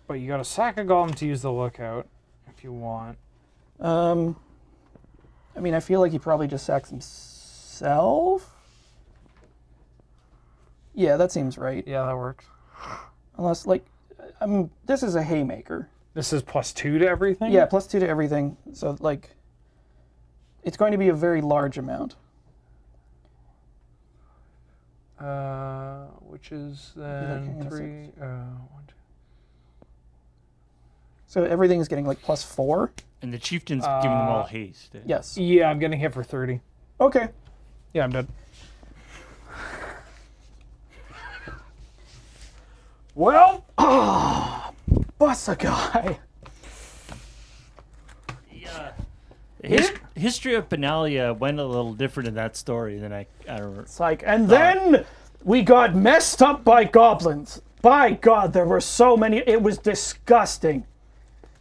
But you got to sack a goblin to use the lookout if you want. I mean, I feel like he probably just sacks himself. Yeah, that seems right. Yeah, that works. Unless, like, this is a haymaker. This is +2 to everything? Yeah, +2 to everything. So, like, it's going to be a very large amount. Which is hang then on a 3. second. 1, 2. So everything is getting, like, +4? And the chieftain's giving them all haste. Yes. Yeah, I'm getting hit for 30. Okay. Yeah, I'm dead. Well, Bust a guy. Yeah. History of Benalia went a little different in that story than I remember. It's like, and then we got messed up by goblins. By God, there were so many. It was disgusting.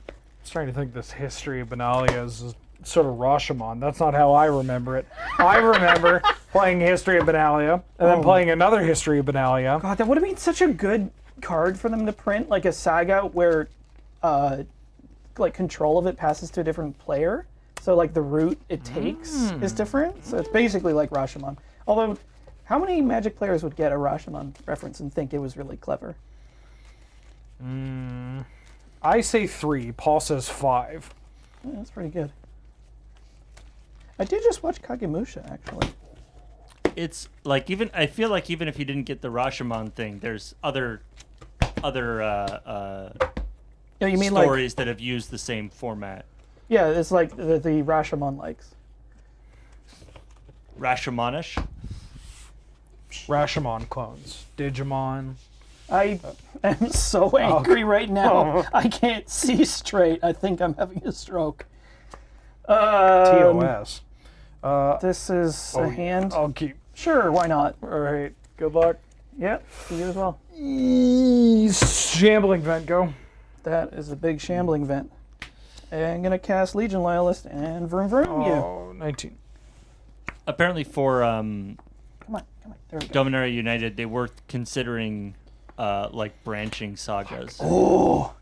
I was trying to think this history of Benalia is sort of Rashomon. That's not how I remember it. I remember playing History of Benalia and then playing another History of Benalia. God, that would have been such a good card for them to print, like a saga where, like, control of it passes to a different player. So, like, the route it takes is different. So it's basically like Rashomon. Although, how many Magic players would get a Rashomon reference and think it was really clever? I say 3. Paul says 5. Yeah, that's pretty good. I did just watch Kagemusha, actually. It's like I feel like even if you didn't get the Rashomon thing, there's other Yeah, you mean stories that have used the same format. Yeah, it's like the Rashomon likes. Rashomonish. Rashomon clones. Digimon. I am so angry right now. I can't see straight. I think I'm having a stroke. TOS. This is a hand. I'll keep. Sure, why not? All right. Good luck. Yeah, to you as well. Shambling vent, go. That is a big shambling vent. And I'm going to cast Legion Loyalist and vroom vroom you. Oh, 19. Apparently for Come on. There we go. Dominaria United, they were considering like branching sagas Oh,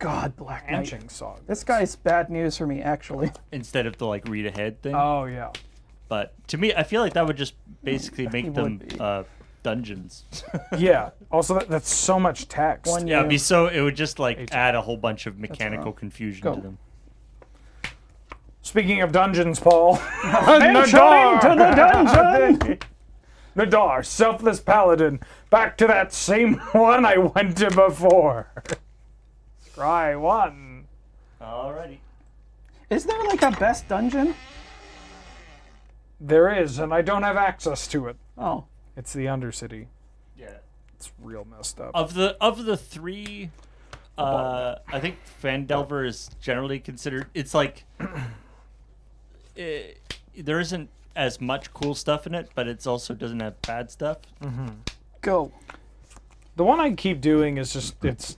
God, Black Knight. Branching Saga. This guy's bad news for me, actually. instead of the like read ahead thing. Oh, yeah. But to me, I feel like that would just basically make would them be. dungeons. Yeah. Also, that's so much text. One Yeah, it'd be you. so it would just like add a whole bunch of mechanical wrong. confusion Go. to them. Speaking of dungeons, Paul. Venturing to the dungeon! Nadar, selfless paladin. Back to that same one I went to before. Scry 1. Alrighty. Is there like a best dungeon? There is, and I don't have access to it. Oh. It's the Undercity. Yeah. It's real messed up. Of the three, I think Fandelver is generally considered. It's like there isn't as much cool stuff in it, but it's also doesn't have bad stuff. Go. The one I keep doing is just, it's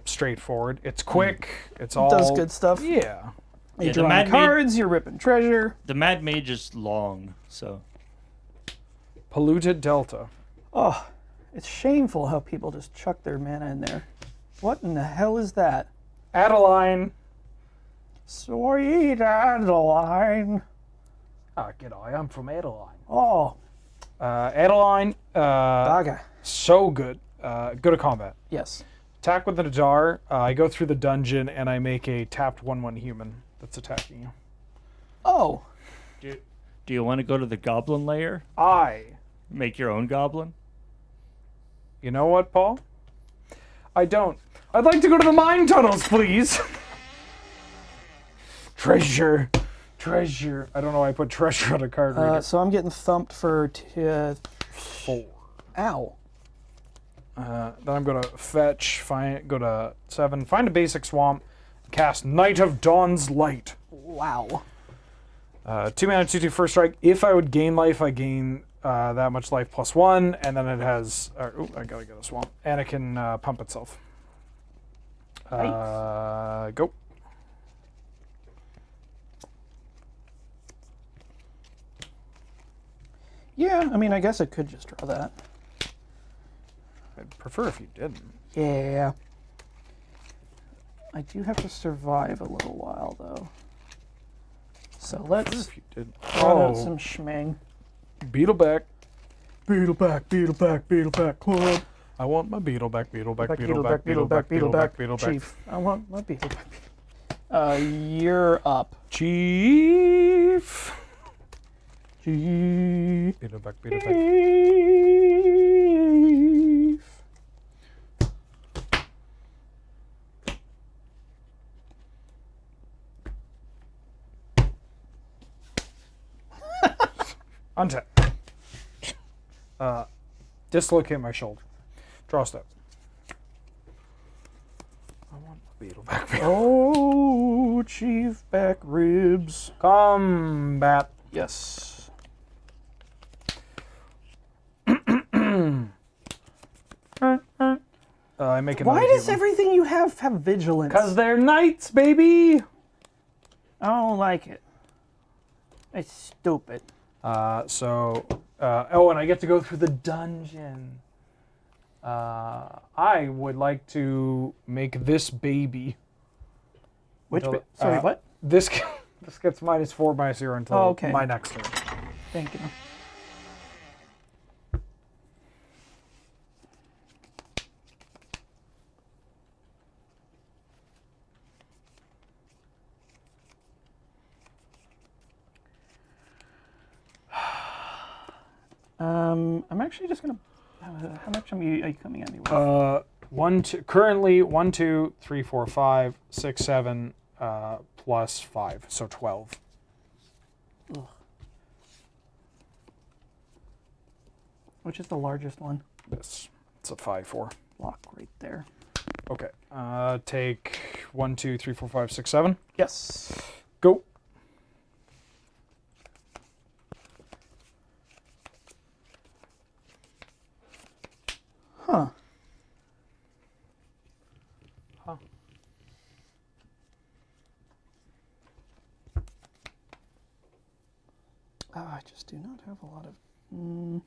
straightforward. It's quick. It's all... Does good stuff. Yeah. You're Yeah, the drawing Mad cards, you're ripping treasure. The Mad Mage is long, so Polluted Delta. Oh, it's shameful how people just chuck their mana in there. What in the hell is that? Adeline. Sweet Adeline. Ah, g'day. I'm from Adeline. Oh, Adeline. Daga. So good. Go to combat. Yes. Attack with an Adar. I go through the dungeon and I make a tapped 1/1 human that's attacking you. Oh. Do you want to go to the goblin lair? Make your own goblin? You know what, Paul? I don't. I'd like to go to the mine tunnels, please. Treasure. Treasure. I don't know why I put treasure on a card reader. So I'm getting thumped for 4. Ow. Then I'm going to fetch, go to 7, find a basic swamp, cast Night of Dawn's Light. Wow. 2 mana, 2/2 first strike. If I would gain life, I gain that much life +1, and then it has. I gotta get a swamp, and it can pump itself. Go. Yeah, I mean, I guess I could just draw that. I'd prefer if you didn't. Yeah. I do have to survive a little while, though. So let's If you did. run out some schmang. Beetleback. Beetleback, Beetleback, Beetleback Club. I want my Beetleback, Beetleback, Beetleback, Beetleback, Beetleback, Beetleback. Chief, I want my Beetleback. You're up. Chief. Chief. Beetleback, Beetleback. Chief. Untap. Dislocate my shoulder. Draw a step. I want my Beetleback. Oh, Chief back ribs. Combat. Yes. I make another Why does human. everything you have vigilance? Because they're knights, baby! I don't like it. It's stupid. And I get to go through the dungeon. I would like to make this baby. Which Until- sorry, what? This this gets -4, -0 until Oh, okay. my next turn. Thank you. I'm actually just gonna. How much are you coming at me with? Currently 1, 2, 3, 4, 5, 6, 7, plus 5, so 12. Ugh. Which is the largest one? This. It's a 5/4. Block right there. Okay. Take 1, 2, 3, 4, 5, 6, 7. Yes. Go. Huh. I just do not have a lot of time.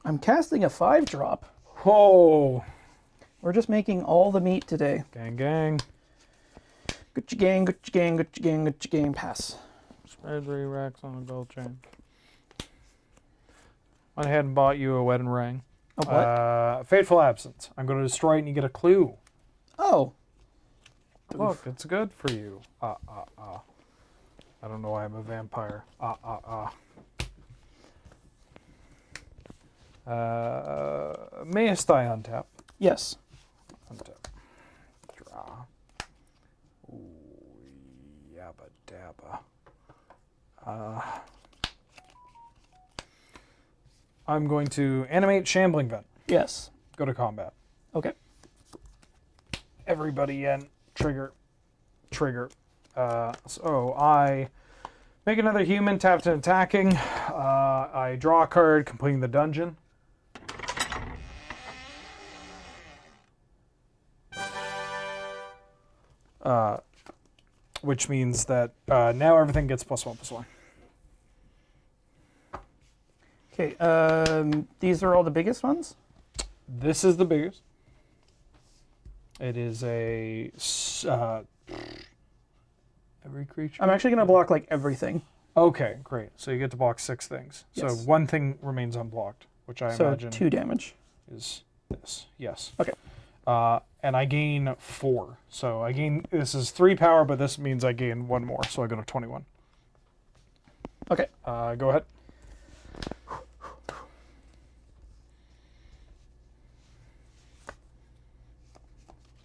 I'm casting a 5-drop. Whoa. We're just making all the meat today. Gang, gang. Gucci gang, Gucci gang, Gucci gang, Gucci gang. Pass. Spread 3 racks on a gold chain. Went ahead and bought you a wedding ring. A what? Fateful Absence. I'm going to destroy it and you get a clue. Oh. Look, it's good for you. I don't know why I'm a vampire. Mayest I untap? Yes. Untap. Draw. Ooh, yabba dabba. I'm going to animate Shambling Vent. Yes. Go to combat. Okay. Everybody in. Trigger. Trigger. So I make another human, tapped and attacking. I draw a card, completing the dungeon. which means that now everything gets +1/+1. Okay, these are all the biggest ones? This is the biggest. It is a every creature. I'm actually going to block like everything. Okay, great. So you get to block 6 things. Yes. So one thing remains unblocked, which I So imagine 2 damage. is this. Yes. Okay. And I gain 4. So I gain, this is 3 power, but this means I gain 1 more. So I go to 21. Okay. Go ahead.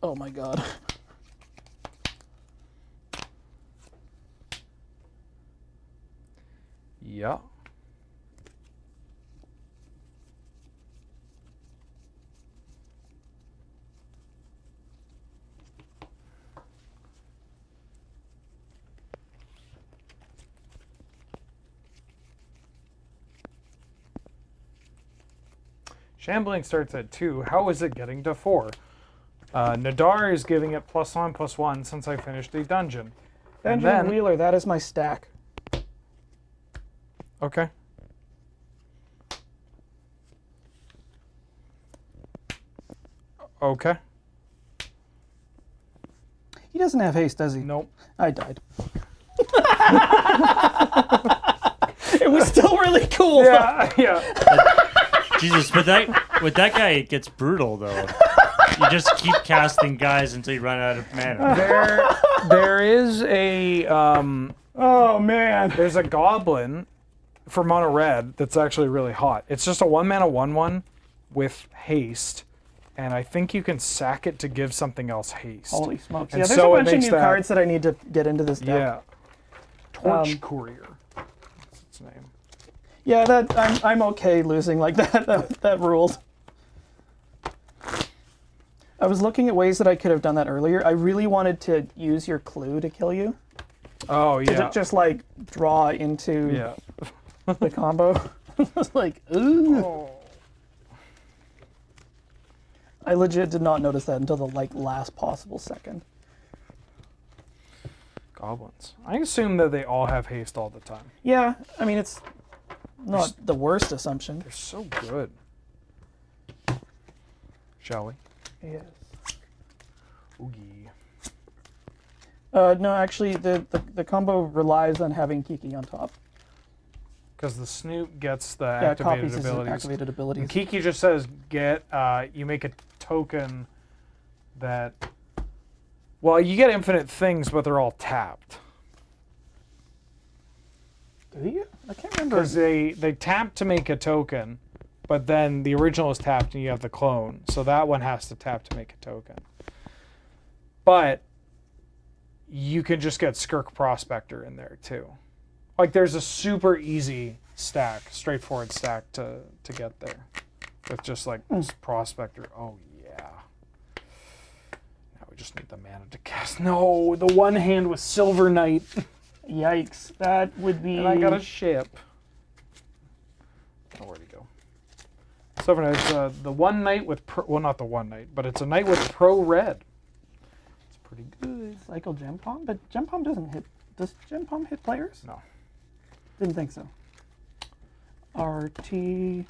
Oh my god. Yeah. Shambling starts at 2. How is it getting to 4? Nadar is giving it +1/+1 since I finished the dungeon. And Benjamin then, Wheeler, that is my stack. okay. Okay. He doesn't have haste, does he? Nope. I died. It was still really cool. Yeah, yeah. Jesus, with that guy, it gets brutal though. You just keep casting guys until you run out of mana. There is a Oh man. there's a goblin for mono red that's actually really hot. It's just a 1-mana 1/1 with haste, and I think you can sack it to give something else haste. Holy smokes. And Yeah, there's so a it bunch of makes new that- cards that I need to get into this deck. Yeah. Torch Um, Courier. That's its name. Yeah, that I'm okay losing like that. That ruled. I was looking at ways that I could have done that earlier. I really wanted to use your clue to kill you. Oh To yeah. just like draw into Yeah. the combo. I was like, ooh. Oh. I legit did not notice that until the like last possible second. Goblins. I assume that they all have haste all the time. Yeah, I mean it's not the worst assumption. They're so good. Shall we? Yes. Oogie. No, actually, the combo relies on having Kiki on top. Because the Snoop gets the Yeah, it activated copies his abilities. activated abilities. And Kiki just says, you make a token that, well, you get infinite things, but they're all tapped. Do you? I can't remember. Because they tap to make a token, but then the original is tapped and you have the clone. So that one has to tap to make a token. But you can just get Skirk Prospector in there too. Like there's a super easy stack, straightforward stack to get there. With just like Prospector. Oh yeah. Now we just need the mana to cast. No, the one hand with Silver Knight. Yikes, that would be. And I got a ship. Oh, where'd he go? Silver Knight is the one knight with well, not the one knight, but it's a knight with pro red. It's pretty good. Cycle Gem Palm, but Gem Palm doesn't hit. Does Gem Palm hit players? No. Didn't think so. RTTC.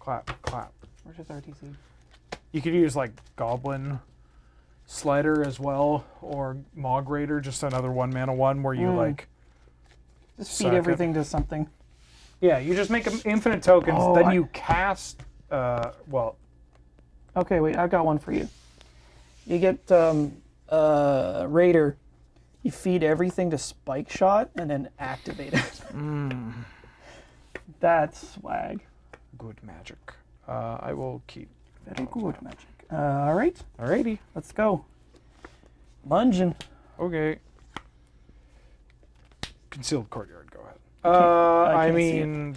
Clap, clap. Where's his RTC? You could use like Goblin Slider as well, or Mog Raider, just another 1-mana one where you like. Just Sack feed it. everything to something. Yeah, you just make infinite tokens, Oh, then you cast. Well, Okay, wait, I've got one for you. You get Raider. You feed everything to Spike Shot and then activate it. That's swag. good magic. I will keep. Very good magic. All right, Alrighty. let's go. Lunging. Okay. Concealed Courtyard, go ahead. I I can't see it. mean,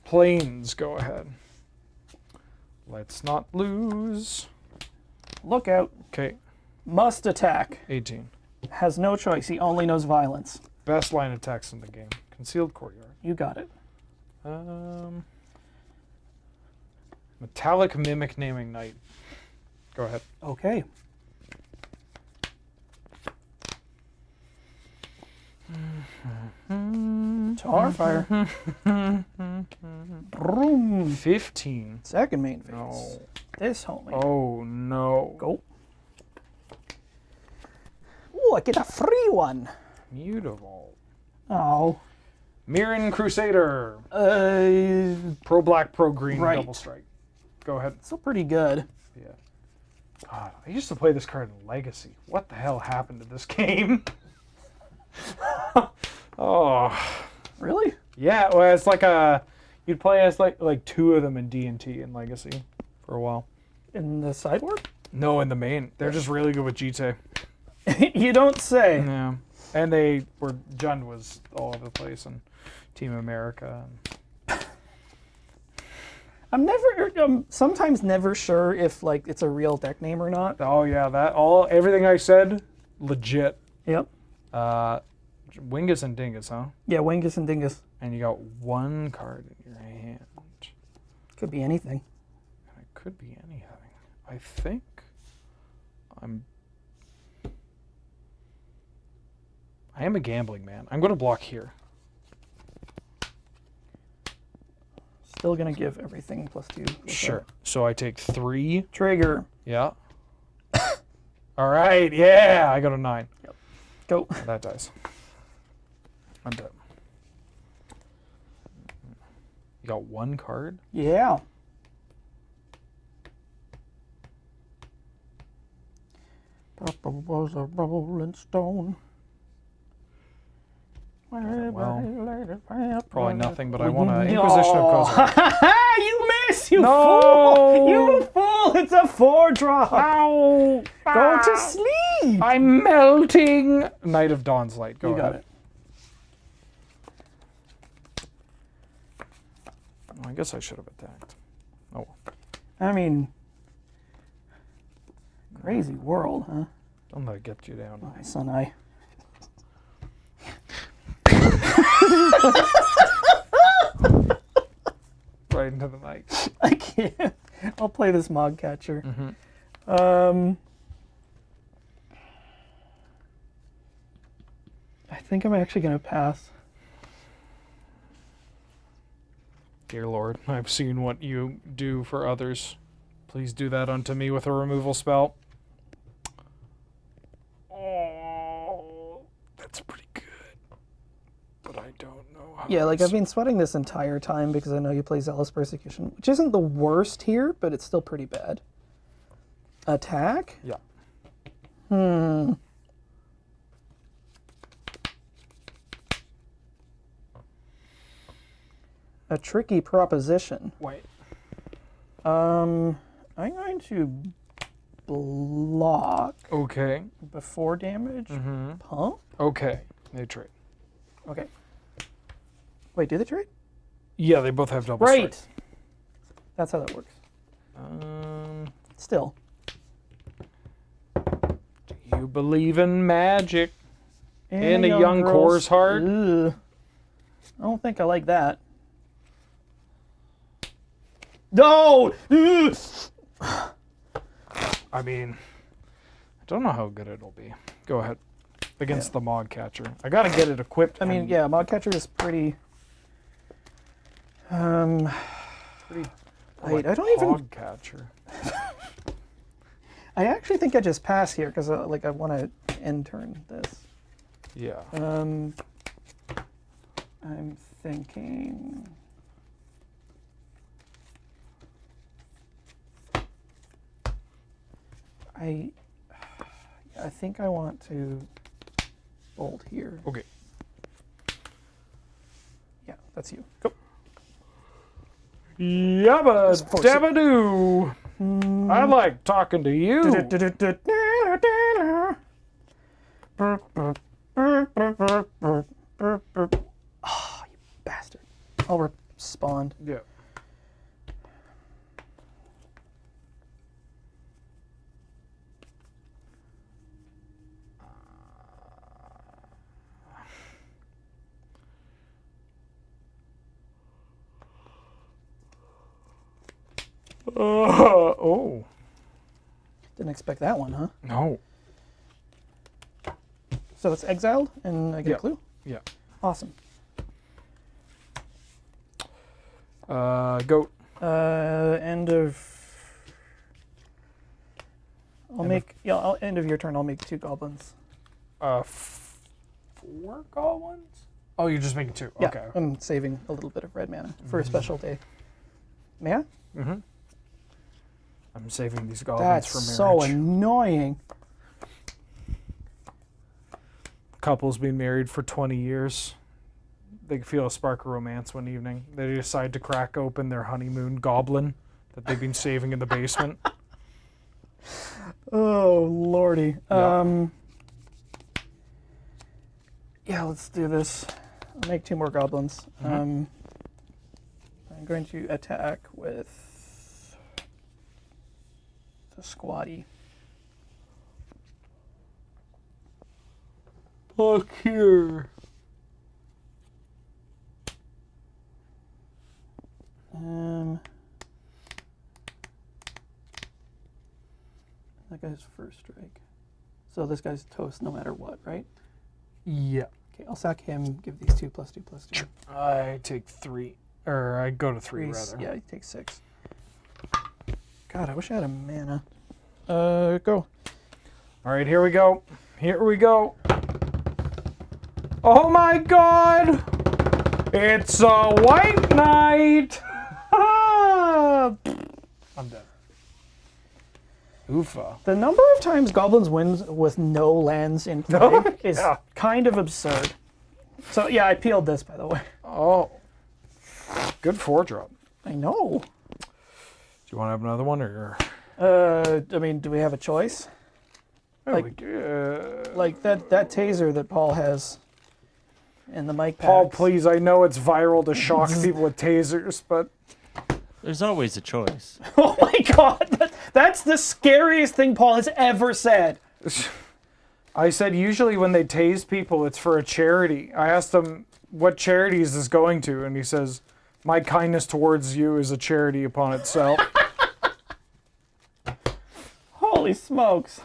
Plains, go ahead. Let's not lose. Look out. Okay, Must attack. 18. Has no choice. He only knows violence. Best line attacks in the game. Concealed Courtyard. You got it. Metallic Mimic Naming Knight. Go ahead. Okay. Starfire. Broom. 15. Second main phase. No. This homie. Oh, no. Go. Ooh, I get a free one. Mutavault. Oh. Mirren Crusader. Pro black, pro green, Right. double strike. Go ahead. Still pretty good. Yeah. God, I used to play this card in Legacy. What the hell happened to this game? Oh. Really? Yeah, well, it's like you'd play as like two of them in D&T in Legacy for a while. In the sideboard? No, in the main. They're just really good with GT. You don't say. Yeah. And Jund was all over the place and Team America. I'm sometimes never sure if like it's a real deck name or not. Oh yeah, everything I said, legit. Yep. Wingus and Dingus, huh? Yeah, Wingus and Dingus. And you got one card in your hand. Could be anything. It could be anything. I think I am a gambling man. I'm going to block here. Still gonna give everything +2. Sure. So I take 3. Trigger. Yeah. All right. Yeah, I got a 9. Yep. Go. That dies. I'm dead. You got one card? Yeah. Papa was a rolling stone. Well, probably nothing, but I want an Inquisition of Kozar. You miss, you No! fool! You fool! It's a 4-drop. Ow! Go to sleep. I'm melting! Knight of Dawn's Light. Go You got ahead. it. I guess I should have attacked. Oh. I mean, crazy world, huh? Don't let it get you down. My son, I. Right into the mic. I can't. I'll play this Mog Catcher. I think I'm actually gonna pass. Dear Lord, I've seen what you do for others. Please do that unto me with a removal spell. Oh, that's pretty good. But I don't know how. Yeah, like I've been sweating this entire time because I know you play Zealous Persecution, which isn't the worst here, but it's still pretty bad. Attack? Yeah. A tricky proposition. Wait. I'm going to block Okay. before damage. Pump? Okay. They trade. Okay. Wait, do they trade? Yeah, they both have double Right. strike. That's how that works. Um, Still. do you believe in magic? In a young core's heart? Ugh. I don't think I like that. No! Ugh. I mean, I don't know how good it'll be. Go ahead. Against the Mog Catcher. I gotta get it equipped. I mean, and yeah, Mog Catcher is pretty. pretty Wait, I don't even. Mog Catcher. I actually think I just pass here because like I want to end turn this. Yeah. I'm thinking. I think I want to bolt here. Okay. Yeah, that's you. Go. Yabba force it. dabba doo. I like talking to you. Oh, you bastard. I'll respond. Yeah. Oh. Didn't expect that one, huh? No. So it's exiled, and I get Yeah. a clue? Yeah. Awesome. Goat. End of... end of your turn, I'll make 2 goblins. 4 goblins? Oh, you're just making 2. Yeah, Okay. I'm saving a little bit of red mana for a special day. May I? I'm saving these goblins That's for marriage. so annoying. Couple's been married for 20 years. They feel a spark of romance one evening. They decide to crack open their honeymoon goblin that they've been saving in the basement. Oh, lordy. Yeah. Yeah, let's do this. I'll make 2 more goblins. I'm going to attack with the squatty. Look here. That guy's first strike. So this guy's toast no matter what, right? Yeah. Okay, I'll sack him, give these 2+2+2. I take 3. Or I go to 3 Threes- rather. Yeah, he takes 6. God, I wish I had a mana. Go. All right, here we go. Here we go. Oh my god! It's a white knight! I'm dead. Oofa. The number of times goblins win with no lands in play is Yeah. kind of absurd. So yeah, I peeled this, by the way. Oh. Good 4-drop. I know. Do you want to have another one or? I mean, do we have a choice? Oh, Like- we do. Like that taser that Paul has in the mic Paul, packs. please, I know it's viral to shock people with tasers, but There's always a choice. Oh my god, that's the scariest thing Paul has ever said. I said usually when they tase people, it's for a charity. I asked him what charity is this going to, and he says, "My kindness towards you is a charity upon itself." Holy smokes.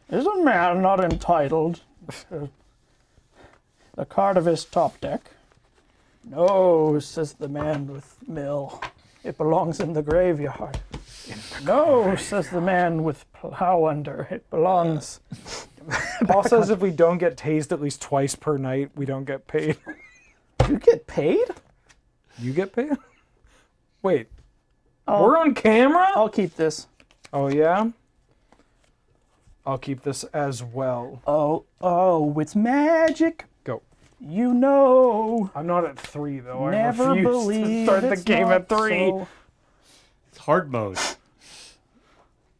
Is a man not entitled to the card of his top deck? No, says the man with mill. It belongs in the graveyard. No, says the man with plow under. It belongs. Paul says if we don't get tased at least twice per night, we don't get paid. You get paid? You get paid? Wait, we're on camera? I'll keep this. Oh yeah? I'll keep this as well. Oh, it's magic. Go. You know. I'm not at 3 though. Never I refuse to believe start the it's game not at 3. so. It's hard mode.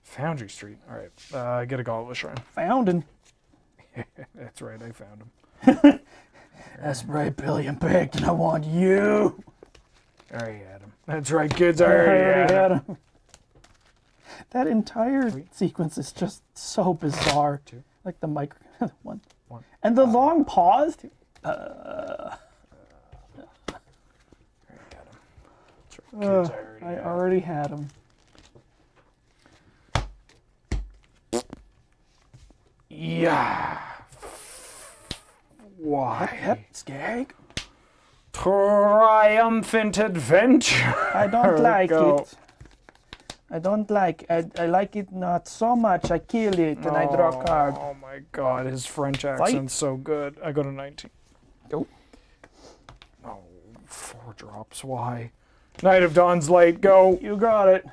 Foundry Street. All right, get a Goblet Shrine. Founding. That's right, I found him. That's right, Billy. I'm baked and I want you. I already had him. That's right, kids. I already had him. That entire sequence is just so bizarre. 2. Like the micro one. 1. And the long pause. I already had him. That's right, kids. I already had him. Yeah. Why? Yep, skag. Triumphant adventure. I don't like Go. it. I don't like I like it not so much. I kill it and I draw a card. Oh my god, his French accent's so good. I go to 19. Go. Oh, 4 drops. Why? Night of Dawn's Light. Go. You got it.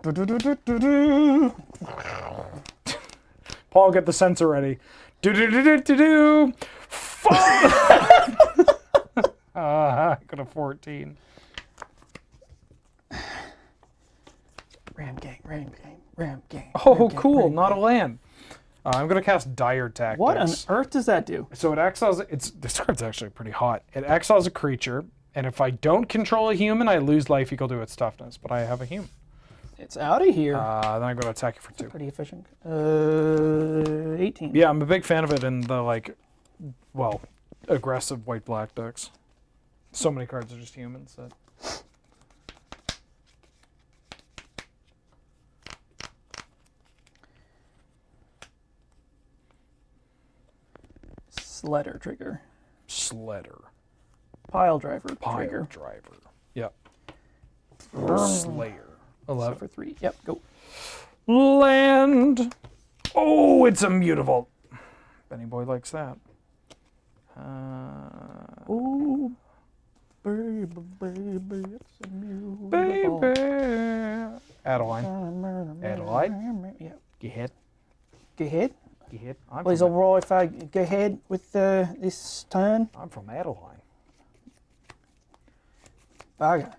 Do-do-do-do-do-do. Paul, get the sensor ready. Do do do do do do. I got a 14. Ram gang, ram gang, ram gang. Oh, ram gang, cool. ram Not a gang. land. I'm going to cast Dire Tactics. What on earth does that do? So it exiles. This card's actually pretty hot. It exiles a creature, and if I don't control a human, I lose life equal to its toughness. But I have a human. It's out of here. Then I go to attack it for 2. Pretty efficient. 18. Yeah, I'm a big fan of it in the aggressive white-black decks. So many cards are just humans that. Sledder trigger. Sledder. Pile driver Pile trigger. driver. Yep. Slayer. So 11. for 3. Yep, go. Land. Oh, it's immutable. Benny Boy likes that. Ooh, baby, it's immutable. Baby. Adeline. Adeline. Yep. Get hit. Go ahead. Get hit. I'm Please, from, alright if I go ahead with this turn. I'm from Adeline. Bugger.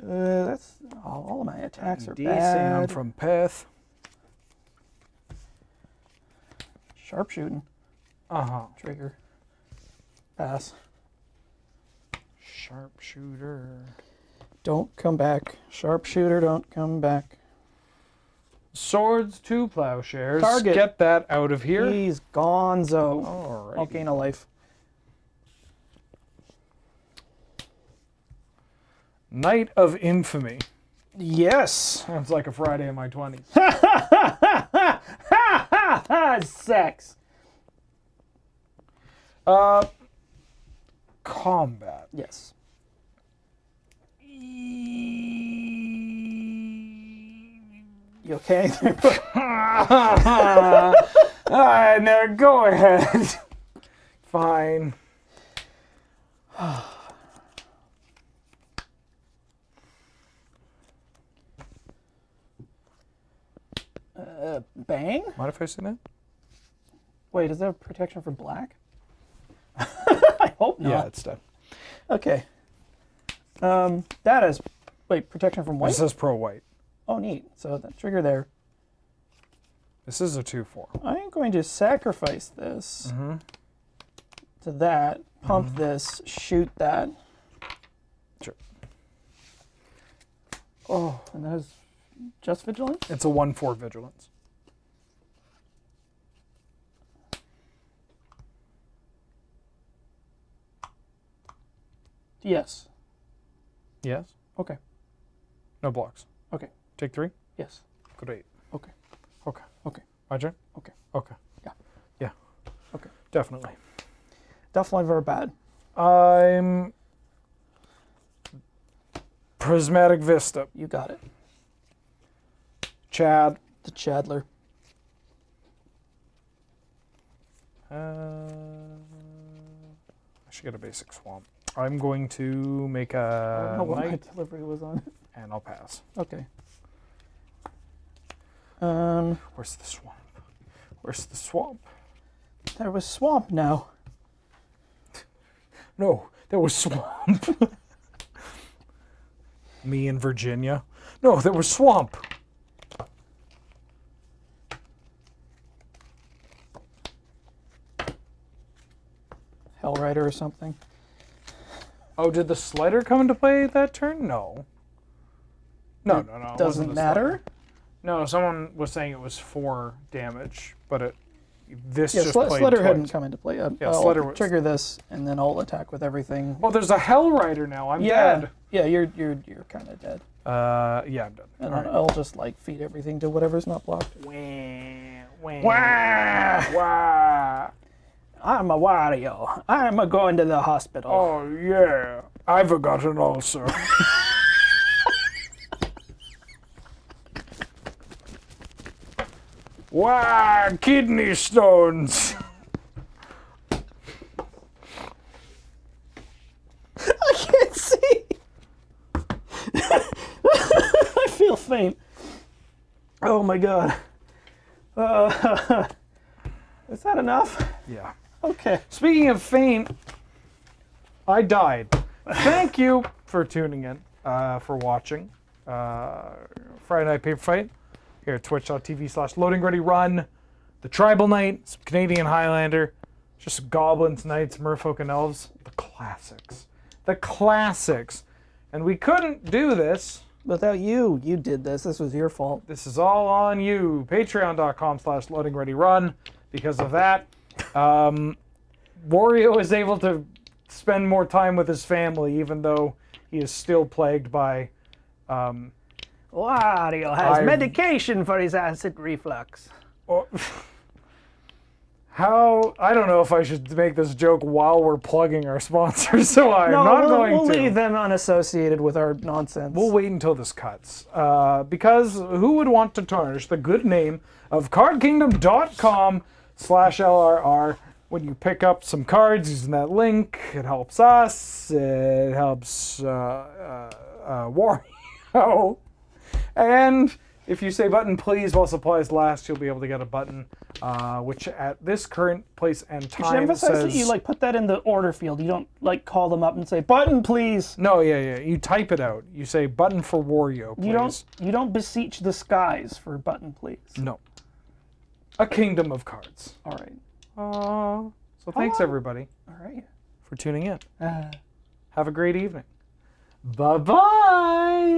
That's all of my attacks are DC, and I'm bad. from Perth. Sharpshooting Uh-huh. trigger. Pass. Sharpshooter. Don't come back. Sharpshooter, don't come back. Swords, 2 plowshares. Target. Get that out of here. He's gonzo. All I'll right. gain a life. Night of Infamy. Yes. Sounds like a Friday in my 20s. Sex. Combat. Yes. You okay? No, go ahead. Fine. Bang? Mind if I say that? Wait, is that protection for black? I hope not. Yeah, it's done. Okay. That is, wait, protection from white? This says pro white. Oh, neat. So that trigger there. This is a 2/4. I'm going to sacrifice this to that, pump this, shoot that. Sure. Oh, and that is just vigilance? It's a 1/4 vigilance. Yes. Yes. Okay. No blocks. Okay. Take 3. Yes. Go to 8. Okay. Okay. Okay. My turn? Okay. Okay. Yeah. Yeah. Okay. Definitely. Definitely very bad. I'm Prismatic Vista. You got it. Chad. The Chadler. I should get a basic swamp. I'm going to make I a don't know what my knight, delivery was on. and I'll pass. Okay. Where's the swamp? Where's the swamp? There was swamp now. No, there was swamp. Me in Virginia. No, there was swamp. Hellrider or something. Oh, did the slider come into play that turn? No. No, no, no. it wasn't Doesn't the matter. slider. No, someone was saying it was 4 damage, but this Yeah, just played Slider twice. hadn't come into play. Yeah, I'll Slider was- trigger this, and then I'll attack with everything. Oh, there's a Hellrider now. I'm Yeah, dead. yeah, you're kind of dead. Yeah, I'm dead. And All right. I'll just like feed everything to whatever's not blocked. Wah, wah, Wah! wah. I'm a Wario. I'm a going to the hospital. Oh, yeah. I've got an ulcer. Wow, kidney stones. I can't see. I feel faint. Oh my god. Is that enough? Yeah. Okay. Speaking of faint, I died. Thank you for tuning in, for watching Friday Night Paper Fight here at twitch.tv/loadingreadyrun. The Tribal Knight, some Canadian Highlander, just goblins, knights, merfolk, and elves. The classics. The classics. And we couldn't do this. Without you, you did this. This was your fault. This is all on you. Patreon.com/loadingreadyrun. Because of that, Wario is able to spend more time with his family, even though he is still plagued by. Wario has I- medication for his acid reflux. Oh, I don't know if I should make this joke while we're plugging our sponsors, so I'm not going we'll to. leave them unassociated with our nonsense. We'll wait until this cuts. Because who would want to tarnish the good name of cardkingdom.com/LRR when you pick up some cards using that link? It helps us. It helps Wario. And if you say button please while supplies last, you'll be able to get a button, which at this current place and You should time emphasize says... that you like put that in the order field. You don't like call them up and say button please. No, yeah. You type it out. You say button for Wario, please. You don't beseech the skies for button please. No. A kingdom of cards. All right. So thanks, everybody, All right. for tuning in. Have a great evening. Bye-bye.